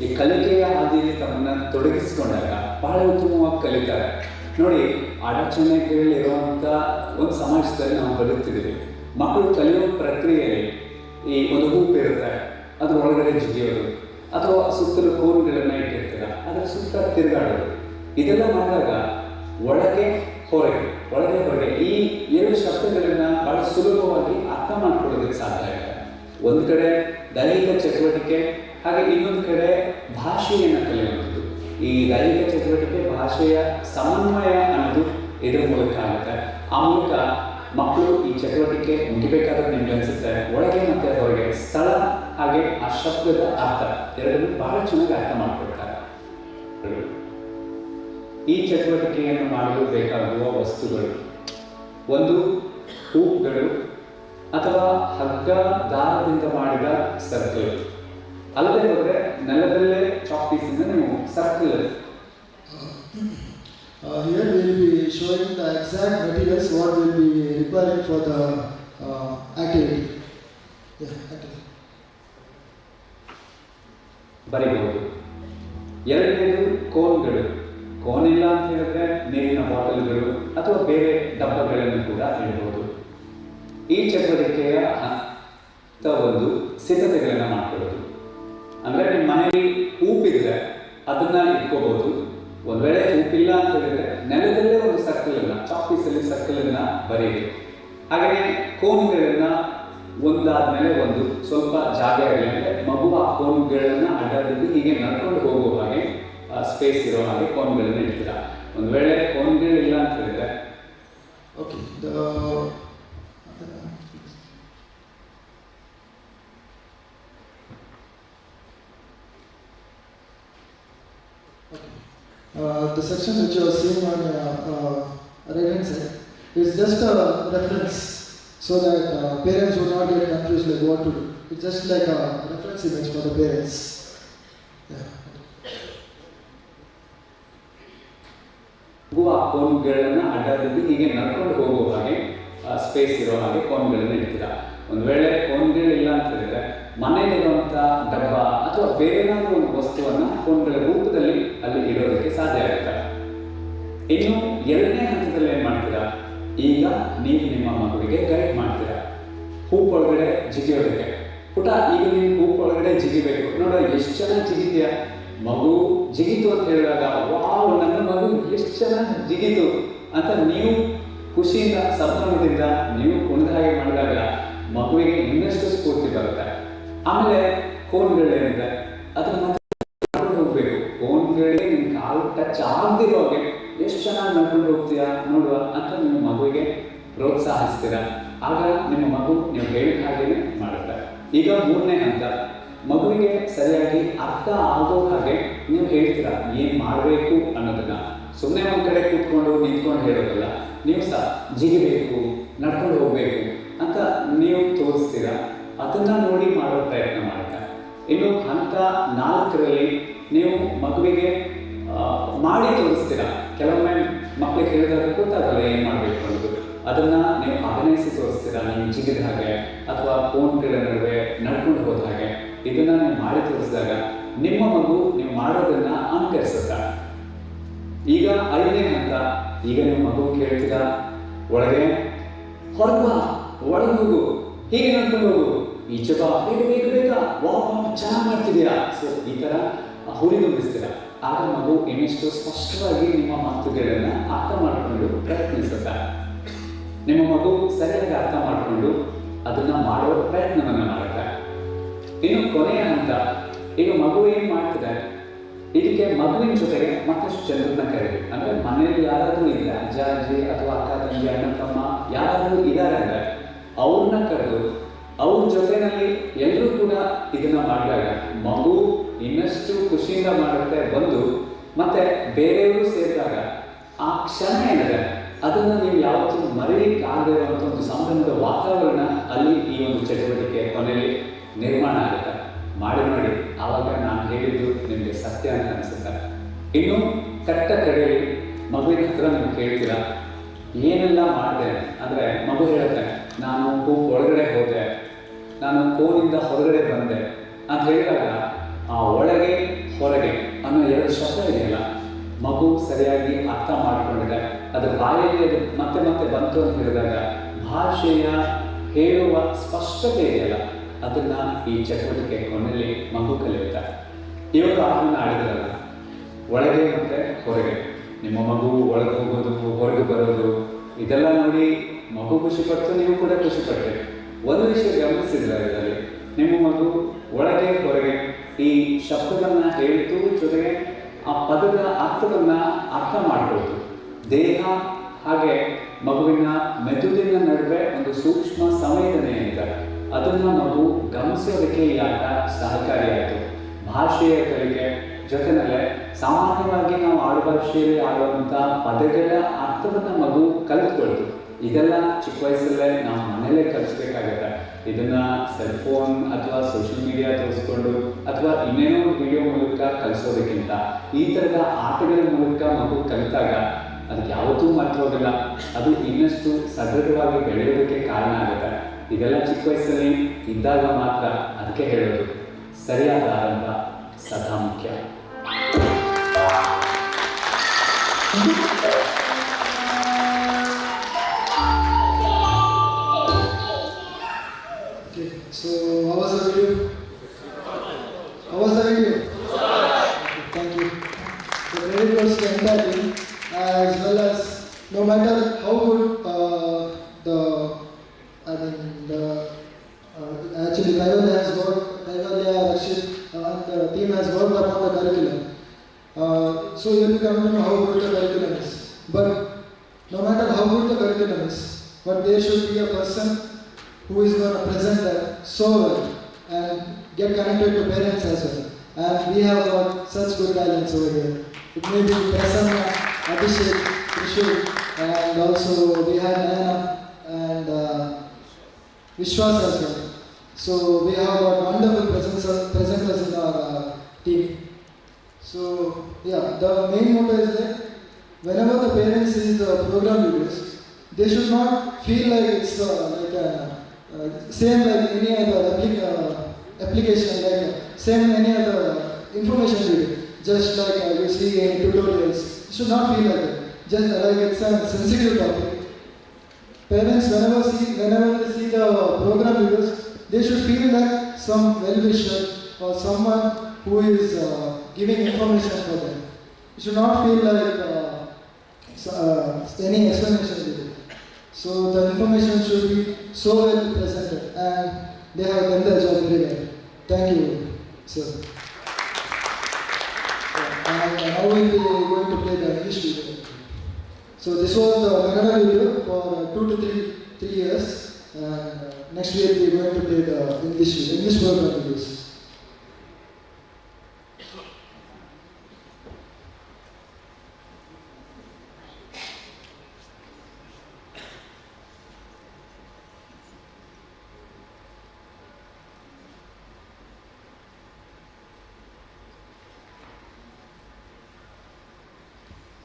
ಈ ಕಲಿಕೆಯ ಹಾದಿಯಲ್ಲಿ ತಮ್ಮನ್ನು ತೊಡಗಿಸಿಕೊಂಡಾಗ ಬಹಳ ಉತ್ತಮವಾಗಿ ಕಲಿತಾರೆ. ನೋಡಿ, ಅಡಚಣೆಗಳಿರುವಂಥ ಒಂದು ಸಮಾಜದಲ್ಲಿ ನಾವು ಬದುಕ್ತಿದ್ದೀವಿ. ಮಕ್ಕಳು ಕಲಿಯೋ ಪ್ರಕ್ರಿಯೆಯಲ್ಲಿ ಈ ಒಂದು ಹೂಪು ಇರುತ್ತೆ, ಅದ್ರ ಒಳಗಡೆ ಜಿಗಿಯೋದು, ಅಥವಾ ಸುತ್ತಲೂ ಕೋನ್ಗಳನ್ನು ಇಟ್ಟಿರ್ತಾರೆ, ಅದರ ಸುತ್ತ ತಿರುಗಾಡೋದು, ಇದೆಲ್ಲ ಮಾಡಿದಾಗ ಒಳಗೆ ಹೊರಗೆ ಈ ಎರಡು ಶಬ್ದಗಳನ್ನು ಬಹಳ ಸುಲಭವಾಗಿ ಅರ್ಥ ಮಾಡ್ಕೊಳ್ಳೋದಕ್ಕೆ ಸಾಧ್ಯ ಆಗುತ್ತೆ. ಒಂದು ಕಡೆ ದೈಹಿಕ ಚಟುವಟಿಕೆ, ಹಾಗೆ ಇನ್ನೊಂದು ಕಡೆ ಭಾಷೆಯನ್ನು ಕಲಿಯುವಂಥದ್ದು. ಈ ದೈಹಿಕ ಚಟುವಟಿಕೆ ಭಾಷೆಯ ಸಮನ್ವಯ ಅನ್ನೋದು ಇದರ ಮೂಲಕ ಆಗುತ್ತೆ. ಆ ಮೂಲಕ ಮಕ್ಕಳು ಈ ಚಟುವಟಿಕೆ ಮುಗಿಬೇಕಾದ್ರೆ ನಿಮ್ಗೆ ಅನಿಸುತ್ತೆ ಒಳಗೆ ಮತ್ತು ಹೊರಗೆ ಸ್ಥಳ ಹಾಗೆ ಆ ಶಬ್ದದ ಅರ್ಥ ಎರಡನ್ನೂ ಬಹಳ ಚೆನ್ನಾಗಿ ಅರ್ಥ ಮಾಡ್ಕೊಳ್ತಾರೆ. ಈ ಚಟುವಟಿಕೆಯನ್ನು ಮಾಡಲು ಬೇಕಾಗುವ ವಸ್ತುಗಳು: ಒಂದು ಹೂಪ್ಗಳು ಅಥವಾ ಹಗ್ಗ ದಾರದಿಂದ ಮಾಡಿದ ಸರ್ಕಲ್. ಅಲ್ಲದೆ ಹೋದರೆ ನೆಲದಲ್ಲೇ ಚಾಕ್ ಪೀಸಿಂದ ನೀವು circle. Here we will be showing the exact materials what will be required for the activity. Yeah, activity. ಬರೀಬಹುದು. ಎರಡನೇದು ಕೋನ್ಗಳು. ಕೋನ್ ಇಲ್ಲ ಅಂತ ಹೇಳಿದ್ರೆ ನೀರಿನ ಬಾಟಲ್ಗಳು ಅಥವಾ ಬೇರೆ ಡಬ್ಬಗಳನ್ನು ಕೂಡ ಇಡಬಹುದು. ಈ ಚಟುವಟಿಕೆಯ ಒಂದು ಸಿದ್ಧತೆಗಳನ್ನು ಮಾಡ್ಕೊಳ್ಳೋದು ಅಂದರೆ ನಿಮ್ಮ ಮನೆಯಲ್ಲಿ ಹೂಪಿದ್ರೆ ಅದನ್ನ ಇಟ್ಕೋಬಹುದು. ಒಂದು ವೇಳೆ ಹೂಪಿಲ್ಲ ಅಂತ ಹೇಳಿದ್ರೆ ನೆಲದಲ್ಲೇ ಒಂದು ಸರ್ಕಲನ್ನು ಚಾಕ್ ಪೀಸಲ್ಲಿ ಸರ್ಕಲನ್ನು ಬರೀರಿ. ಹಾಗೆಯೇ ಕೋನ್ಗಳನ್ನು ಒಂದಾದ್ಮೇಲೆ ಒಂದು ಸ್ವಲ್ಪ ಜಾಗ ಇರಲಿ ಅಂದರೆ ಮಗು ಆ ಕೋನ್ಗಳನ್ನು ಅಡ್ಡಾಡಿದ್ದು ಹೀಗೆ ನಡ್ಕೊಂಡು ಹೋಗುವ ಹಾಗೆ ಸ್ಪೇಸ್ ಇರೋ ಹಾಗೆ ಕೋನ್ಗಳನ್ನ ಇಡ್ತೀರಾ. ಒಂದು ವೇಳೆ ಕೋನ್ಗಳಿಲ್ಲ ಅಂತ ಹೇಳಿದ್ರೆ Okay. The section which you are seeing on right hand side is just a reference so that parents would not get confused like what to do. It's just like a reference image for the parents. Yeah. ಆ ಕೋನ್ಗಳನ್ನ ಅಡ್ಡದಲ್ಲಿ ಹೀಗೆ ನಡ್ಕೊಂಡು ಹೋಗುವ ಹಾಗೆ space ಇರೋ ಹಾಗೆ ಕೋನ್ಗಳನ್ನ ಇಡ್ತೀರಾ. ಒಂದು ವೇಳೆ ಕೋನ್ಗಳಿಲ್ಲ ಅಂತ ಹೇಳಿದ್ರೆ ಮನೆಯಲ್ಲಿರುವಂಥ ಡಬ್ಬ ಅಥವಾ ಬೇರೆ ಏನಾದರೂ ಒಂದು ವಸ್ತುವನ್ನು ಕೋನ್ಗಳ ರೂಪದಲ್ಲಿ ಅಲ್ಲಿ ಇಡೋದಕ್ಕೆ ಸಾಧ್ಯ ಆಗುತ್ತೆ. ಇನ್ನು ಎರಡನೇ ಹಂತದಲ್ಲಿ ಏನು ಮಾಡ್ತೀರಾ, ಈಗ ನೀವು ನಿಮ್ಮ ಮಗುವಿಗೆ ಗೈಡ್ ಮಾಡ್ತೀರಾ. ಹೂಪ್ ಒಳಗಡೆ ಜಿಗಿಯೋದಕ್ಕೆ, ಪುಟ ಈಗ ನೀನು ಹೂಪ್ ಒಳಗಡೆ ಜಿಗಿಬೇಕು, ನೋಡೋ ಎಷ್ಟು ಚೆನ್ನಾಗಿ ಜಿಗಿತೀಯ. ಮಗು ಜಿಗಿತು ಅಂತ ಹೇಳಿದಾಗ ವಾವ್ ನನ್ನ ಮಗು ಎಷ್ಟು ಚೆನ್ನಾಗಿ ಜಿಗಿತು ಅಂತ ನೀವು ಖುಷಿಯಿಂದ ಸಂಭ್ರಮದಿಂದ ನೀವು ಕುಣಿದ ಹಾಗೆ ಮಾಡಿದಾಗ ಮಗುವಿಗೆ ಇನ್ನಷ್ಟು ಸ್ಫೂರ್ತಿ ಬರುತ್ತೆ. ಆಮೇಲೆ ಕೋನ್ಗಳೇನಿದೆ ಅದನ್ನ ನಡ್ಕೊಂಡು ಹೋಗ್ಬೇಕು. ಕೋನ್ಗಳಿಗೆ ನಿನ್ನ ಕಾಲು ಟಚ್ ಆಗದಿರೋ ಹಾಗೆ ಎಷ್ಟು ಚೆನ್ನಾಗಿ ನಡ್ಕೊಂಡು ಹೋಗ್ತೀಯಾ ನೋಡುವ ಅಂತ ನೀವು ಮಗುವಿಗೆ ಪ್ರೋತ್ಸಾಹಿಸ್ತೀರ. ಆಗ ನಿಮ್ಮ ಮಗು ನೀವು ಹೇಳಿದ ಹಾಗೇನೆ ಮಾಡುತ್ತೆ. ಈಗ ಮೂರನೇ ಹಂತ, ಮಗುವಿಗೆ ಸರಿಯಾಗಿ ಅರ್ಥ ಆಗೋ ಹಾಗೆ ನೀವು ಹೇಳ್ತೀರಾ ಏನು ಮಾಡಬೇಕು ಅನ್ನೋದನ್ನ. ಸುಮ್ಮನೆ ಒಂದು ಕಡೆ ಕೂತ್ಕೊಂಡು ನಿಂತ್ಕೊಂಡು ಹೇಳೋದಿಲ್ಲ, ನೀವು ಸಹ ಜಿಗಿಬೇಕು, ನಡ್ಕೊಂಡು ಹೋಗಬೇಕು ಅಂತ ನೀವು ತೋರಿಸ್ತೀರಾ. ಅದನ್ನು ನೋಡಿ ಮಾಡೋ ಪ್ರಯತ್ನ ಮಾಡುತ್ತೆ. ಇನ್ನು ಹಂತ 4ರಲ್ಲಿ ನೀವು ಮಗುವಿಗೆ ಮಾಡಿ ತೋರಿಸ್ತೀರಾ. ಕೆಲವೊಮ್ಮೆ ಮಕ್ಕಳಿಗೆ ಹೇಳಿದಾಗ ಗೊತ್ತಾಗಲ್ಲ ಏನು ಮಾಡಬೇಕು ಅನ್ನೋದು, ಅದನ್ನು ನೀವು ಅಭಿನಯಿಸಿ ತೋರಿಸ್ತೀರಾ. ನೀವು ಜಿಗಿದ ಹಾಗೆ ಅಥವಾ ಕೋನ್ಗಳ ನಡುವೆ ನಡ್ಕೊಂಡು ಹೋದ ಹಾಗೆ ಇದನ್ನು ನೀವು ಮಾಡಿ ತೋರಿಸಿದಾಗ ನಿಮ್ಮ ಮಗು ನೀವು ಮಾಡೋದನ್ನ ಅನುಕರಿಸುತ್ತಾ. ಈಗ 5ನೇ ಹಂತ, ಈಗ ನಿಮ್ಮ ಮಗು ಕೇಳ್ತೀರಾ ಒಳಗೆ ಹೊರಗೆ ಬಾ, ಒಳಗೆ ಹೋಗು, ಹೀಗೆ ನಡ್ಕೊಂಡು ಹೋಗು, ಈಚೆ ಬಾ, ಬೇಗ ಬೇಗ ಬೇಗ, ವಾ ಚೆನ್ನಾಗಿ ಮಾಡ್ತಿದ್ದೀರಾ. ಸೊ ಈ ಥರ ಹುರಿದುಂಬಿಸ್ತೀರಾ. ಆಗ ಮಗು ಇನ್ನಷ್ಟು ಸ್ಪಷ್ಟವಾಗಿ ನಿಮ್ಮ ಮಾತುಗಳನ್ನು ಅರ್ಥ ಮಾಡಿಕೊಂಡು ಪ್ರಯತ್ನಿಸುತ್ತಾ. ನಿಮ್ಮ ಮಗು ಸರಿಯಾಗಿ ಅರ್ಥ ಮಾಡಿಕೊಂಡು ಅದನ್ನು ಮಾಡೋ ಪ್ರಯತ್ನವನ್ನು ಮಾಡುತ್ತೆ. ಇನ್ನು ಕೊನೆಯ ಹಂತ, ಈಗ ಮಗು ಏನು ಮಾಡ್ತಿದೆ ಇದಕ್ಕೆ ಮಗುವಿನ ಜೊತೆಗೆ ಮತ್ತಷ್ಟು ಜನರನ್ನ ಕರೀರಿ. ಅಂದರೆ ಮನೆಯಲ್ಲಿ ಯಾರಾದರೂ ಇದ್ದಾರೆ, ಅಜ್ಜ ಅಜ್ಜಿ ಅಥವಾ ಅಕ್ಕ ತಂಗಿ ಅಣ್ಣ ತಮ್ಮ ಯಾರಾದರೂ ಇದ್ದಾರೆ ಅಂದರೆ ಅವ್ರನ್ನ ಕರೆದು ಅವ್ರ ಜೊತೆಯಲ್ಲಿ ಎಲ್ಲರೂ ಕೂಡ ಇದನ್ನ ಮಾಡಿದಾಗ ಮಗು ಇನ್ನಷ್ಟು ಖುಷಿಯಿಂದ ಮಾಡುತ್ತೆ. ಬಂದು ಮತ್ತೆ ಬೇರೆಯವರು ಸೇರಿದಾಗ ಆ ಕ್ಷಣ ಏನಿದೆ ಅದನ್ನು ನೀವು ಯಾವತ್ತೂ ಮರೀಲಿಕ್ಕಾಗದೇ ಇರುವಂಥ ಒಂದು ಸಂಭ್ರಮದ ವಾತಾವರಣ ಅಲ್ಲಿ ಈ ಒಂದು ಚಟುವಟಿಕೆ ಕೊನೆಯಲ್ಲಿ ನಿರ್ಮಾಣ ಆಗುತ್ತೆ. ಮಾಡಿ ಮಾಡಿ ಆವಾಗ ನಾನು ಹೇಳಿದ್ದು ನಿಮಗೆ ಸತ್ಯ ಅಂತ ಅನಿಸುತ್ತೆ. ಇನ್ನು ಕಟ್ಟ ಕಡೆಯಲ್ಲಿ ಮಗುವಿನ ಹತ್ರ ನೀವು ಕೇಳ್ತೀರಾ ಏನೆಲ್ಲ ಮಾಡಿದೆ ಅಂದರೆ ಮಗು ಹೇಳುತ್ತೆ ನಾನು ಹೂಪ್ ಒಳಗಡೆ ಹೋದೆ, ನಾನು ಕೋನಿಂದ ಹೊರಗಡೆ ಬಂದೆ ಅಂತ ಹೇಳಿದಾಗ ಆ ಒಳಗೆ ಹೊರಗೆ ಅನ್ನೋ 2 ಶಬ್ದ ಇದೆಯಲ್ಲ, ಮಗು ಸರಿಯಾಗಿ ಅರ್ಥ ಮಾಡಿಕೊಂಡಿದೆ. ಅದರ ಬಾಯಲ್ಲಿ ಅದು ಮತ್ತೆ ಮತ್ತೆ ಬಂತು ಅಂತ ಹೇಳಿದಾಗ ಭಾಷೆಯ ಹೇಳುವ ಸ್ಪಷ್ಟತೆ ಇದೆಯಲ್ಲ ಅದನ್ನು ಈ ಚಟುವಟಿಕೆ ಕೊನೆಯಲ್ಲಿ ಮಗು ಕಲಿಯುತ್ತೆ. ಇವಾಗ ಅದನ್ನು ಆಡಿದ್ರಲ್ಲ ಒಳಗೆ ಮತ್ತು ಹೊರಗೆ, ನಿಮ್ಮ ಮಗು ಒಳಗೆ ಹೋಗೋದು ಹೊರಗೆ ಬರೋದು ಇದೆಲ್ಲ ನೋಡಿ ಮಗು ಖುಷಿಪಟ್ಟು ನೀವು ಕೂಡ ಖುಷಿಪಡ್ತೀರಿ. ಒಂದು ವಿಷಯ ಗಮನಿಸಿದ್ರೆ ಇದರಲ್ಲಿ ನಿಮ್ಮ ಮಗು ಒಳಗೆ ಹೊರಗೆ ಈ ಶಬ್ದವನ್ನು ಹೇಳ್ತು, ಜೊತೆಗೆ ಆ ಪದದ ಅರ್ಥವನ್ನು ಅರ್ಥ ಮಾಡ್ಕೊಳ್ತು. ದೇಹ ಹಾಗೆ ಮಗುವಿನ ಮೆದುಳಿನ ನಡುವೆ ಒಂದು ಸೂಕ್ಷ್ಮ ಸಂವೇದನೆ ಇದೆ, ಅದನ್ನು ಮಗು ಗಮನಿಸೋದಕ್ಕೆ ಈ ಆಟ ಸಹಕಾರಿಯಾಯಿತು. ಭಾಷೆಯ ಕಲಿಕೆ ಜೊತೆಯಲ್ಲೇ ಸಾಮಾನ್ಯವಾಗಿ ನಾವು ಆಡುಭಾಷೆಯಲ್ಲಿ ಆಡುವಂಥ ಪದಗಳ ಅರ್ಥವನ್ನು ಮಗು ಕಲಿತ್ಕೊಳ್ತು. ಇದೆಲ್ಲ ಚಿಕ್ಕ ವಯಸ್ಸಲ್ಲೇ ನಾವು ಮನೆಯಲ್ಲೇ ಕಲಿಸ್ಬೇಕಾಗತ್ತೆ. ಇದನ್ನು ಸೆಲ್ಫೋನ್ ಅಥವಾ ಸೋಷಿಯಲ್ ಮೀಡಿಯಾ ತೋರಿಸ್ಕೊಂಡು ಅಥವಾ ಇನ್ನೇನೋ ವಿಡಿಯೋ ಮೂಲಕ ಕಲಿಸೋದಕ್ಕಿಂತ ಈ ಥರದ ಆಟಗಳ ಮೂಲಕ ಮಗು ಕಲಿತಾಗ ಅದಕ್ಕೆ ಯಾವತ್ತೂ ಮರ್ತು ಹೋಗಲ್ಲ. ಅದು ಇನ್ನಷ್ಟು ಸದೃಢವಾಗಿ ಬೆಳೆಯೋದಕ್ಕೆ ಕಾರಣ ಆಗುತ್ತೆ. ಇದೆಲ್ಲ ಚಿಕ್ಕ ವಯಸ್ಸಲ್ಲಿ ಇದ್ದಾಗ ಮಾತ್ರ. ಅದಕ್ಕೆ ಹೇಳೋದು ಸರಿಯಾದ ಆರಂಭ ಸದಾ ಮುಖ್ಯ. Okay, so how was the video? How was the video? Okay, thank you. The credit goes to the entire team, as well as no matter how good actually Kaivalya, Rakshit and the team has worked upon the curriculum. so you'll be coming to know how good the curriculum is. But no matter how good the curriculum is, but there should be a person who is going to present that so well and get connected to parents as well. And we have got such good talents over here. It may be Prasanna, Abhishek, Trishul, and also we have Nayana and Vishwas as well. So we have got wonderful presenters in our team. So yeah, the main motto is that whenever the parents see the program videos, they should not feel like it's same like any other application, like same any other information video. Just like you see any tutorials, you should not feel like that. Just like it's a sensitive topic. Parents, whenever they see the program videos, they should feel like some well-wisher or someone who is giving information for them. You should not feel like any explanation video. So the information should be so well presented, and they have done their job very well. Thank you, sir. And now we'll be going to play the English video. So this was the Kannada video for 2 to 3 years, and next week we're going to play the English program videos.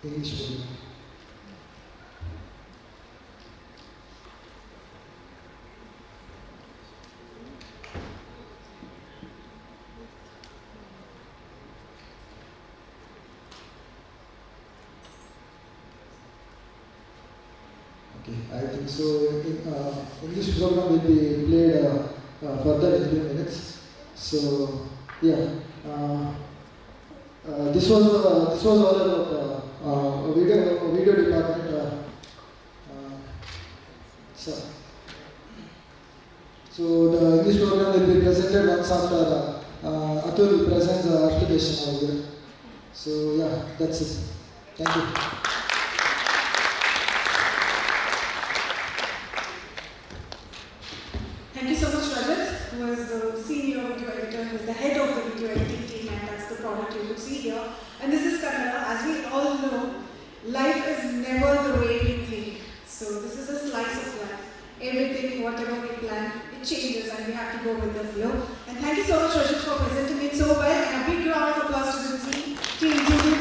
English program. Okay, I think so. English program will be played further in a few minutes. So yeah, this was all about a video department. So the English program will be presented once after Atul presents the application over here. So yeah, that's it. Thank you. Thank you so much, Rajat, who is the senior video editor, who is the head of the video editing team, and that's the product you could see here. And this is Kannada. As we all know, life is never the way we think. So this is a slice of life. Everything, whatever we plan, it changes, and we have to go with the flow. And thank you so much, Rajat, for presenting it so well. And a big round of applause to the team Zoodle.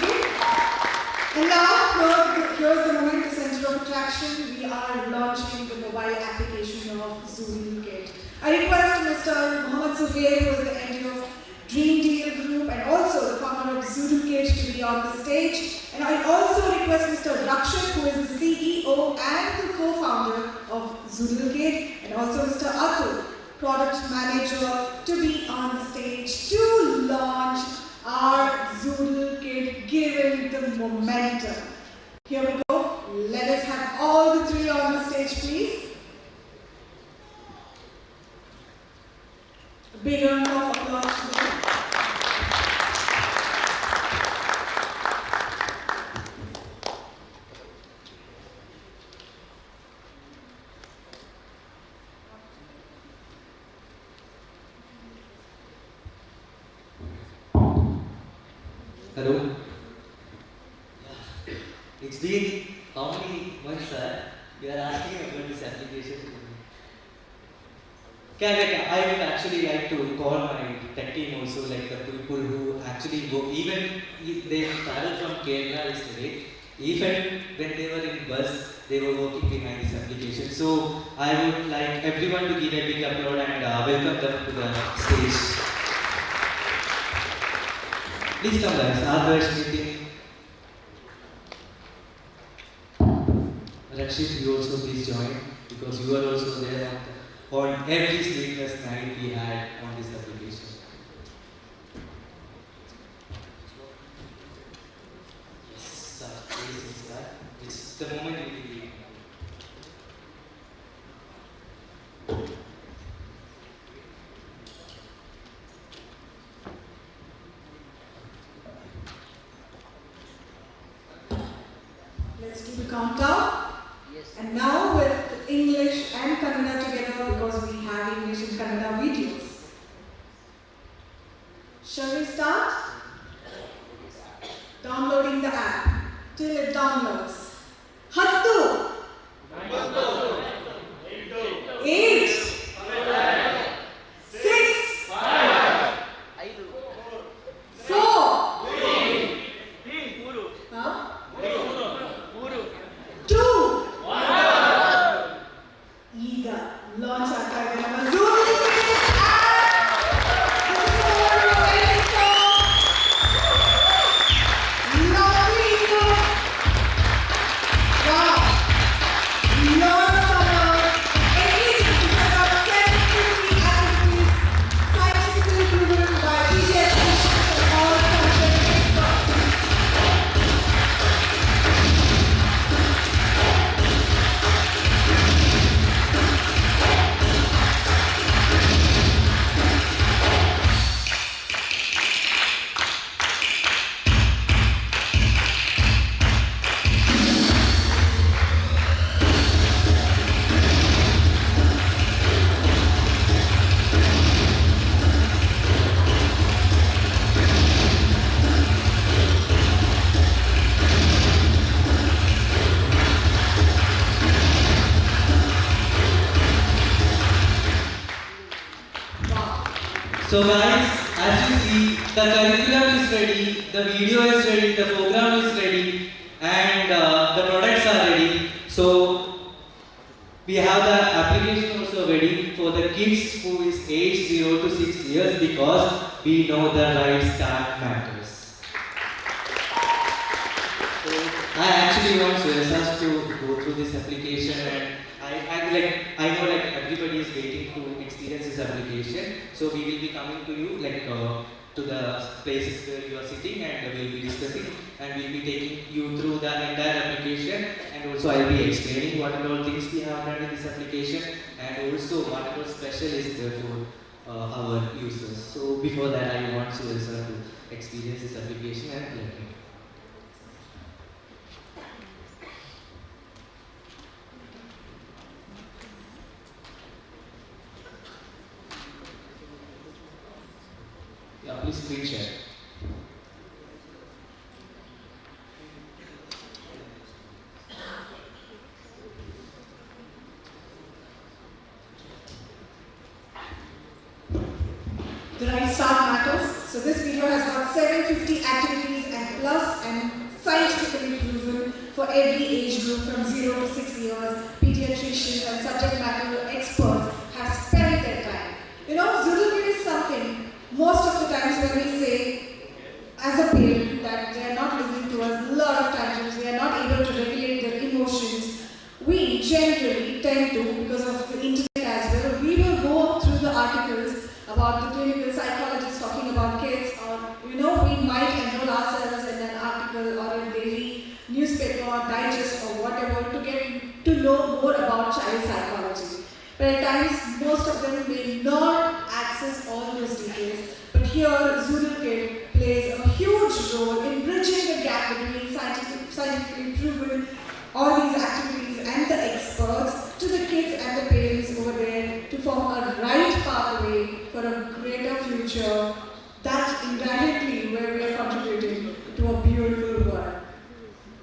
And now, here's the moment, the center of attraction. We are launching the mobile application of Zoodle Kit. I request Mr. Mohammed Zubair, who is the MD of Dream Deal Group and also the founder of Zoodle Kit, to be on the stage. And I also request Mr. Rakshit, who is the CEO and the co-founder of Zoodle Kit, and also Mr. Atul, product manager, to be on the stage to launch our Zoodle Kit, giving the momentum. Here we go. Let us have all the three on the stage, please. A big round of applause to them. Hello. Yeah. It's been how many months, sir? You are asking about this application to me. I would actually like to call my tech team also, like the people who actually go, even if they travel from Kerala yesterday, even when they were in bus, they were working behind this application. So I would like everyone to give a big applause and welcome them to the stage. Please come guys, Adarsh, Nitin. Rakshit, you also please join, because you are also there on every sleepless night we had on this application. Yes, sir, please, sir. It's the moment we believe. Let's do the countdown. And now with English and Kannada together because we have English and Kannada videos. Shall we start? Downloading the app till it downloads. Hattu. 8. 6. 4. Huh? 2. ಈಗ launch ಆಗ್ತಾ ಇದೆ ನಮ್ಮ Zoodle app. This is the one we were waiting for. Lovely videos. Wow. Lots of colors. Everything is about 750 activities scientifically proven by pediatricians and all subject experts. So guys, as you see, the curriculum is ready, the video is ready, the program is ready, and the products are ready. So we have the application also ready for the kids who is age 0 to 6 years because we know the right start matters. So I actually want Suresas to go through this application, and I know like everybody is waiting to experience this application. So we will be coming to you to the places where you are sitting, and we will be discussing, and we will be taking you through the entire application, and also I will be explaining what all things we have done in this application, and also what all special is there for our users. So before that, I want Suresa to experience this application and let me. Yeah, please screen share. The right start matters. So this video has got 750 activities and plus and scientifically proven for every age group from 0 to 6 years. Pediatricians and subject matter experts have spent their time. You know, Zoodle is something most of the times when we say as a parent that they are not listening to us, a lot of times we are not able to regulate their emotions, we generally tend to, because of the internet as well, we will go through the articles about the clinical psychologists talking about kids, or you know, we might enroll ourselves in an article or a daily newspaper or digest or whatever to get to know more about child psychology. But at times, most of them may not access all those details. But here, Zoodle Kit plays a huge role in bridging the gap between scientifically proven all these activities and the experts to the kids and the parents over there to form a right pathway for a greater future. That indirectly where we are contributing to a beautiful world.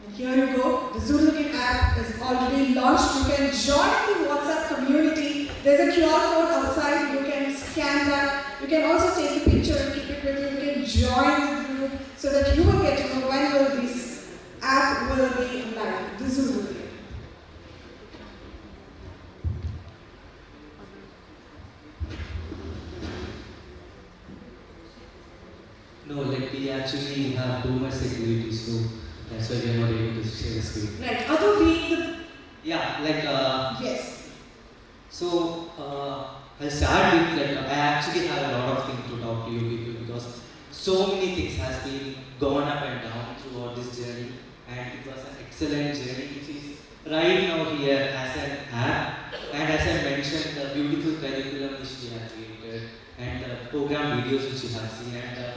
And here you go, the Zoodle Kit app is already launched. You can join the WhatsApp community. There's a QR code outside, you can scan that. You can also take a picture and keep it with you. You can join the group so that you will get to know when will this app will be live. The Zoodle Kit. No, like we actually have too much security, so that's why we are not able to share the screen. Right, other being the... Yeah, like Yes. So I'll start with I actually have a lot of things to talk to you people because so many things has been gone up and down throughout this journey, and it was an excellent journey which is right now here as an app, and as I mentioned the beautiful curriculum which we have created and the program videos which you have seen and the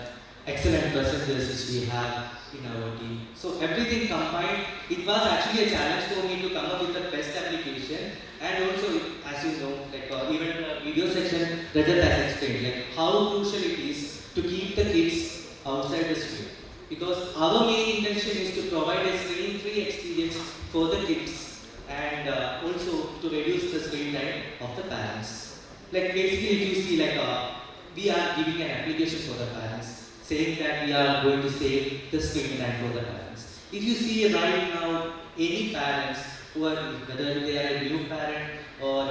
excellent presenters which we have in our team. So everything combined, it was actually a challenge for me to come up with the best application. And also, as you know, like even the video section, Rajat has explained like how crucial it is to keep the kids outside the screen. Because our main intention is to provide a screen-free experience for the kids and also to reduce the screen time of the parents. Like basically, if you see like we are giving an application for the parents, saying that we are going to save the screen time for the parents. If you see right now, any parents who are, whether they are a new parent or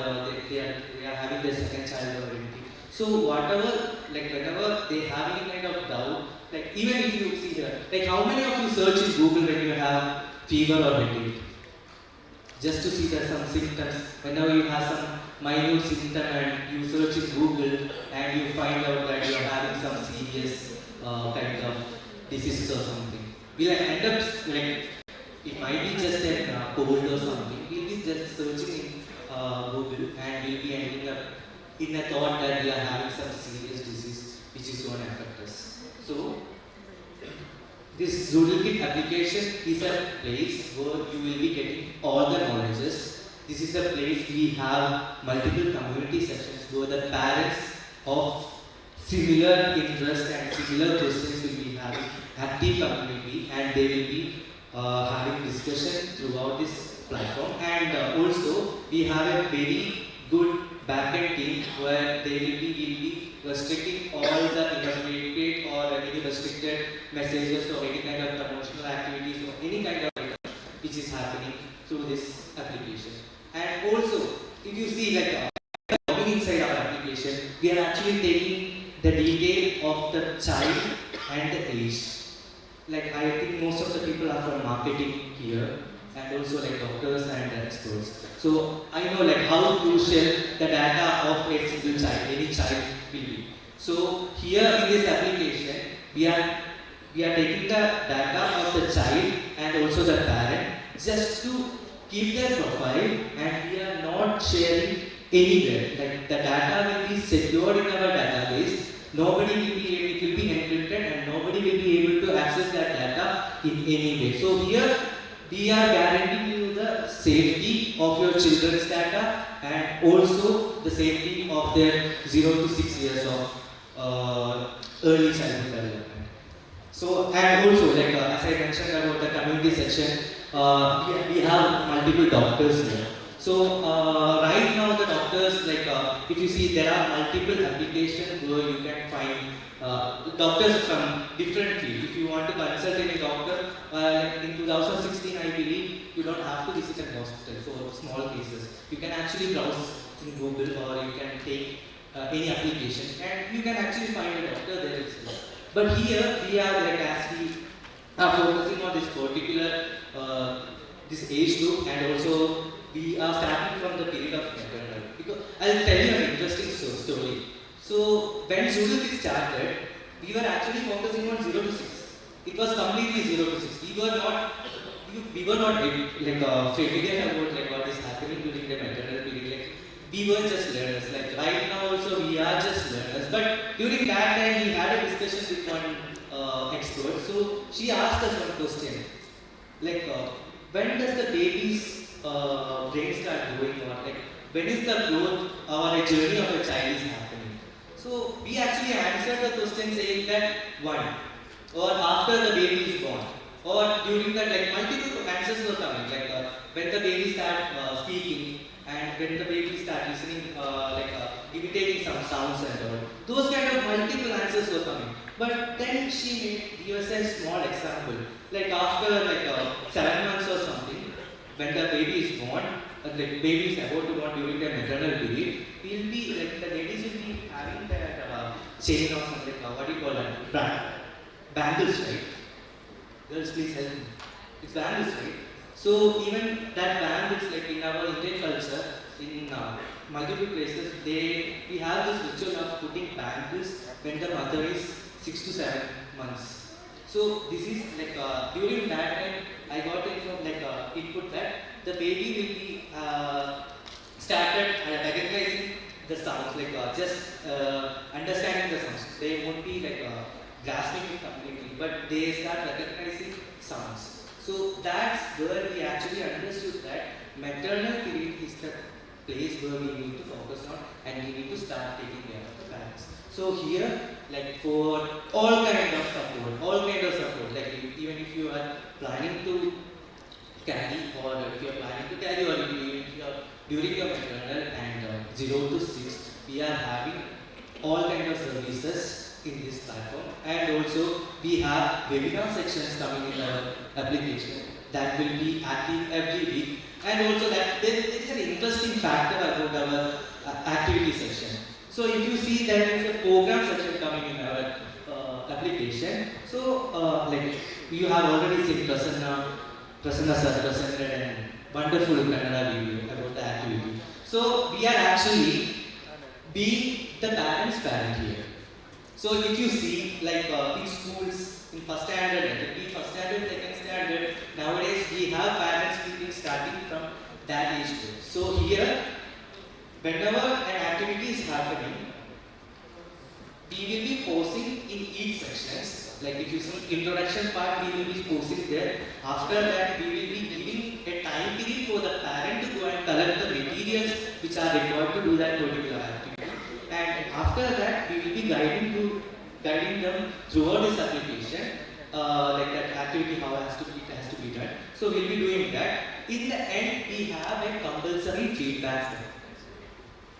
they are having their second child or anything. So whatever, like whenever they have any kind of doubt, like even if you see here, like how many of you search in Google when you have fever or headache? Just to see that some symptoms, whenever you have some minute symptom and you search in Google and you find out that you are having some serious kind of diseases or something. We'll end up like, it might be just a cold or something. We'll be just searching in Google and we'll be ending up in a thought that we are having some serious disease which is going to affect us. So, this Zoodle Kit application is a place where you will be getting all the knowledges. This is a place we have multiple community sections where the parents of similar interest and similar questions will be having active community and they will be having discussion throughout this platform. And also we have a very good backend team where they will be restricting all the inappropriate or any restricted messages or any kind of promotional activities or any kind of which is happening through this application. And also, if you see like logging inside our application, we are actually taking the detail of the child and the age. Like I think most of the people are from marketing here and also like doctors and experts. So I know like how crucial the data of a single child, any child will be. So here in this application, we are taking the data of the child and also the parent just to keep their profile and we are not sharing anywhere. Like the data will be secured in our database. Nobody will be able, it will be encrypted and nobody will be able to access that data in any way. So here we are guaranteeing you the safety of your children's data and also the safety of their 0 to 6 years of early childhood development. So and also like as I mentioned about the community section, we have multiple doctors here. So right now the doctors like if you see there are multiple applications where you can find doctors from different fields. If you want to consult any doctor, like in 2016 I believe you don't have to visit a hospital for small cases. You can actually browse in Google or you can take any application and you can actually find a doctor there itself. But here we are like as we are focusing on this particular this age group and also we are starting from the period of maternal. Because I'll tell you an interesting story. So when Zoodle started, we were actually focusing on 0 to 6. It was completely 0 to 6. We were not like familiar about like what is happening during the maternal period. Like, we were just learners. Like right now also we are just learners. But during that time we had a discussion with one expert. So she asked us one question. Like when does the baby's brain start growing or like when is the growth or a journey of a child is happening? So we actually answered the question saying that one or after the baby is born or during that like multiple answers were coming like when the baby start speaking and when the baby start listening imitating some sounds and all. Those kind of multiple answers were coming. But then she gave us a small example like after like 7 months or something. When the baby is born, the baby is about to born during the maternal period, we'll be like the ladies will be having that chain or something. What do you call it? Bangles, right? Girls, please help me. It's bangles, right? So even that bangles, like in our Indian culture, in multiple places, we have this ritual of putting bangles when the mother is 6 to 7 months. So this is like during that time I got it from like input that the baby will be started recognizing the sounds like just understanding the sounds. They won't be like grasping it completely, but they start recognizing So that's where we actually understood that maternal period is the place where we need to focus on and we need to start taking care of the parents. So here, like for all kind of support, like even if you are planning to carry or if you are planning to carry or if you are during your maternal and 0 to 6, we are having all kind of services in this platform, and also we have webinar sections coming in our application that will be active every week, and also that there is an interesting factor about our activity section. So if you see there is a program section coming in our application, so like you have already seen Prasanna sir presented a wonderful Kannada video about the activity. So we are actually being the parents' parent here. So if you see, like in schools, in first standard, first standard, second standard, nowadays we have parents meeting starting from that age group. So here, whenever an activity is happening, we will be posting in each sections. Like if you see introduction part, we will be posting there. After that, we will be giving a time period for the parent to go and collect the materials which are required to do that particular activity. And after that, we will be guiding them throughout this application, like that activity how it has to be done. So we'll be doing that. In the end, we have a compulsory feedback form.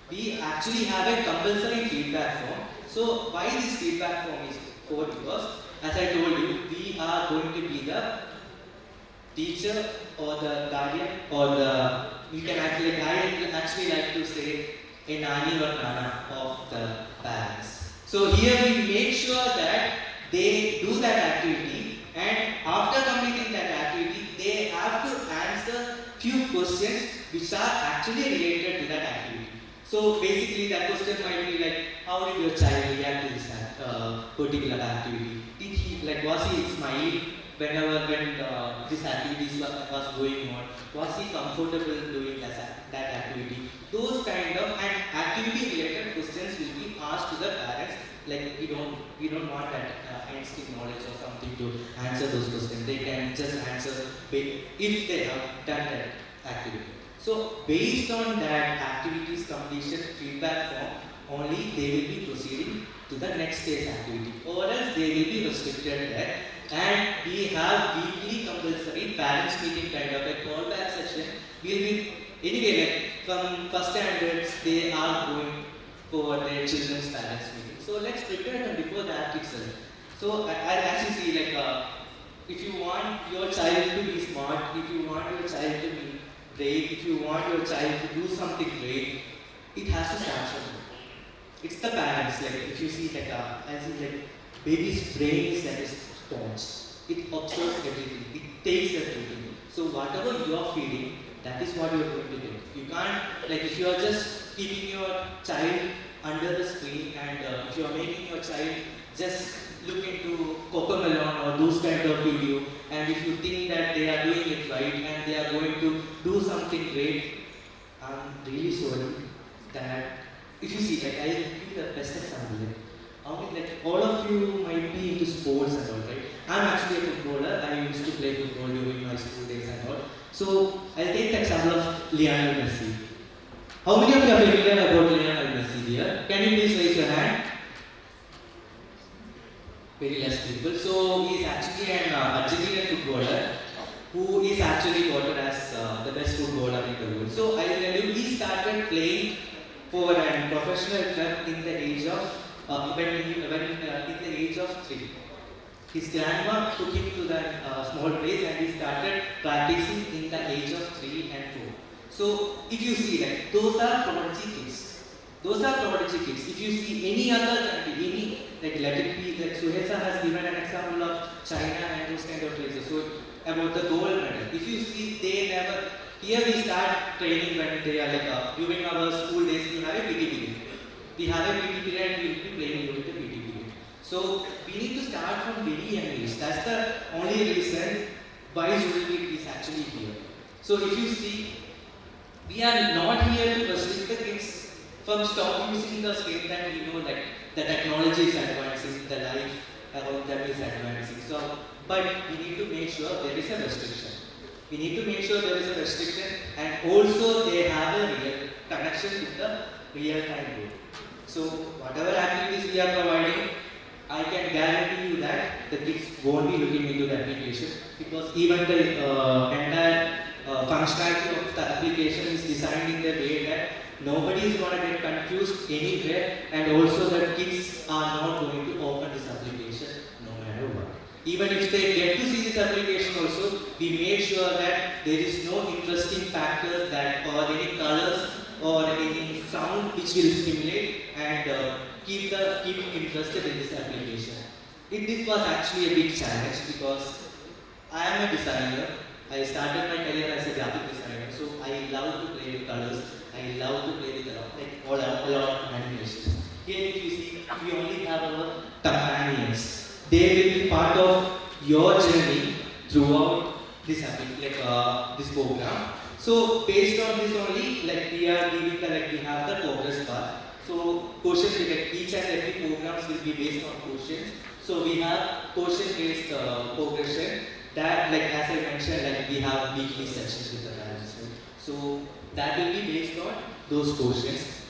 We actually have a compulsory feedback form. So why this feedback form is for? Because as I told you, we are going to be the teacher or the guardian or the, we can actually, I actually like to say a nani or nana of the parents. So here we make sure that they do that activity, and after completing that activity, they have to answer few questions which are actually related to that activity. So basically that question might be like, how did your child react to this particular activity? Did he, like, was he smiling when this activity was going on? Was he comfortable doing that activity? Those kind of and activity related questions will be asked to the parents. Like we don't want that Einstein knowledge or something to answer those questions. They can just answer if they have done that activity. So based on that activities completion feedback form, only they will be proceeding to the next day's activity, or else they will be restricted there. And we have weekly compulsory parents meeting kind of a callback session. We'll be anyway, like from first standards they are going for their children's parents meeting. So let's prepare them before that itself. So as you see, like if you want your child to be smart, if you want your child to be great, if you want your child to do something great, it has to start from home. It's the parents. Like if you see like as in like baby's brain is like a sponge. It absorbs everything. It takes everything. So whatever you are feeding, that is what you are going to get. You can't, like if you are just keeping your child under the screen and if you are making your child just look into Cocomelon or those kind of video, and if you think that they are doing it right and they are going to do something great, I'm really sorry that if you see, like I will give you the best example. Like all of you might be into sports and all, right? I'm actually a footballer. I used to play football during my school days and all. So I'll take the example of Lionel Messi. How many of you are familiar about Lionel Messi here? Can you please raise your hand? Very less people. So he is actually an Argentinian footballer who is actually voted as the best footballer in the world. So I will tell you, he started playing for a professional club in the age of in the age of 3. His grandma took him to that small place and he started practicing in the age of 3 and 4. So if you see that, those are prodigy kids. Those are prodigy kids. If you see any other country, like let it be, like Suhesa has given an example of China and those kind of places. So about the gold medal. If you see, they never, here we start training when they are like, during our school days, we have a PT period. We have a PT period and we will be playing during the PT period. So we need to start from very young age. That's the only reason why Zoodle is actually here. So if you see, we are not here to restrict the kids from stop using the screen time. We know that the technology is advancing, the life around them is advancing. So but we need to make sure there is a restriction. We need to make sure there is a restriction, and also they have a real connection with the real-time world. So whatever activities we are providing, I can guarantee you that the kids won't be looking into the application, because even the entire functionality of the application is designed in the way that nobody is going to get confused anywhere, and also that kids are not going to open this application no matter what. Even if they get to see this application also, we make sure that there is no interesting factors that or any colors or any sound which will stimulate and keep interested in this application. This was actually a big challenge, because I am a designer. I started my career as a graphic designer, so I love to play with colors. I love to play with a lot of animations. Here, if you see, we only have our companions. They will be part of your journey throughout this this program. So based on this only, we are giving we have the progress bar. So questions, each and every programs will be based on questions. So we have question-based progression. That, as I mentioned, we have weekly sessions with the parents. Right? So that will be based on those questions.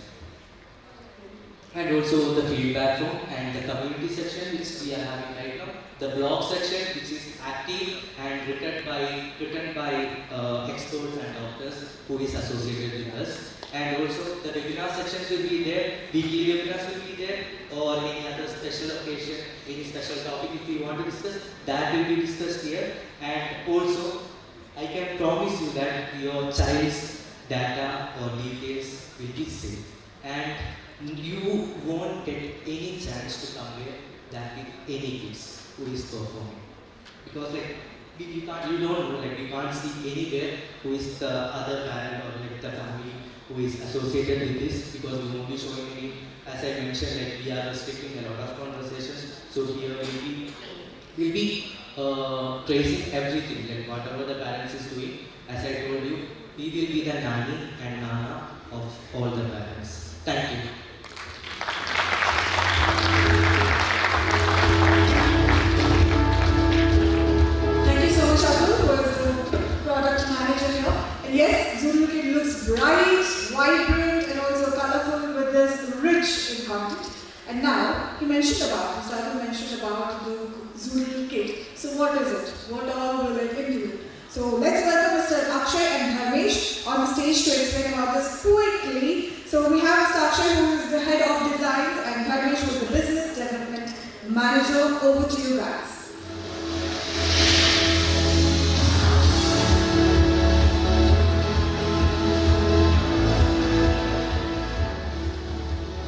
And also the feedback form and the community section which we are having right now. The blog section which is active and written by experts and doctors who is associated with us. And also the webinar sections will be there, weekly webinars will be there, or any other special occasion, any special topic if you want to discuss, that will be discussed here. And also, I can promise you that your child's data or details will be safe. And you won't get any chance to compare that with any kids who is performing. Because you don't know, you can't see anywhere who is the other parent or the family who is associated with this, because we won't be showing any, as I mentioned, we are restricting a lot of conversations. So here we'll be tracing everything, whatever the parents is doing. As I told you, we will be the nanny and nana of all the parents. Thank you. Thank you so much, Atul, who is the product manager here. And yes, Zoodle Kit looks bright, vibrant, and also colorful with this rich in content. And now, Mr. Atul mentioned about the Zoodle Kit. So what is it? What all will it include? So let's welcome Mr. Akshay and Dharmesh on the stage to explain about this quickly. So we have Mr. Akshay, who is the head of designs, and Dharmesh, who is the business development manager. Over to you guys.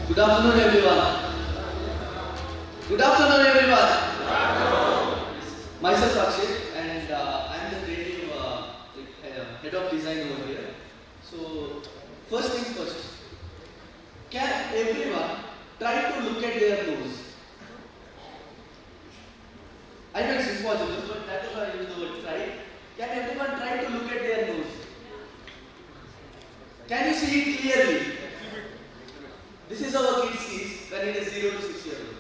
Good afternoon, everyone. Good afternoon, everyone. Myself Akshay, and I'm the creative head of design over here. So, first things first. Can everyone try to look at their nose? I know it's impossible, but that is why I use the word try. Can everyone try to look at their nose? Can you see it clearly? This is how a kid sees when it is 0 to 6 years old.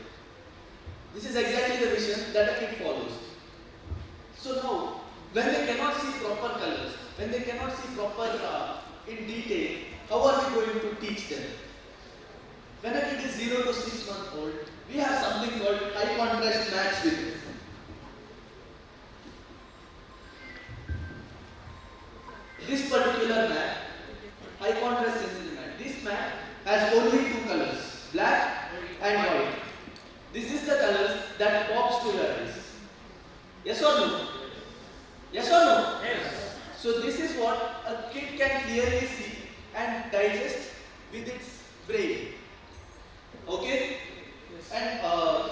This is exactly the vision that a kid follows. So now, when they cannot see proper colors, when they cannot see proper in detail, how are we going to teach them? When a kid is 0 to 6 months old, we have something called high contrast mats with it. This particular mat, high contrast sensory mat, this mat has only two colors, black and white. This is the colors that pops to your eyes. Yes or no? Yes or no? Yes. So this is what a kid can clearly see and digest with its brain. Okay? And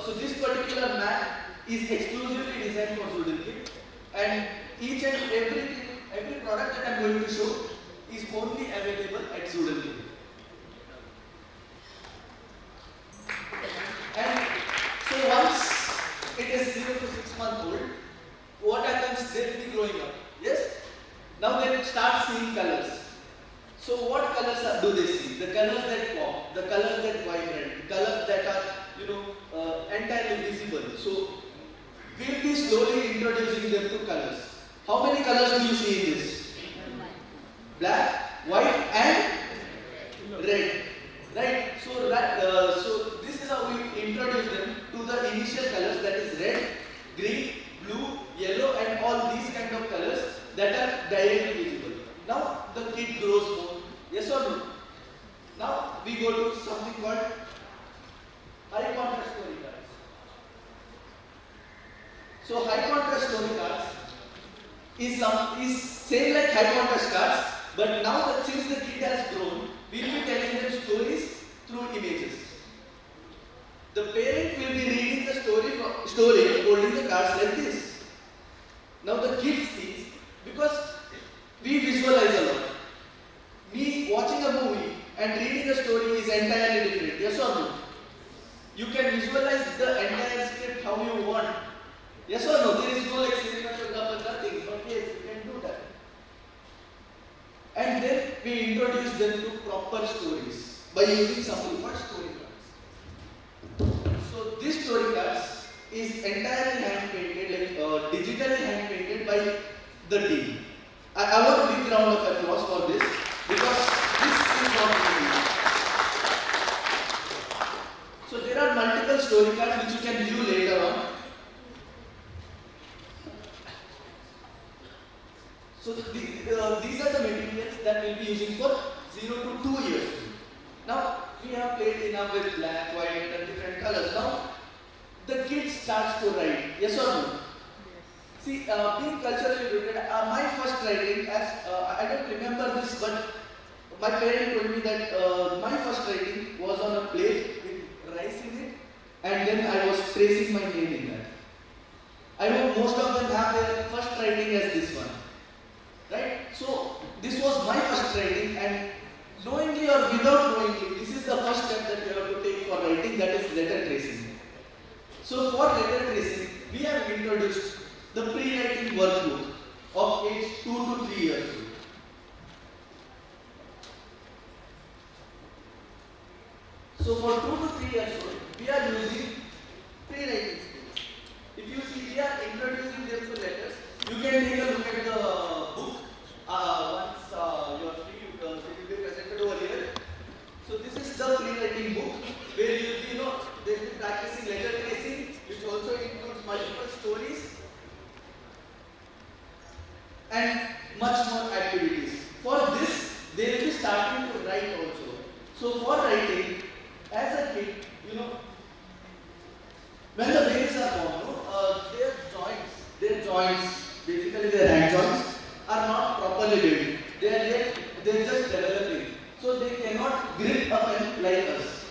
so this particular mat is exclusively designed for Zoodle Kit, and each and every product that I am going to show is only available at Zoodle Kit. And so once it is 0 to 6 months old, what happens? They will be growing up. Yes? Now they start seeing colors. So what colors do they see? The colors that pop, the colors that vibrate, the colors that are entirely visible. So we will be slowly introducing them to colors. How many colors do you see in this? Black, white and red. Right? So this is how we introduce them to the initial colors, that is red, green, blue, yellow and all these kind of colors that are directly visible. Now the kid grows more. Yes or no? Now we go to something called high contrast story cards. So high contrast story cards is same like high contrast cards, but now that since the kid has grown, we will be telling them stories through images. The parent will be reading the story holding the cards like this. Now the kid sees, because we visualize a lot. Me watching a movie and reading a story is entirely different. Yes or no? You can visualize the entire script how you want. Yes or no? There is no like cinematographer, nothing. But yes, you can do that. And then we introduce them to proper stories by using something called story cards. So this story cards is entirely hand painted, like digitally hand painted by the team. I want a big round of applause for this because this is not easy. So there are multiple story cards which you can view later on. So these are the materials that we'll be using for 0 to 2 years. Now we have played enough with black, white and different colors. Now the kid starts to write. Yes or no? See, being culturally rooted, my first writing, I don't remember this, but my parent told me that my first writing was on a plate with rice in it, and then I was tracing my name in that. I hope most of them have their first writing as this one. Right? So, this was my first writing, and knowingly or without knowingly, this is the first step that you have to take for writing, that is letter tracing. So, for letter tracing, we have introduced the pre-writing workbook of age 2 to 3 years old. So for 2 to 3 years old, we are using pre-writing skills. If you see, we are introducing them to letters. You can take a look at the book once you are free. It will be presented over here. So this is the pre-writing book where you will be, they will be practicing letter tracing, which also includes multiple stories and much more activities. For this, they will be starting to write also. So for writing, as a kid, when the babies are born, their joints, basically their hand joints, are not properly built. They're just developing. So they cannot grip a pen like us.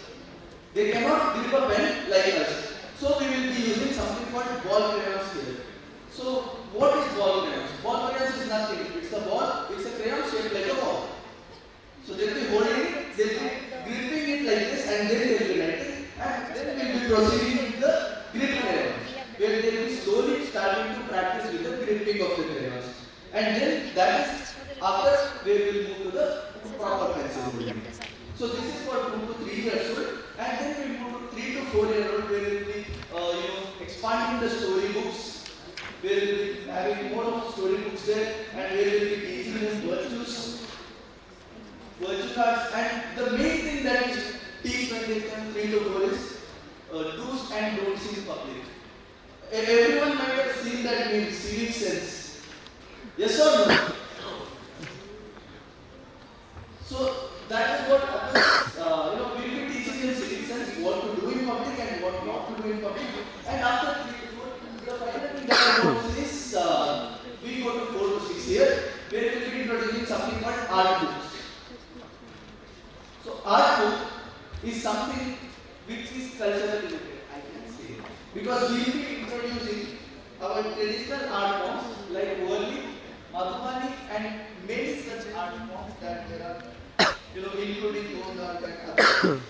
They cannot grip a pen like us. So we will be using something called ball crayons here. So what is ball crayons? Ball crayons is nothing. It's a ball, it's a crayon shaped like a ball. So they'll be holding it, they'll be gripping it like this, and then they'll be writing, and then we'll be proceeding with the grip crayons, where they'll be slowly starting to practice with the gripping of the crayons. And then that is after they will move to the proper pencil holding. So this is for 2 to 3 years old, and then we move to 3 to 4 year old, where we'll be expanding the story books, where we'll be having more of story books there, and where we'll be teaching them virtue cards, and the main thing that we teach when they come 3 to 4 is do's and don'ts in public. Everyone might have seen that name, civic sense. Yes or no? So that is what happens. We'll be teaching them civic sense, what to do in public and what not to do in public. And after 3 to 4, the final thing that I want to say is we go to 4 to 6 here, where we'll be introducing something called art books. So art book is something which is culturally related, I can say, because we will be introducing our traditional art forms like Varli, Madhubani, and many such art forms that there are, including those art and others.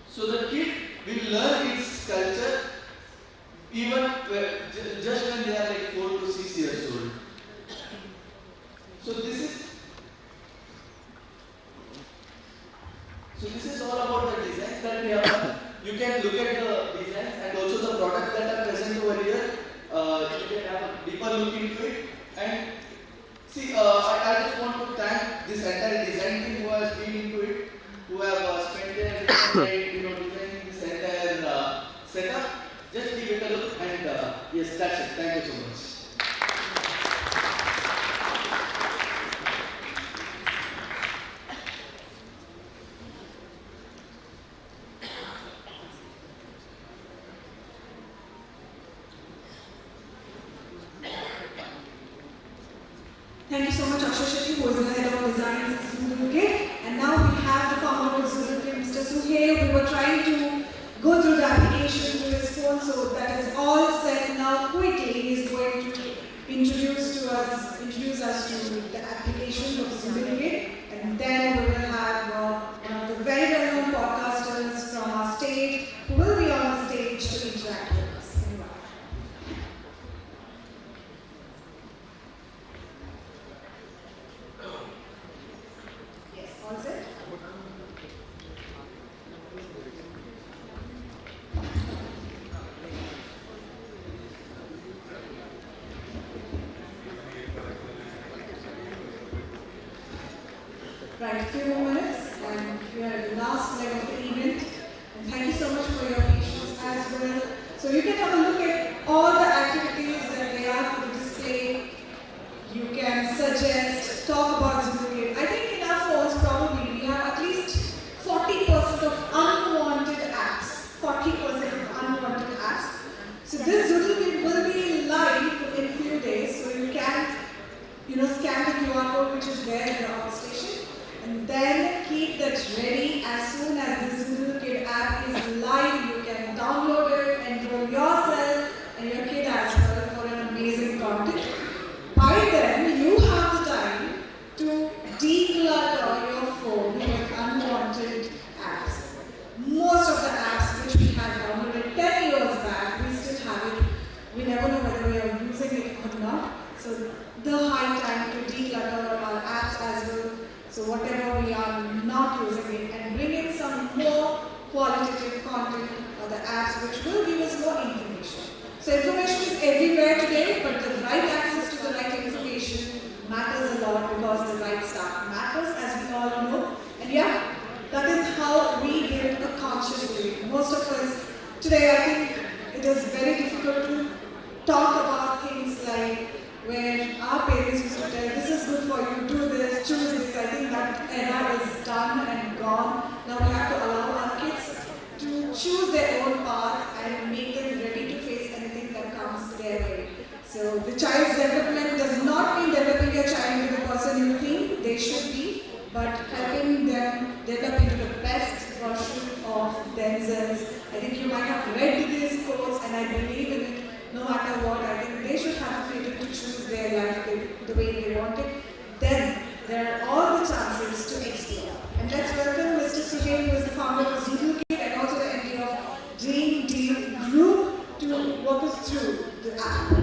So the kid will learn its culture even just when they are like 4 to 6 years old. So this is all about the designs that we have done. You can look at the designs and also the into it. And see, I just want to thank this entire design team who has been into it, who have spent their time, designing this entire setup. Just give it a look, and yes, that's it. Thank you so much. Thank you so much, Akshay Shetty, who is the head of design at Zoodle. And now we have the founder of Zoodle, Mr. Suhail. We were trying to go through the application through his phone, so that is all set now. Quickly, he is going to introduce us to the application of Zoodle, and then we will have one of the very well-known podcasters from our state who will be on the stage to interact with us. Anyway. Yes, all set? Right, a few more minutes, and we are at the last leg of the event. And thank you so much for your patience as well. So you can have a look at all the activities that they are for the display. You can suggest, talk about Zoodle. I think in our phones probably we have at least 40% of unwanted apps. 40% of unwanted apps. So this Zoodle will be live in a few days, so you can scan the QR code which is there in the outstation, and then keep that ready. As soon as the Zoodle Kid app is live, you can download it, enroll yourself and your kid as well for an amazing content. By then, you have the time to declutter your phone with unwanted apps. Most of the apps which we had downloaded 10 years back, we still have it. We never know whether we are using it or not. So the high time to declutter our apps as well. So whatever we are not using it, and bring in some more qualitative content or the apps which will give us more information. So information is everywhere today, but the right access to the right information matters a lot, because the right stuff matters, as we all know. And yeah, that is how we build a conscious way. Most of us today, I think it is very difficult to talk about things like where our parents used to tell, this is good for you, do this, choose this. I think that era is done and gone. Now we have to allow our kids to choose their own path and make them ready to face anything that comes their way. So the child's development does not mean developing your child into the person you think they should be, but helping them develop into the best version of themselves. I think you might have read this course, and I believe in it. No matter what, I think they should have the freedom to choose their life the way they want it. Then there are all the chances to explore. And let's welcome Mr. Suhail, who is the founder of Zoodle, and also the MD of Dream Deal Group, to walk us through the app.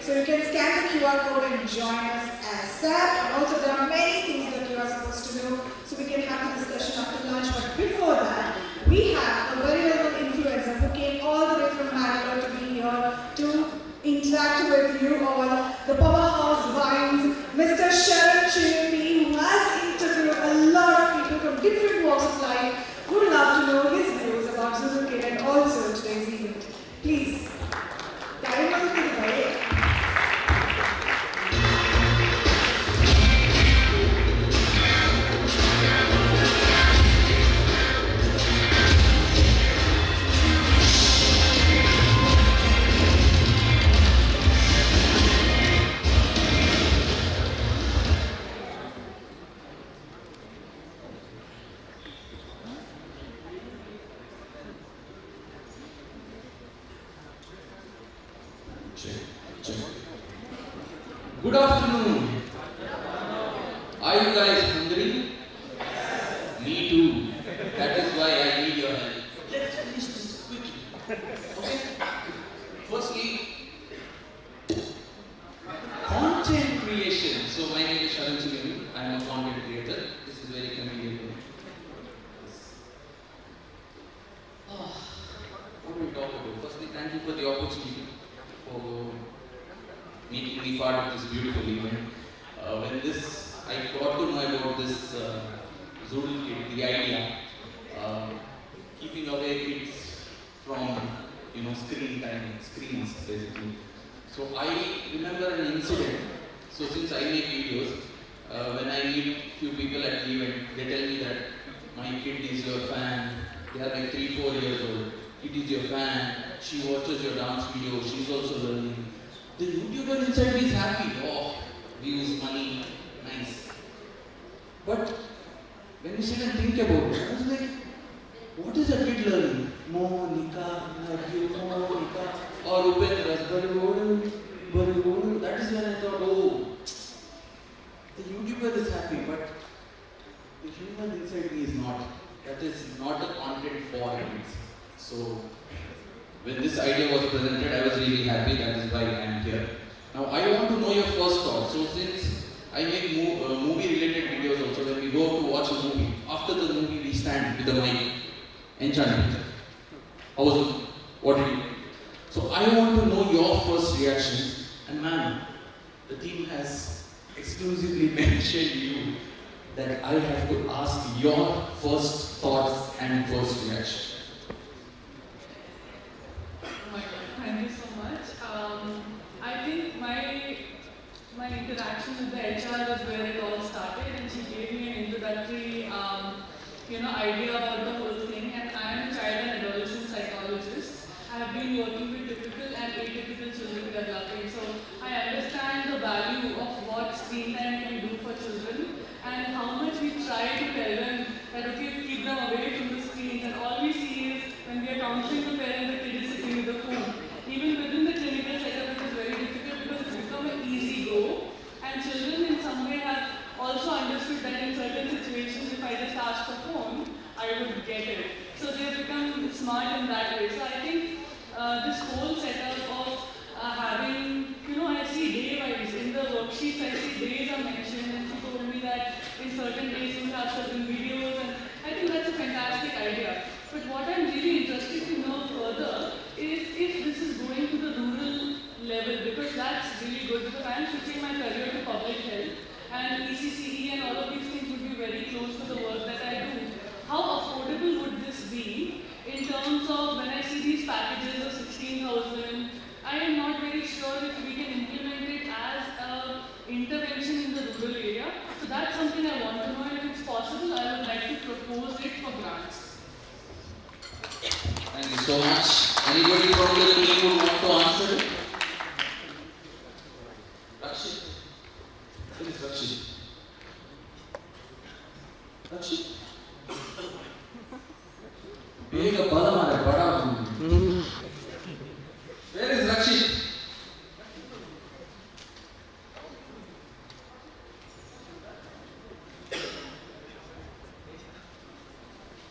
So you can scan the QR code and join us ASAP. And also there are many things that you are supposed to know, so we can have the discussion after lunch. But before that, we have a very well-known influencer who came all the way from Bangalore to be here to interact with you all. The powerhouse Vines, Mr. Sharan Chiripi, who has interviewed a lot of people from different walks of life. Would love to know his views about Zoodle Kid and also today's event. Please, Karimal Kidwale. Good afternoon. Are you guys hungry? Me too. That is why I need your help. Let's finish this quickly. Okay? Firstly, content creation. So my name is Sharan Chiripi. I am a content creator. This is very familiar to me. What do we talk about? Firstly, thank you for the opportunity for making me part of this beautiful event. When I got to know about this Zoodle Kid, the idea, keeping away kids from screen time, screens basically. So I remember an incident. So since I make videos, when I meet few people at the event, they tell me that my kid is your fan. They are like 3-4 years old. Kid is your fan. She watches your dance videos. She's also learning. The YouTuber inside me is happy. Oh, views, money, nice. But when you sit and think about it, I was like, what is a kid learning? Mo, Nika, Mo, Nika, or Upendra's Bari. That is when I thought, oh, the YouTuber is happy, but the human inside me is not. That is not a content for kids. So, when this idea was presented, I was really happy. That is why I am here. Now, I want to know your first thought. So, since I make movie-related videos also, when we go to watch a movie, after the movie we stand with the mic, enchanted. How was it? What did you do? So, I want to know your first reaction. And man, the team has exclusively mentioned you that I have to ask your first thoughts and first reaction. Thank you so much. I think my interaction with the HR is where it all started, and she gave me an introductory, idea about the whole thing. And I am a child and adolescent psychologist. I have been working with typical and atypical children developing. So I understand the value of what screen time can do for children, and how much we try to tell them that okay, keep them away from the screens. And all we see is when we are counseling the parent, the kid is sitting with the phone. Even within the clinical setup, it is very difficult because it's become an easy go. And children in some way have also understood that in certain situations, if I just ask the phone, I would get it. So they have become smart in that way. So I think this whole setup of having, I see day-wise, in the worksheets I see days are mentioned, and she told me that in certain days you have certain videos, and I think that's a fantastic idea. But what I'm really interested to know further is if this is going to the rural level, because that's really good, because I'm switching my career to public health, and ECCE and all of these things would be very close to the work that I do. How affordable would this be in terms of when I see these packages of 16,000? I am not very sure if we can implement it as an intervention in the rural area. So that's something I want to know, and if it's possible, I would like to propose it for grants. Thank you so much. Anybody from the team would want to answer it? Rakshit? Where is Rakshit? Rakshit? Being a bada. Where is Rakshit?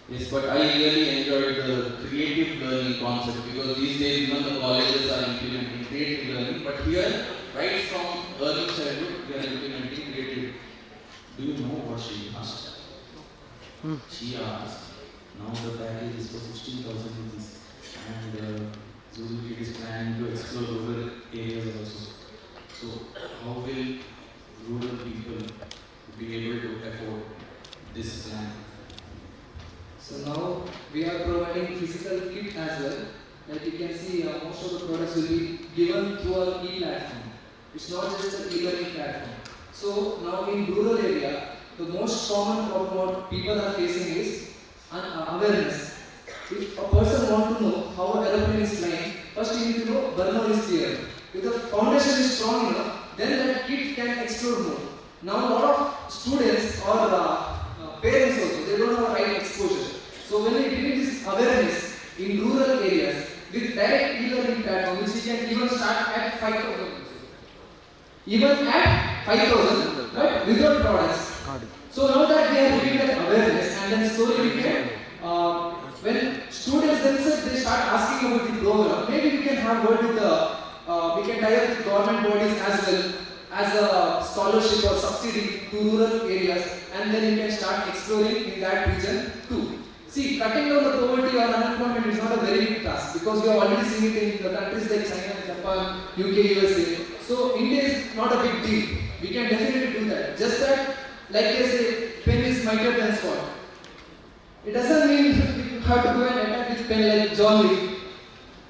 Yes, but I really enjoyed the creative learning concept, because these days even the colleges are implementing creative learning. But here right from early childhood, we are implementing creative. Do you know what she asked? She asked, now the package is for 16,000 rupees and Zoodle Kid is planning to explore rural areas also. So how will rural people be able to afford this plan? So now we are providing physical kit as well. Like you can see, most of the products will be given through our e-platform. It's not just an e-learning platform. So now in rural area, the most common problem what people are facing is awareness. If a person wants to know how an aeroplane is flying, first you need to know burner is clear. If the foundation is strong enough, then that kit can explore more. Now a lot of students or parents also, they don't have a right exposure. So when we bring this awareness in rural areas with direct e-learning platform, which we can even start at 5,000. Even at 5,000, but without products. So now that we are giving that awareness, and then slowly we can, when students themselves they start asking about the program, maybe we can have word with we can tie up with government bodies as well as a scholarship or subsidy to rural areas, and then you can start exploring in that region too. See, cutting down the poverty or unemployment is not a very big task because we have already seen it in the countries like China, Japan, UK, USA. So India is not a big deal. We can definitely do that. Just that, like they say, pen is mightier than sword. It doesn't mean you have to go and attack with pen like John Wick.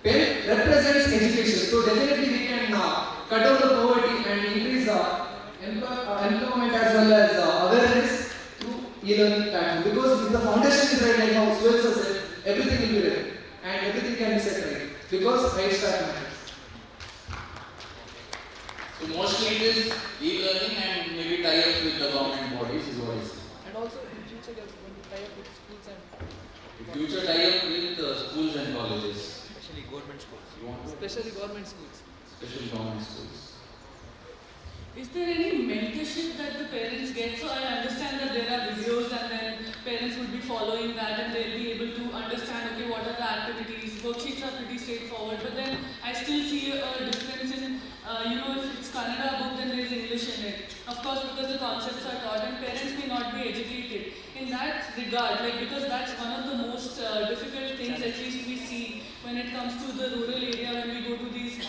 Pen represents education. So definitely we can cut down the poverty and increase employment as well as awareness through e-learning platform. Because if the foundation is right, like how Swells said, everything will be right and everything can be set right. Because right start matters. So mostly it is e-learning and maybe tie up with the government bodies is what I say. And also in future they are going to tie up with schools and In future tie up with schools and colleges. Especially government schools. You want to? especially government schools. Especially government schools. Is there any mentorship that the parents get? So I understand that there are videos and then parents would be following that and they'll be able to understand, okay, what are the activities, worksheets are pretty straightforward, but then I still see a difference in, if it's Kannada book, then there's English in it. Of course, because the concepts are taught and parents may not be educated. In that regard, because that's one of the most difficult things at least we see when it comes to the rural area, when we go to these,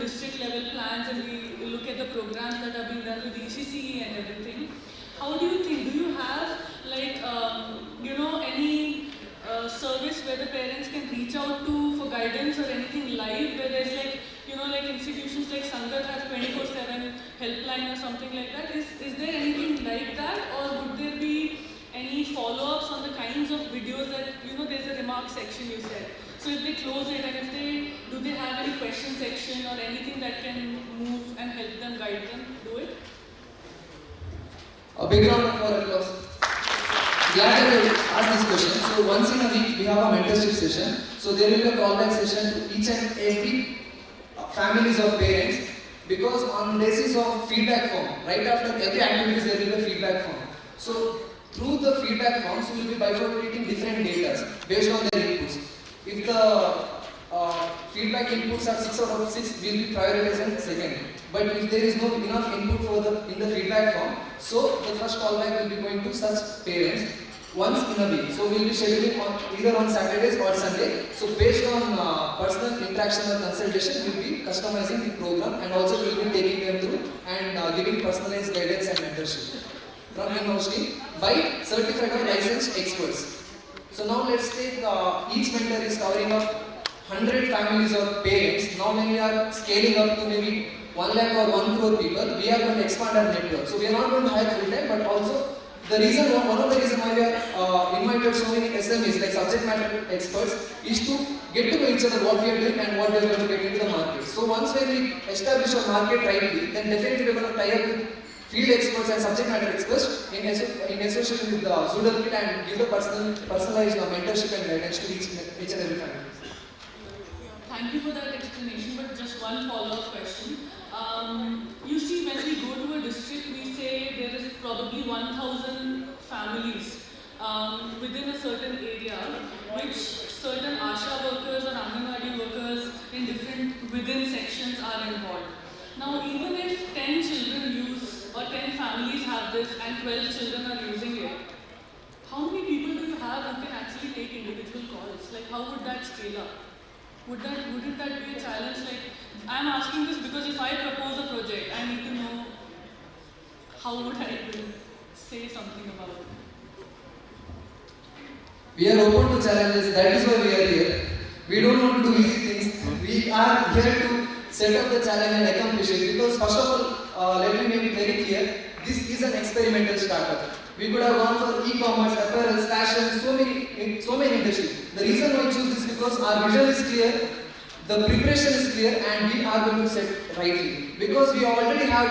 district level plans and we look at the programs that are being done with ECCE and everything. How do you think? Do you have any service where the parents can reach out to for guidance or anything live where there's like institutions like Sangat has 24/7 helpline or something like that? Is there anything like that, or would there be any follow-ups on the kinds of videos that there's a remark section you said? So if they close it and if do they have any question section or anything that can move and help them, guide them, do it? A big round of applause. Glad that you asked this question. So once in a week we have a mentorship session. So there will be a callback session to each and every families or parents, because on basis of feedback form, right after every activity there will be a feedback form. So through the feedback forms we will be bifurcating different data based on their inputs. If the feedback inputs are 6 out of 6, we will be prioritizing second. But if there is no enough input in the feedback form, so the first callback will be going to such parents once in a week. So we will be scheduling either on Saturdays or Sunday. So based on personal interaction or consultation, we will be customizing the program and also we will be taking them through and giving personalized guidance and mentorship from in-house team by certified or licensed experts. So now let's take each mentor is covering up 100 families or parents. Now when we are scaling up to maybe 1 lakh or 1 crore people, we are going to expand our network. So we are not going to hire full time, but also one of the reasons why we are invited so many SMEs like subject matter experts is to get to know each other what we are doing and what we are going to get into the market. So once when we establish our market rightly, then definitely we are going to tie up with field experts and subject matter experts in association with the Zoodle Kit and give the personalized mentorship and guidance to each and every family. Thank you for that explanation, but just one follow-up question. You see, when we go to a district, we say there is probably 1,000 families within a certain area, which certain ASHA workers or Anganwadi workers in within sections are involved. Now, even if 10 children use or 10 families have this and 12 children are using it, how many people do you have who can actually take individual calls? Like, how would that scale up? Wouldn't that be a challenge? Like, I'm asking this because if I propose a project, I need to know how would I say something about it. We are open to challenges, that is why we are here. We don't want to do easy things. We are here to set up the challenge and accomplish it because first of all, let me make it very clear, this is an experimental startup. We could have gone for e-commerce, apparel, fashion, so many industries. The reason why I choose this is because our vision is clear, the preparation is clear, and we are going to set rightly. Because we already have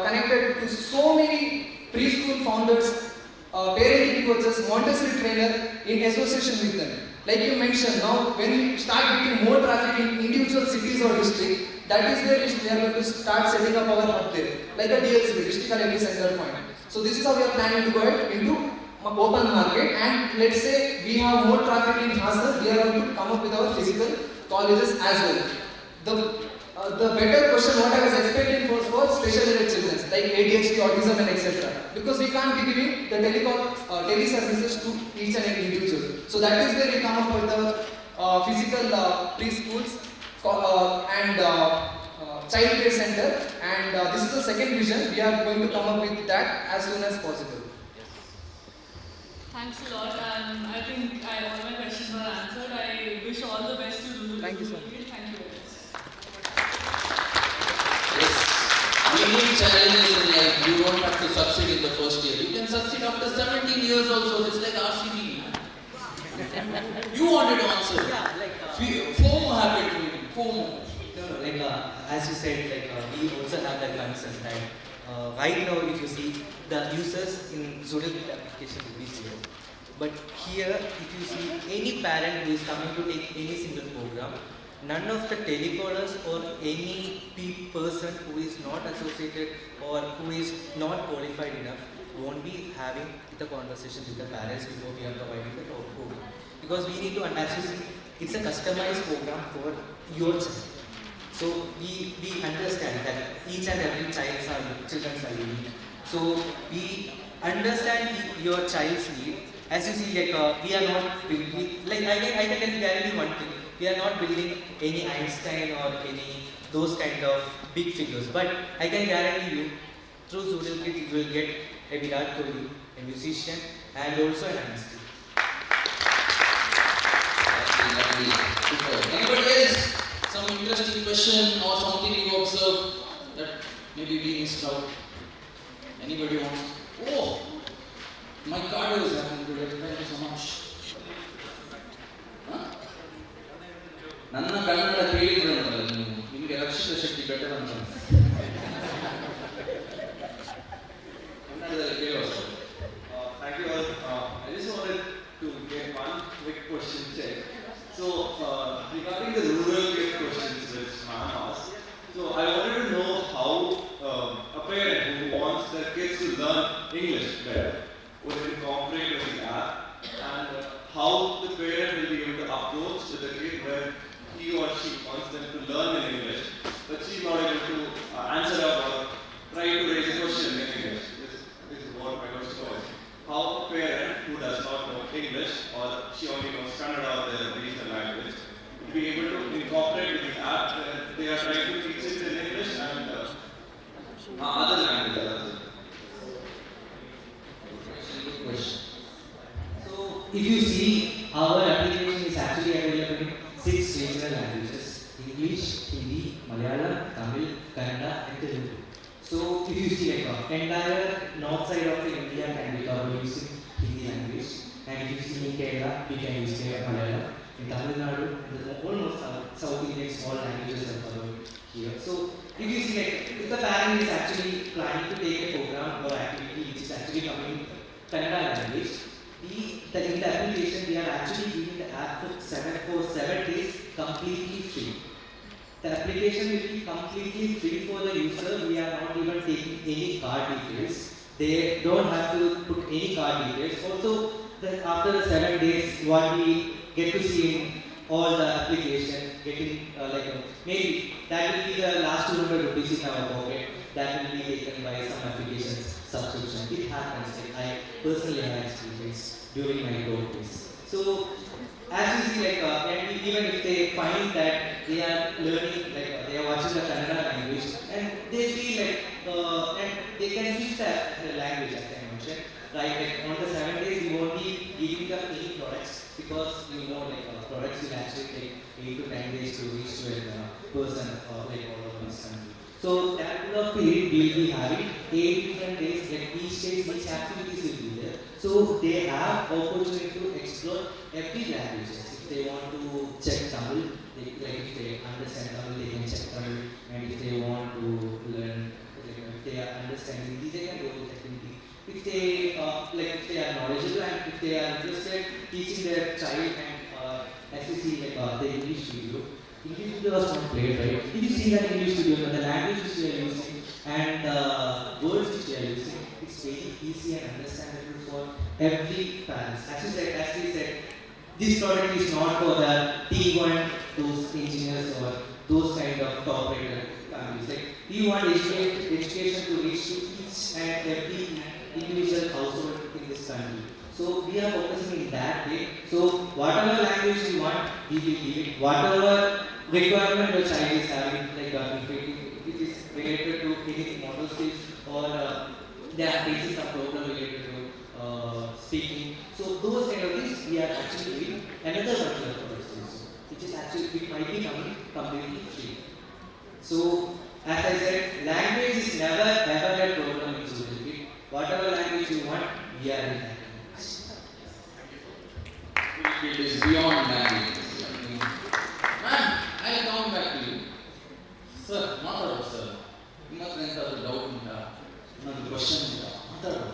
connected to so many preschool founders, parenting coaches, Montessori trainer in association with them. Like you mentioned, now when we start getting more traffic in individual cities or districts, that is where we are going to start setting up our hub there, like a DLCP, District Connectivity Center Point. So this is how we are planning to go into open market, and let's say we have more traffic in Hassan, we are going to come up with our physical colleges as well. The better question what I was expecting was for special needed children like ADHD, autism and etc. Because we can't be giving the tele services to each and every individual. So that is where we come up with our physical preschools and child care center, and this is the second vision. We are going to come up with that as soon as possible. Thanks a lot, and I think all my questions are answered. I wish all the best to Zoodle. Thank you, sir. Thank you very much. We need challenges in life. You don't have to succeed in the first year. You can succeed after 17 years also. It's like RCB. You wanted to answer. Yeah, like FOMO happened to you. FOMO. No, like as you said, like we also have that concern that right now, if you see the users in Zoodle application will be zero. But here, if you see any parent who is coming to take any single program, none of the telecallers or any person who is not associated or who is not qualified enough won't be having the conversation with the parents before we are providing the program. Because we need to, as you see, it's a customized program for your child. So we understand that each and every children are unique. So we understand your child's need. As you see, like we are not building, like I can guarantee one thing. We are not building any Einstein or any those kind of big figures. But I can guarantee you, through Zoodle Kit, you will get a Virat Kohli, a musician, and also an Einstein. Anybody else? Some interesting question or something you observed that maybe we missed out? Anybody wants? Oh, my cardio is happening today. Thank you so much. ನನ್ನ ಕನ್ನಡ ಕೇಳಿದ್ರಲ್ಲ ನೀವು ನಿಮಗೆ ರಕ್ಷಿತ ಶಕ್ತಿ better ಅಂತ ಕನ್ನಡದಲ್ಲಿ ಕೇಳುವ Thank you all. I just wanted to get one quick question check. So, regarding the rural kid questions which ma'am asked, so I wanted to know how a parent who wants their kids to learn English better would incorporate with the app, and how the parent will be able to approach to the kid where he or she wants them to learn in English, but she's not able to answer up or try to raise a question in English. This is what my question was. How a parent who does not know English or she only knows Kannada or their regional language will be able to incorporate with the app where they are trying to teach it in English and other languages. So if you see, our application is actually available in 6 regional languages: English, Hindi, Malayalam, Tamil, Kannada, and Telugu. So if you see, like entire north side of India can be covered using Hindi language, and if you see in Kerala, we can use Malayalam. In Tamil Nadu, almost South Indian small languages are covered here. So if you see, like if the parent is actually planning to take a program or activity which is actually coming in Kannada language, in the application we are actually giving the app for 7 days completely free. The application will be completely free for the user. We are not even taking any card details. They don't have to put any card details. Also, after the 7 days, what we get to see in all the application, getting maybe that will be the last 200 rupees in our pocket. That will be taken by some applications subscription. It happens. Like I personally have experience during my growth days. So as you see, and even if they find that they are learning, they are watching the Kannada language, and they feel and they can switch the language as I mentioned. Right, on the 7 days we won't be giving them any products because products will actually take 8 to 10 days to reach to a person all over this country. So that kind of period we will be having 8 different days, each day, which activities will be there. So they have opportunity to explore every languages. If they want to check Tamil, if they understand Tamil, they can check Tamil, and if they want to learn, if they are understanding Hindi, they can go to Hindi. If they if they are knowledgeable and if they are interested teaching their child and as you see the English video. English video was not played, right? If you see that English video, the language which they are using and the words which they are using, it's very easy and understandable for every parent. As we said, this product is not for the T1, those engineers or those kind of corporate families. We want education to reach to each and every individual household in this country. So we are focusing in that way. So whatever language you want, we will give it. Whatever requirement your child is having, if it is related to anything model skills or they are facing some problem related to speaking. So those kind of things we are actually doing another virtual products which is actually it might be coming completely free. So as I said, language is never ever a problem in Zoodle. Whatever language you want, we are in that language. It is beyond language. Ma'am, I'll come back to you. Sir, not sir. You must answer the doubt in the question. Question.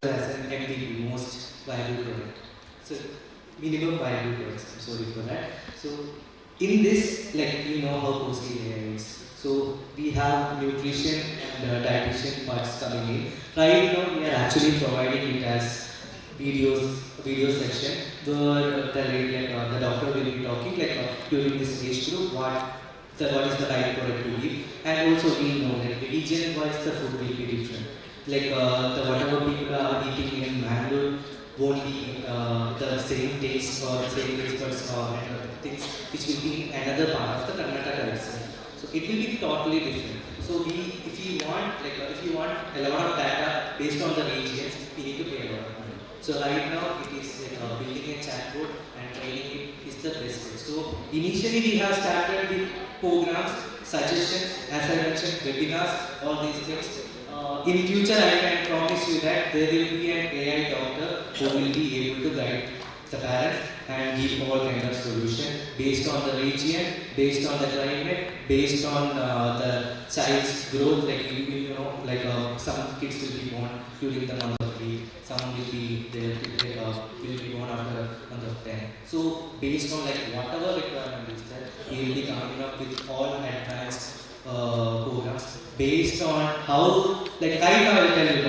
as an MVP, most valuable product. So minimum viable products. I'm sorry for that. So in this, like you know how costly AI is. So we have nutrition and dietitian parts coming in. Right now we are actually providing it as video section where the lady the doctor will be talking during this age group what is the right product to give, and also we know that region wise the food will be different. The whatever people are eating in Bangalore won't be the same taste or same taste buds or things which will be in another part of the Karnataka itself. So it will be totally different. So if you want a lot of data based on the regions, we need to pay a lot of money. So right now it is building a chatbot and training it is the best way. So initially we have started with programs, suggestions, as I mentioned, webinars, all these things. In future, I can promise you that there will be an AI doctor who will be able to guide the parents and give all kind of solution based on the region, based on the climate, based on the child's growth. Some kids will be born during the month of 8, some will be born after month of 10. So based on whatever requirement is there, he will be coming up with all advanced programs based on how, right now I will tell you,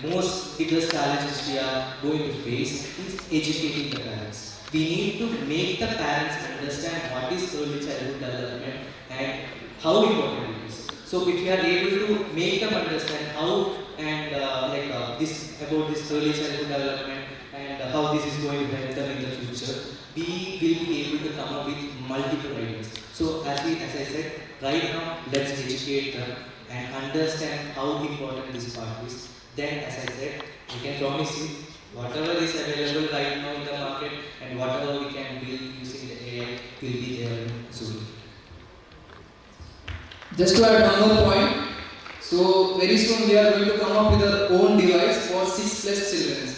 the most biggest challenge which we are going to face is educating the parents. We need to make the parents understand what is early childhood development and how important it is. So if we are able to make them understand how and this about this early childhood development and how this is going to help them in the future, we will be able to come up with multiple ideas. So as I said, right now let's educate them and understand how important this part is. Then as I said, we can promise you whatever is available right now in the market and whatever we can build using the AI will be there in Zoodle. Just to add one more point, so very soon we are going to come up with our own device for 6+ children.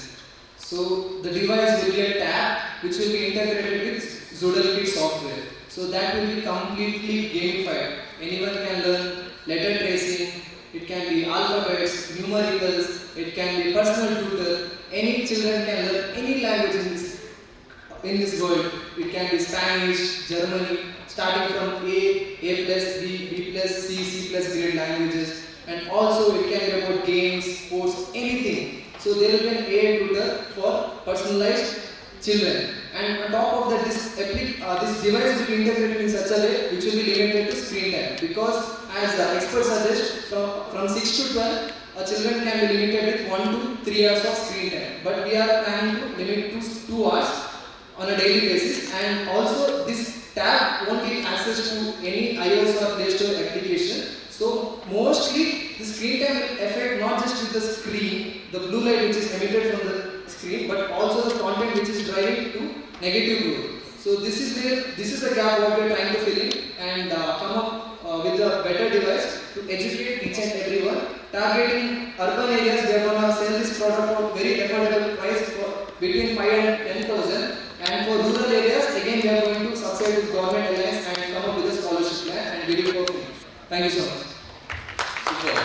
So the device will be a tab which will be integrated with Zoodle Kit software. So that will be completely gamified. Anyone can learn letter tracing, it can be alphabets, numericals, it can be personal tutor. Any children can learn any language in this world. It can be Spanish, Germany, starting from A+, B+, C, C+ grade languages, and also it can be about games, sports, anything. So there will be an AI tutor for personalized children. And on top of that, this device will be integrated in such a way which will be limited to screen time. Because as the experts suggest, from 6 to 12, children can be limited with 1 to 3 hours of screen time. But we are planning to limit to 2 hours on a daily basis. And also this tab won't give access to any iOS or Play Store application. So mostly the screen time will affect not just with the screen, the blue light which is emitted from the screen, but also the content which is driving to negative growth. So this is the gap what we are trying to fill in and come up with a better device to educate each and everyone. Targeting urban areas, we are going to sell this product for very affordable price for between 5 and 10,000. And for rural areas, again we are going to subscribe with government alliance and come up with a scholarship plan and video for free. Thank you so much. Super.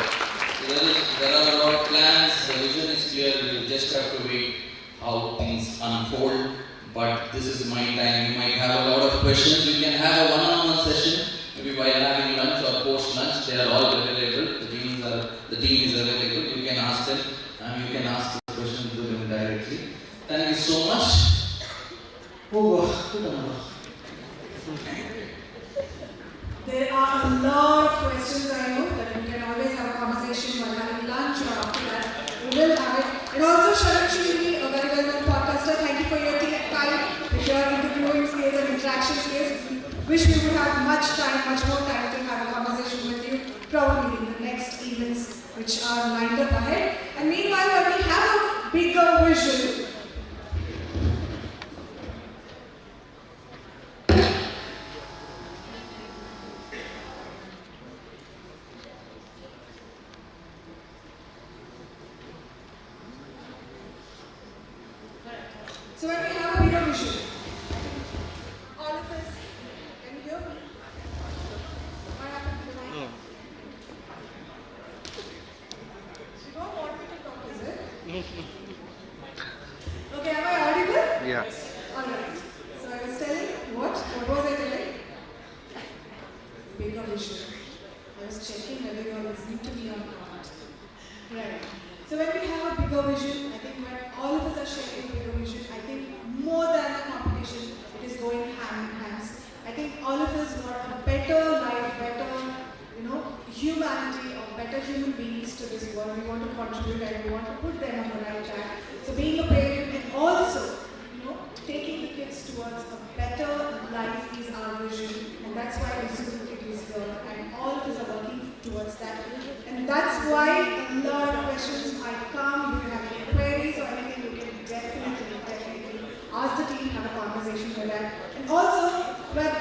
So there are a lot of plans, the vision is clear, you just have to wait how things unfold. But this is my time, you might have a lot of questions, you can have a one-on-one session, maybe while having lunch or post-lunch, they are all available, the team is available, you can ask them and you can ask the question to them directly. Thank you so much. There are a lot of questions I know that you can always have a conversation while having lunch or after that. We will have it. And also Sharan Shilpi, a very well-known podcaster, thank you for your time. If you are interviewing skills and interaction skills, wish we would have much more time to have a conversation with you, probably in the next events which are lined up ahead. And meanwhile, when we have a bigger vision, so when we have a bigger vision, all of us, can you hear me? What happened to the mic? You don't want Alright. So I was telling, what? What was I telling? Bigger vision. I was checking whether you are listening to me or not. Right. So when we have a bigger vision, I think when all of us are sharing a bigger vision, I think more than a competition, it is going hand in hand. I think all of us want a better life, better, humanity, or better human beings to this world. We want to contribute and we want to put them on the right track. So being a parent and also, taking the kids towards a better life is our vision, and that's why the Zoodle Kit is here, and all of us are working towards that. And that's why a lot of questions might come. If you have any queries or anything, you can definitely ask the team, have a conversation with that. And also, with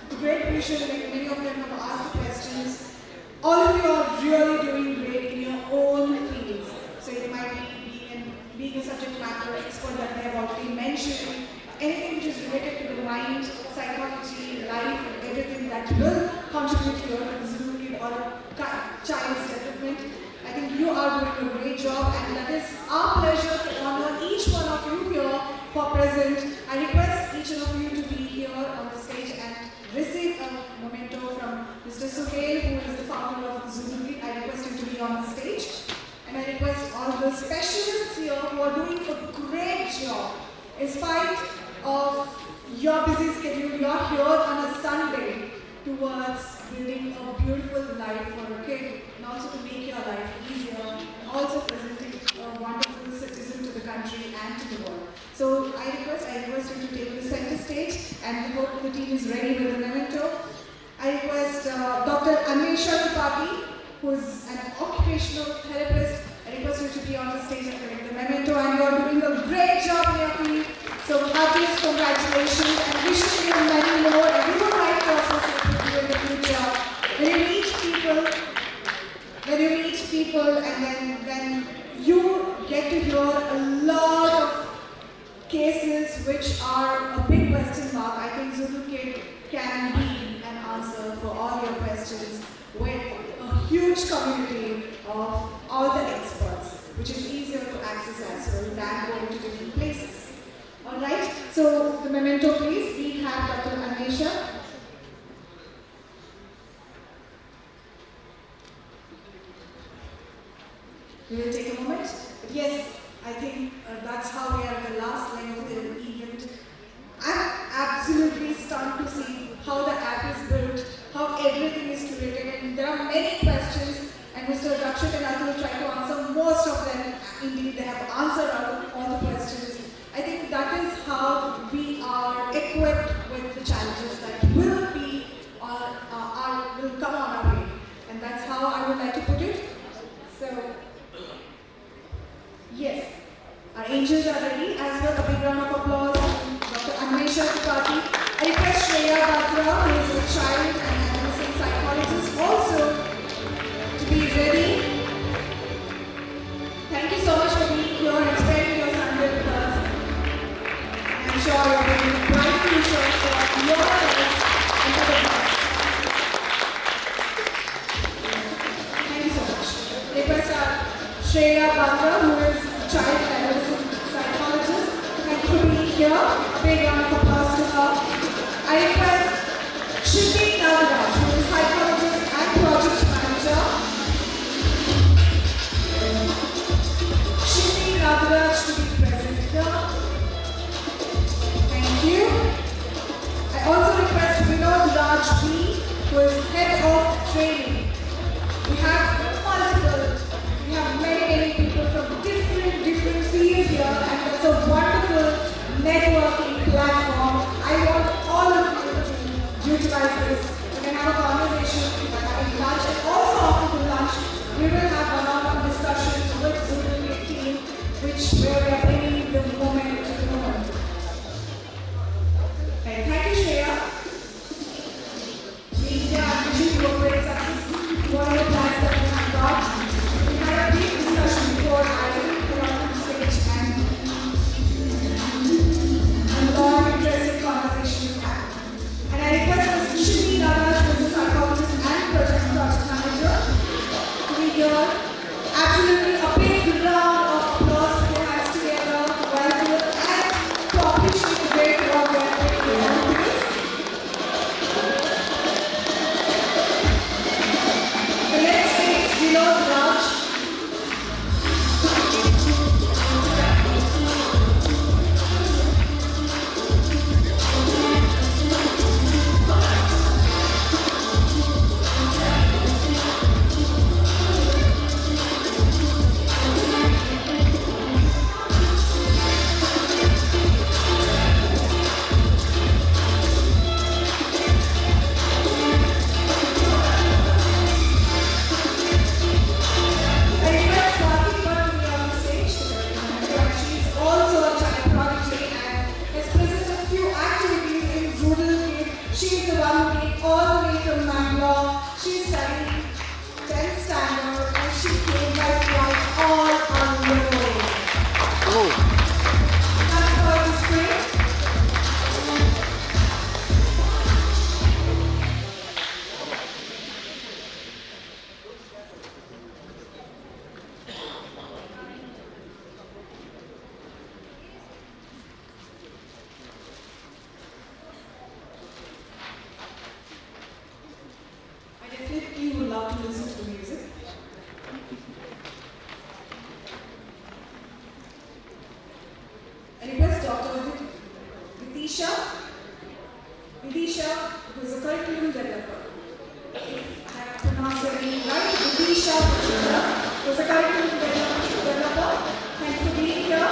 the great vision, like many of them have asked the questions, all of you are really doing great in your own fields. So it might be being a subject matter expert that they have already mentioned, anything which is related to the mind, psychology, life, and everything that will contribute here to the Zoodle Kit or a child's development. I think you are doing a great job, and that is our pleasure to honor each one of you here for present. I request each of you to be here on the stage and receive a memento from Mr. Zoodle, who is the founder of Zoodle Kit. I request him to be on the stage. And I request all the specialists here who are doing a great job. In spite of your busy schedule, you are here on a Sunday towards building a beautiful life for a kid and also to make your life easier and also presenting a wonderful citizen to the country and to the world. So I request you to take the center stage, and I hope the team is ready with the memento. I request Dr. Anmesha Tripathi, who is an occupational therapist. I request you to be on the stage and collect the memento, and you are doing a great job in your field. So heartiest congratulations and wishing you many more, and we would like to associate with you in the future. When you meet people and then when you get to hear a lot of cases which are a big question mark, I think Zoodle Kit can be an answer for all your questions with a huge community of all the experts, which is easier to access as well than going to different places. Alright, so the memento please, we have Dr. Anmesha. We will take a moment. But yes, I think that's how we are at the last line of the event. I'm absolutely stunned to see how the app is built, how everything is curated, and there are many questions, and Mr. Rakshit and I will try to answer most of them. Indeed, they have answered all the questions. I think that is how we are equipped with the challenges that will come on our way, and that's how I would like to put it. So, yes, our angels are ready. As well, a big round of applause to Dr. Anmesha Tripathi. I request Shreya Batra, who is a child and adolescent psychologist, also to be ready. Thank you so much for being here and spending your Sunday with us. I'm sure you're building a bright future for yourselves and for the best. Thank you so much. Request our Shreya Batra, who is a child and adolescent psychologist. Thank you for being here. A big round of applause to her. I request Shruti Nagaraj, who is a psychologist and project manager. Shruti Nagaraj to be present here. Thank you. I also request Vinod Raj B, who is head of training. We have many people from different fields here, and that's a wonderful networking platform. I want all of you to utilize this. We can have a conversation by having lunch, and also after the lunch, we will have one-on-one discussions with Zoodle Kit team, where we are bringing the moment to the moment. Okay, thank you, Shreya. We are wishing you a great success. What are your plans that you have got? We had a deep discussion before I put on the stage, and a lot of interesting conversations happened. And I request Mr. Shruti Nagaraj, who is a psychologist and project manager, to be here. Absolutely a big round of applause for your hands together. She's the one who came all the way from Bangalore. She's studying 10th standard and she came by flight all on her own. That's how this spring. I definitely would love to listen to the music. I request Dr. Vidisha, who is a curriculum developer. If I have pronounced her name right, Vidisha, who is a curriculum developer. Thank you for being here.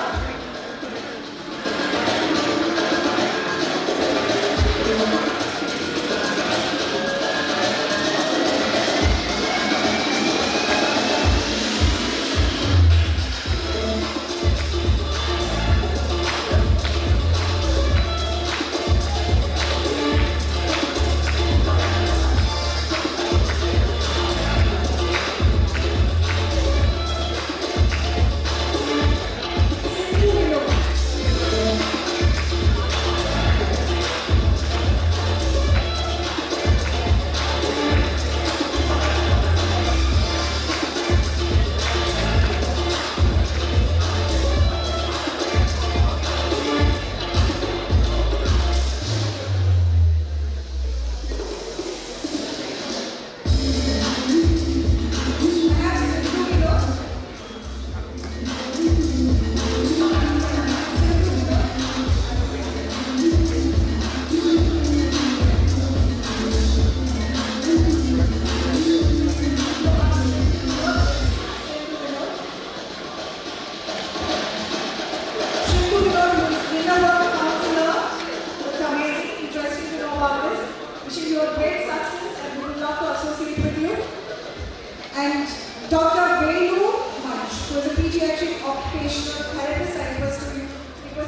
And Dr. Venu Munch, who is a pediatric occupational therapist, I request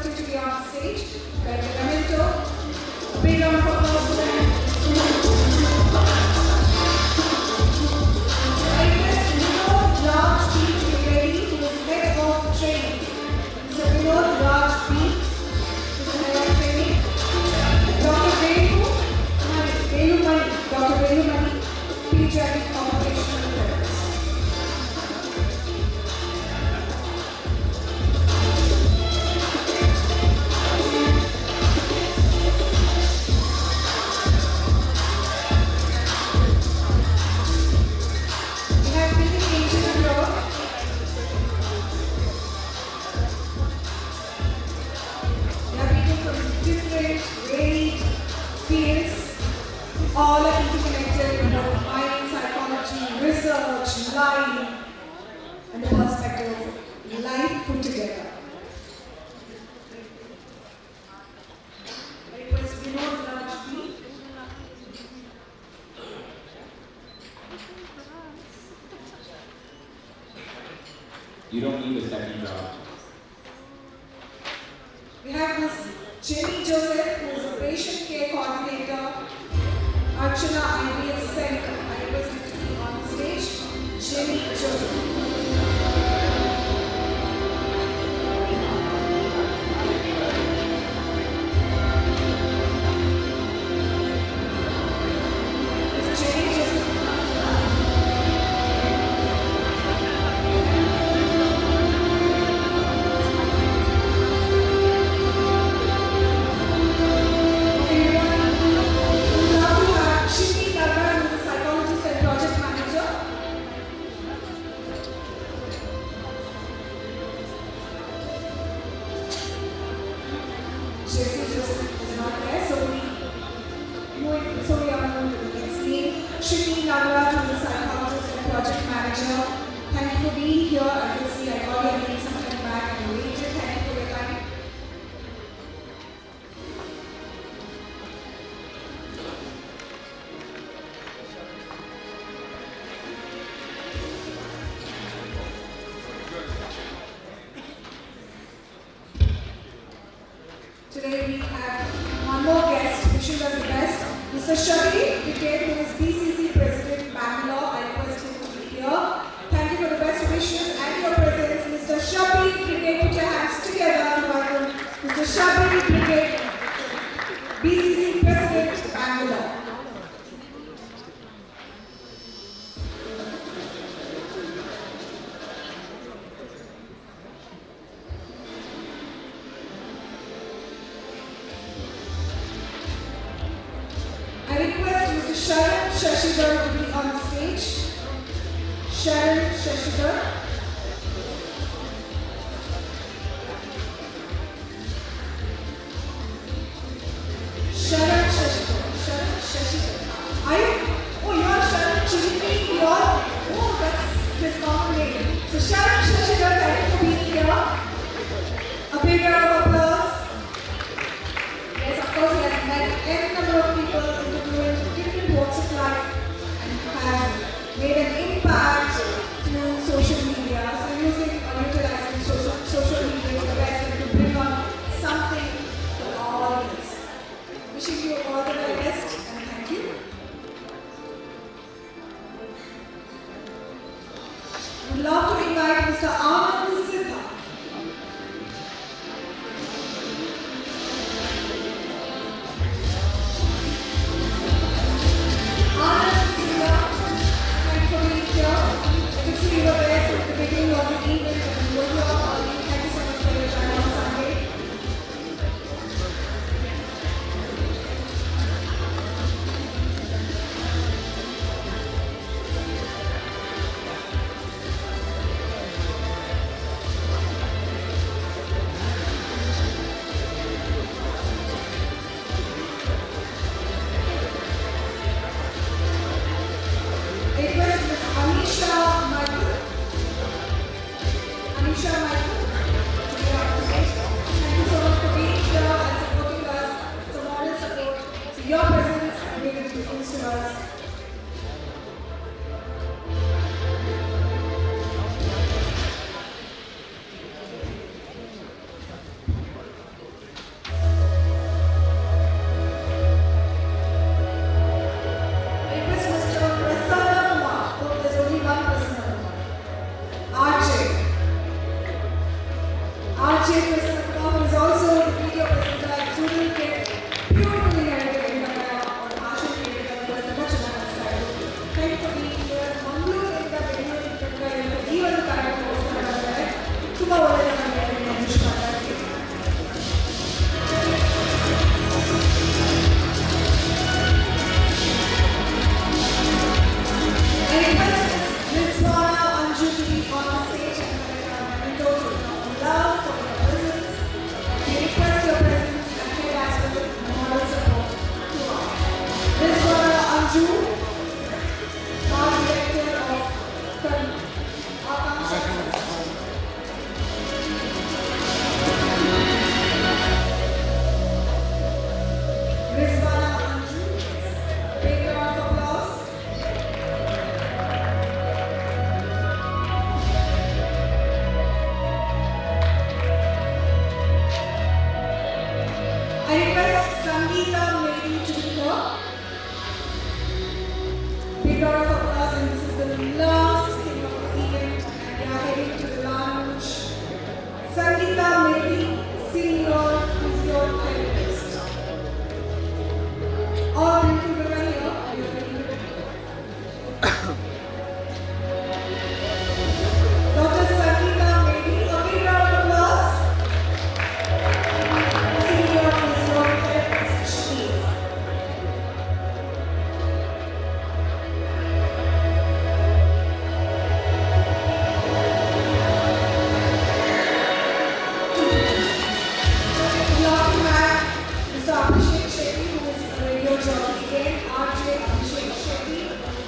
you to be on stage. A big round of applause for them. I request Vinod Raj B to be ready, who is head of training. Mr. Vinod Raj B is the head of training. Dr. Venu Mani, pediatric occupational therapist. All are interconnected in mind, psychology, research, life, and the perspective of life put together. I request Vinod Raj B. You don't need a second job. We have Ms. Jenny Joseph, who is a patient care coordinator, Archana IVF Center. I request you to be on the stage. Jenny Joseph. Today we have one more guest wishing us the best. Mr. Shabi Brigade, who is BCC President, Bangalore, I request him to be here. Thank you for the best wishes and your presence. Mr. Shabi Brigade, put your hands together to welcome Mr. Shabi Brigade, BCC President, Bangalore. I request Mr. Sharan Shashidhar to be on the stage. Sharan Shashidhar. Sharan Shashidhar. Sharan Shashidhar. Are you? Oh, you are Sharan Chilippi. You are? Oh, that's his common name. So Sharan Shashidhar, thank you for being here. A big round of applause. Yes, of course, he has met any number of people interviewing different walks of life and has made an impact through social media. So using or utilizing social media to the best and to bring on something for all of us. Wishing you all the very best and thank you. We'd love to invite Mr. Anand Siddha. Anand Siddha, thank you for being here. I can see you were there since the beginning of the event and you were here early. Thank you so much for your time on Sunday. Request Ms. Anisha Michael. Anisha Michael. to be on the stage. Thank you so much for being here and supporting us. It's a moral support. So your presence really means to us. Request Mr. Prasanna Kumar. Oh, there's only one Prasanna Kumar. RJ. RJ Prasanna Kumar, who is also the video presenter at Zoodle Kit. Beautifully narrated in Kannada or Bhasha created by the Nachana style. Thank you for being here. Mangaluru in the Bengaluru in the even the current post ಮಾಡಿದ್ದಾರೆ. ತುಂಬಾ ಒಳ್ಳೆಯದಾಗಿದೆ ನಿಮ್ಮ wish ಮಾತಾಡಿ. I request Ms. Swara Anju to be on the stage and total love for your presence. We request your presence and give us with moral support to us. Ms. Swara Anju, Art Director of Akanksha Trust. Ms. Swara Anju, big round of applause. I request Sangeeta Mary to be here. Big round of applause, and this is the last thing of the event, and we are heading to the lounge. Sangeeta Mary, senior physiotherapist. All beautiful women here. Are you ready? Dr. Sangeeta Mary, a big round of applause. Senior physiotherapist, she is. We also have Mr. Abhishek Shetty, who is a radio jockey again. RJ Abhishek Shetty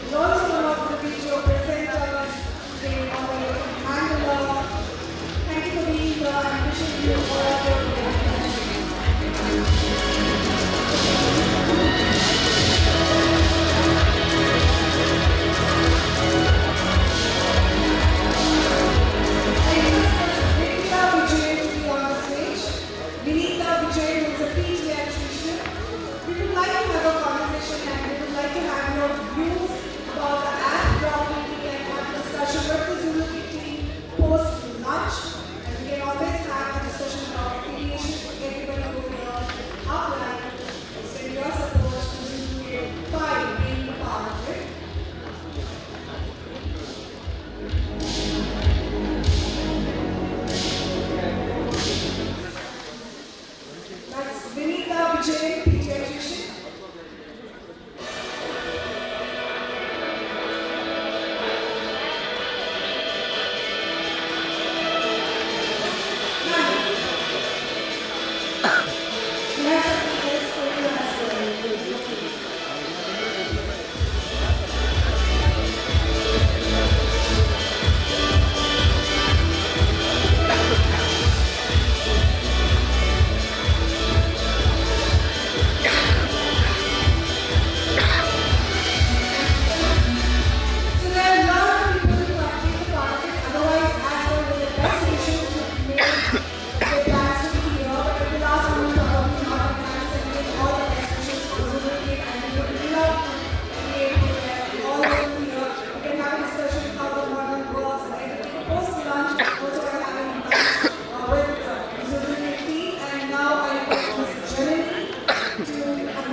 is also one of the video presenters. Came all the way from Bangalore. Thank you for being here and wishing you all the very best. I request Vinita Vijay to be on the stage. Vinita Vijay, who is a pediatrician. We would like to have a conversation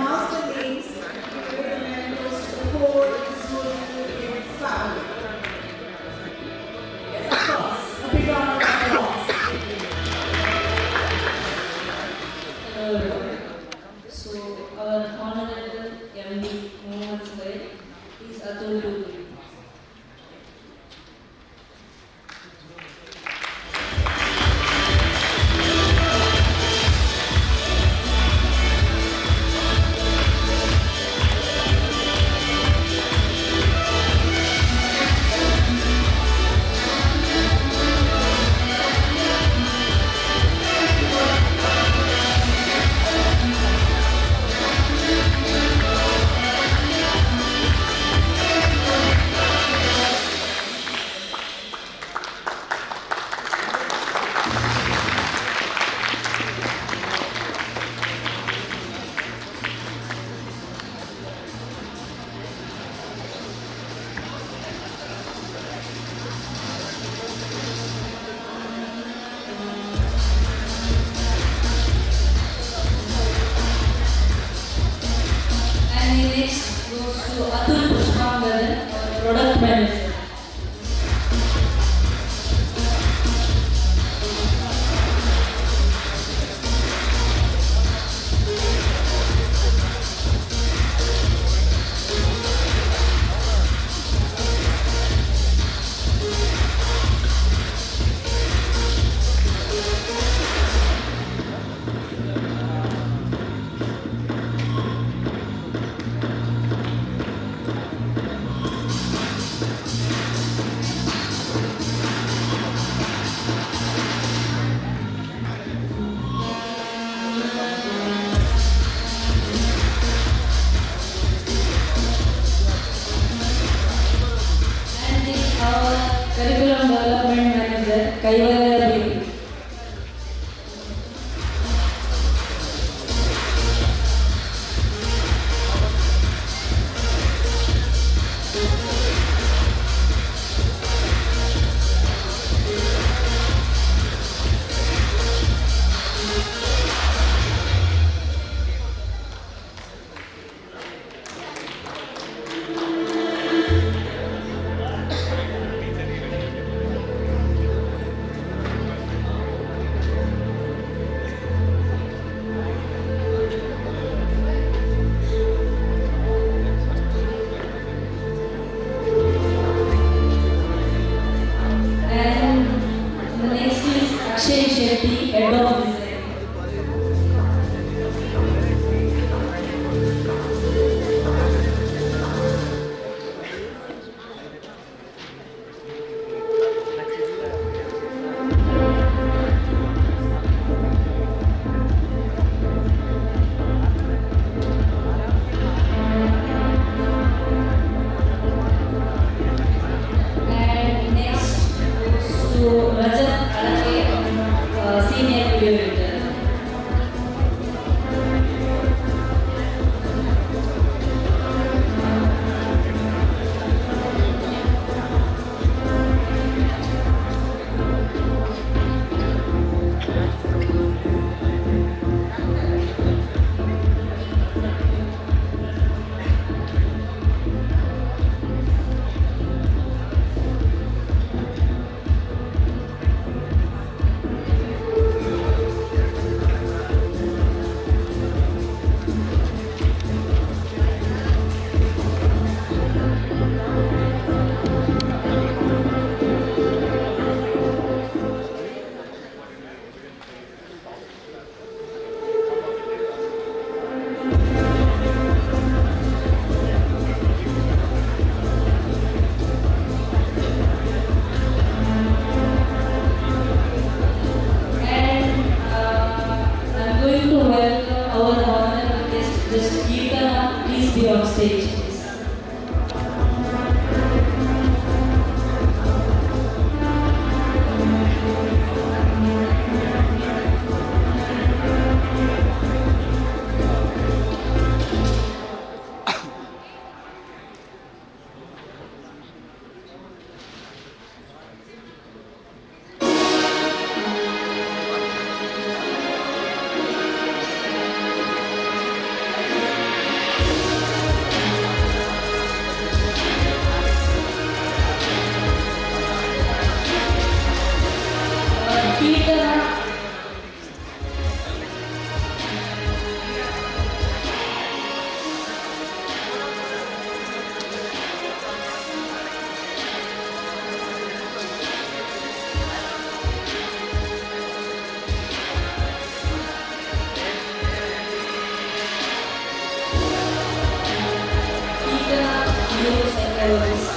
master names give the mementos to the whole Zoodle family. Yes, of course. A big round of applause. So, our honorable MD Mohammed Suhail is Atul Dubey. And the next goes to Atul Pushpangaran, product manager. And our curriculum development manager, Kaivalya Baby. And the next is Akshay Shetty, head of design. And next goes to Rajat Alake, senior video editor. And I'm going to welcome our honorable guest, just Geetana, please be on stage. Please. biologist.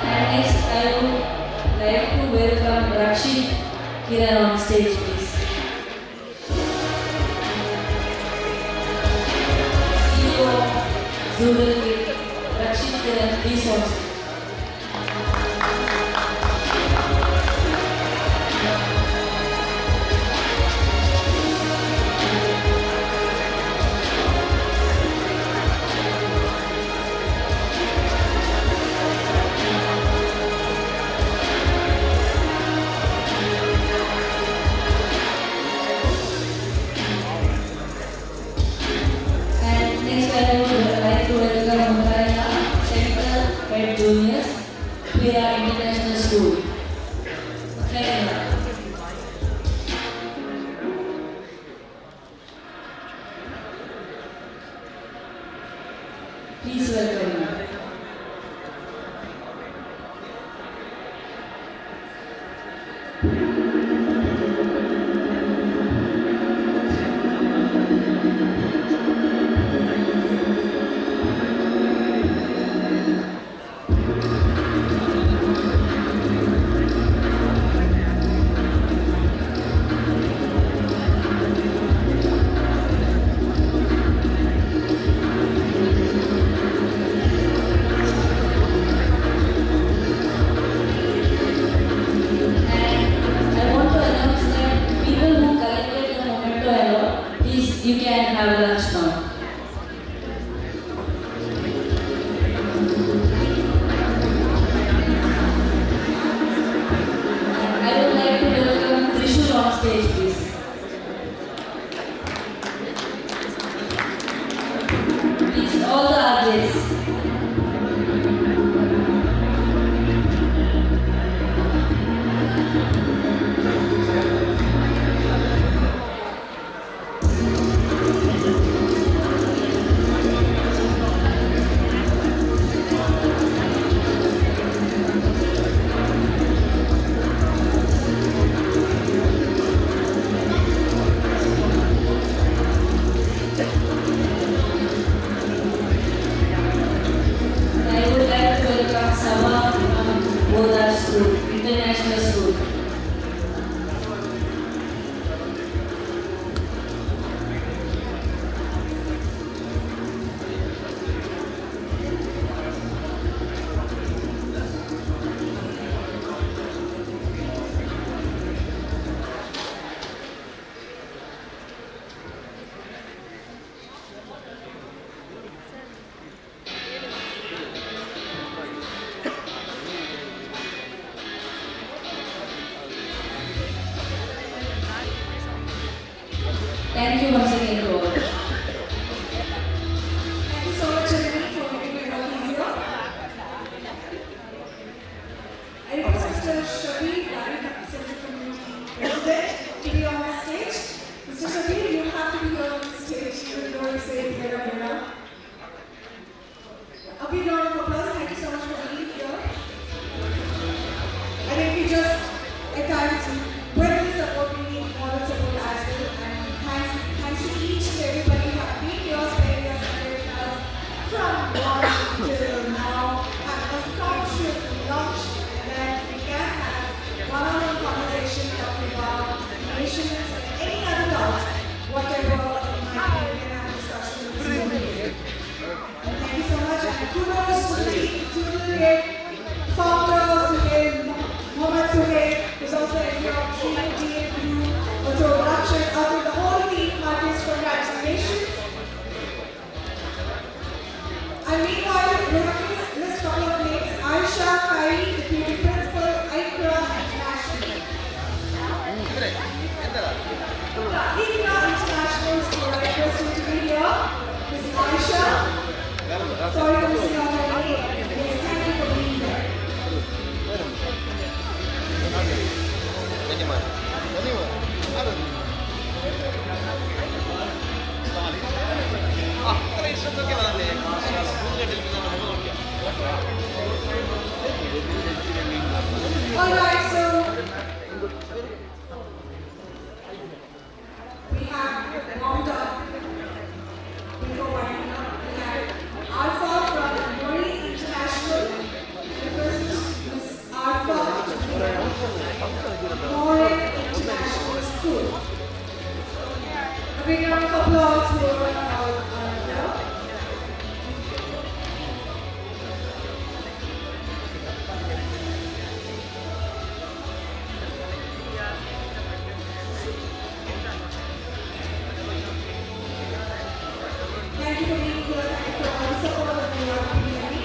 And next, I would like to welcome Rakshit Kiran on stage, please. CEO of Zoodle, Rakshit Kiran, please on stage. And next I would like to welcome Mukhaina, Central Head Juniors, Pira International School. Mukhaina. Please welcome her. I want to announce that people who collected the memento award, please you can have lunch now. And I would like to welcome Trishul on stage, please. Please, all the RJs. I would like to welcome Sama from Bodha School, International School. Thank you once again to all. Thank you so much, everyone, for making my work easier. I request Mr. Shabir, Direct Central Community President, to be on the stage. Mr. Shabir, you have to be here on the stage, even though you say Vera Vera. A big round of applause. Thank you so much for being here. I think we just, at times, when we support, we need moral support as well. And thanks to Sorry for missing out already. Yes, thank you for being there. Alright, so we have warmed up. Before winding up, we have Alpha from Marine International, represents Miss Alpha Marine International School. A big round of applause for our Thank you for being here. Thank you for all the support that you are giving me.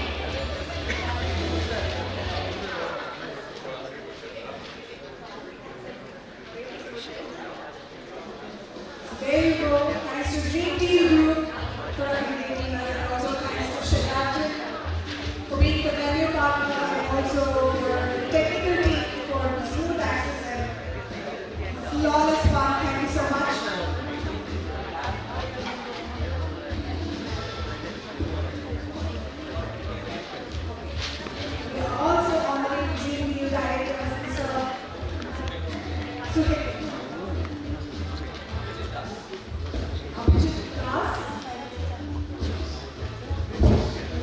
So there you go. Thanks to Dream Team Group for accommodating us, and also thanks to Sheraton for being the venue partner, and also for the technical team for the smooth access and flawless fun. Thank you so much. We are also honoring Dream New Directors, Mr. Zoodle. Abhijit Das,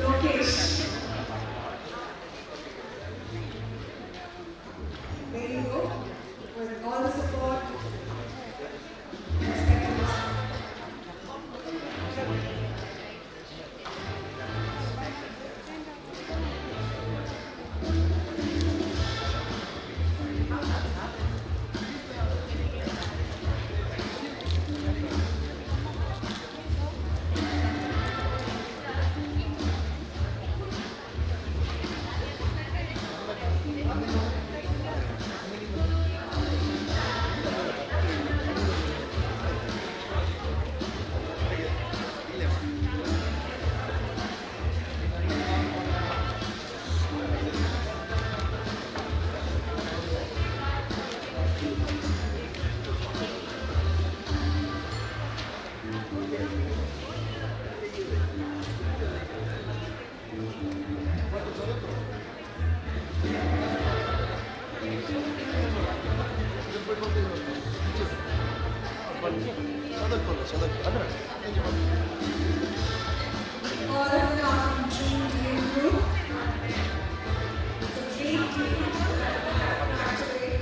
Lokesh. There you go. With all the support, respect and love. All of them are from Dream Team Group. It's a dream team actually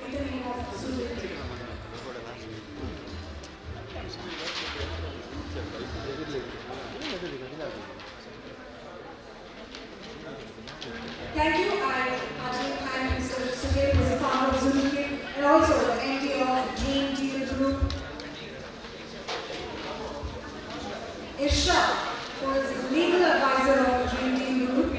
in the name of Zoodle. Thank you. I heartily thank Mr. Zoodle, who is the founder of Zoodle, and also the MD of Dream Team Group. Isha, who is the legal advisor of Dream Team Group.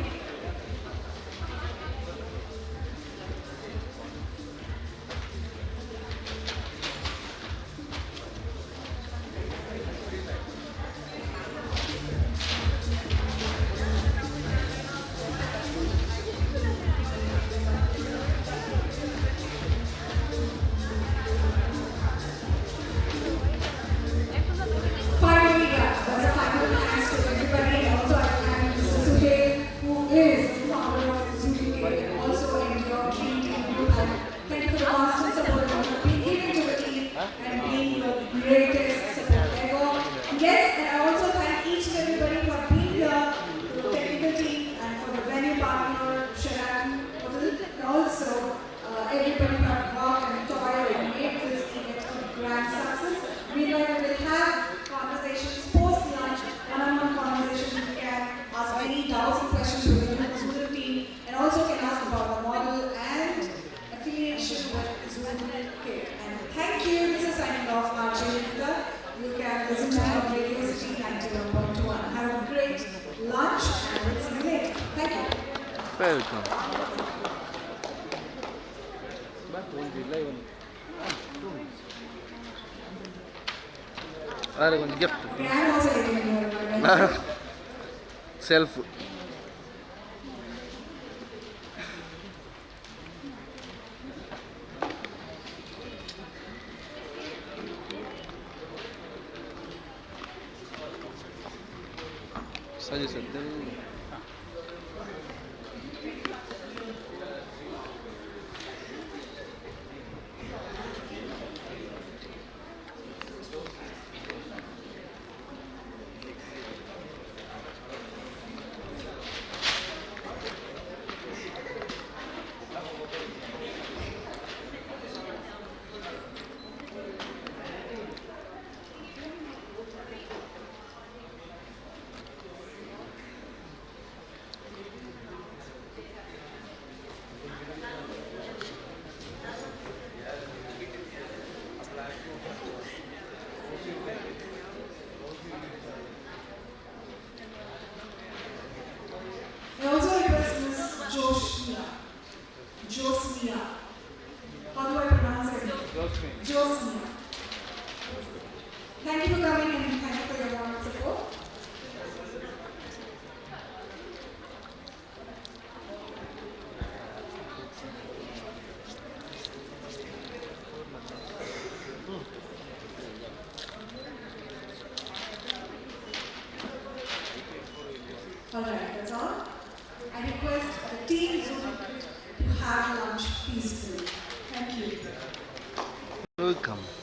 Finally, that's a final thanks to everybody, and also I thank Mr. Zoodle, who is the founder of Zoodle, and also in your Dream Team Group. And thank you for the constant support that you have been giving to the team and being your greatest support ever. Yes, and I also thank each and everybody who have been here, the technical team, and for the venue partner, Sheraton Hotel, and also everybody who have worked and toiled and made this event a grand success. Meanwhile, we will have conversations post-lunch, one-on-one conversations. You can ask any doubts and questions to the Zoodle team, and also can ask about the model and affiliation with Zoodle Kit. And thank you. This is signing off, RJ Nitha. You can listen to me on Radio City 91.1. Have a great lunch, and we'll see you later. Thank you. Welcome. ಒಂದು gift Okay, I'm also getting your self ಸರಿ sir I also request Miss Josmia. Josmia. How do I pronounce it? Josmia. Thank you for coming and thank you for your warm support. Alright, that's all. I request the team Zoodle to have lunch peacefully. Thank you. Welcome.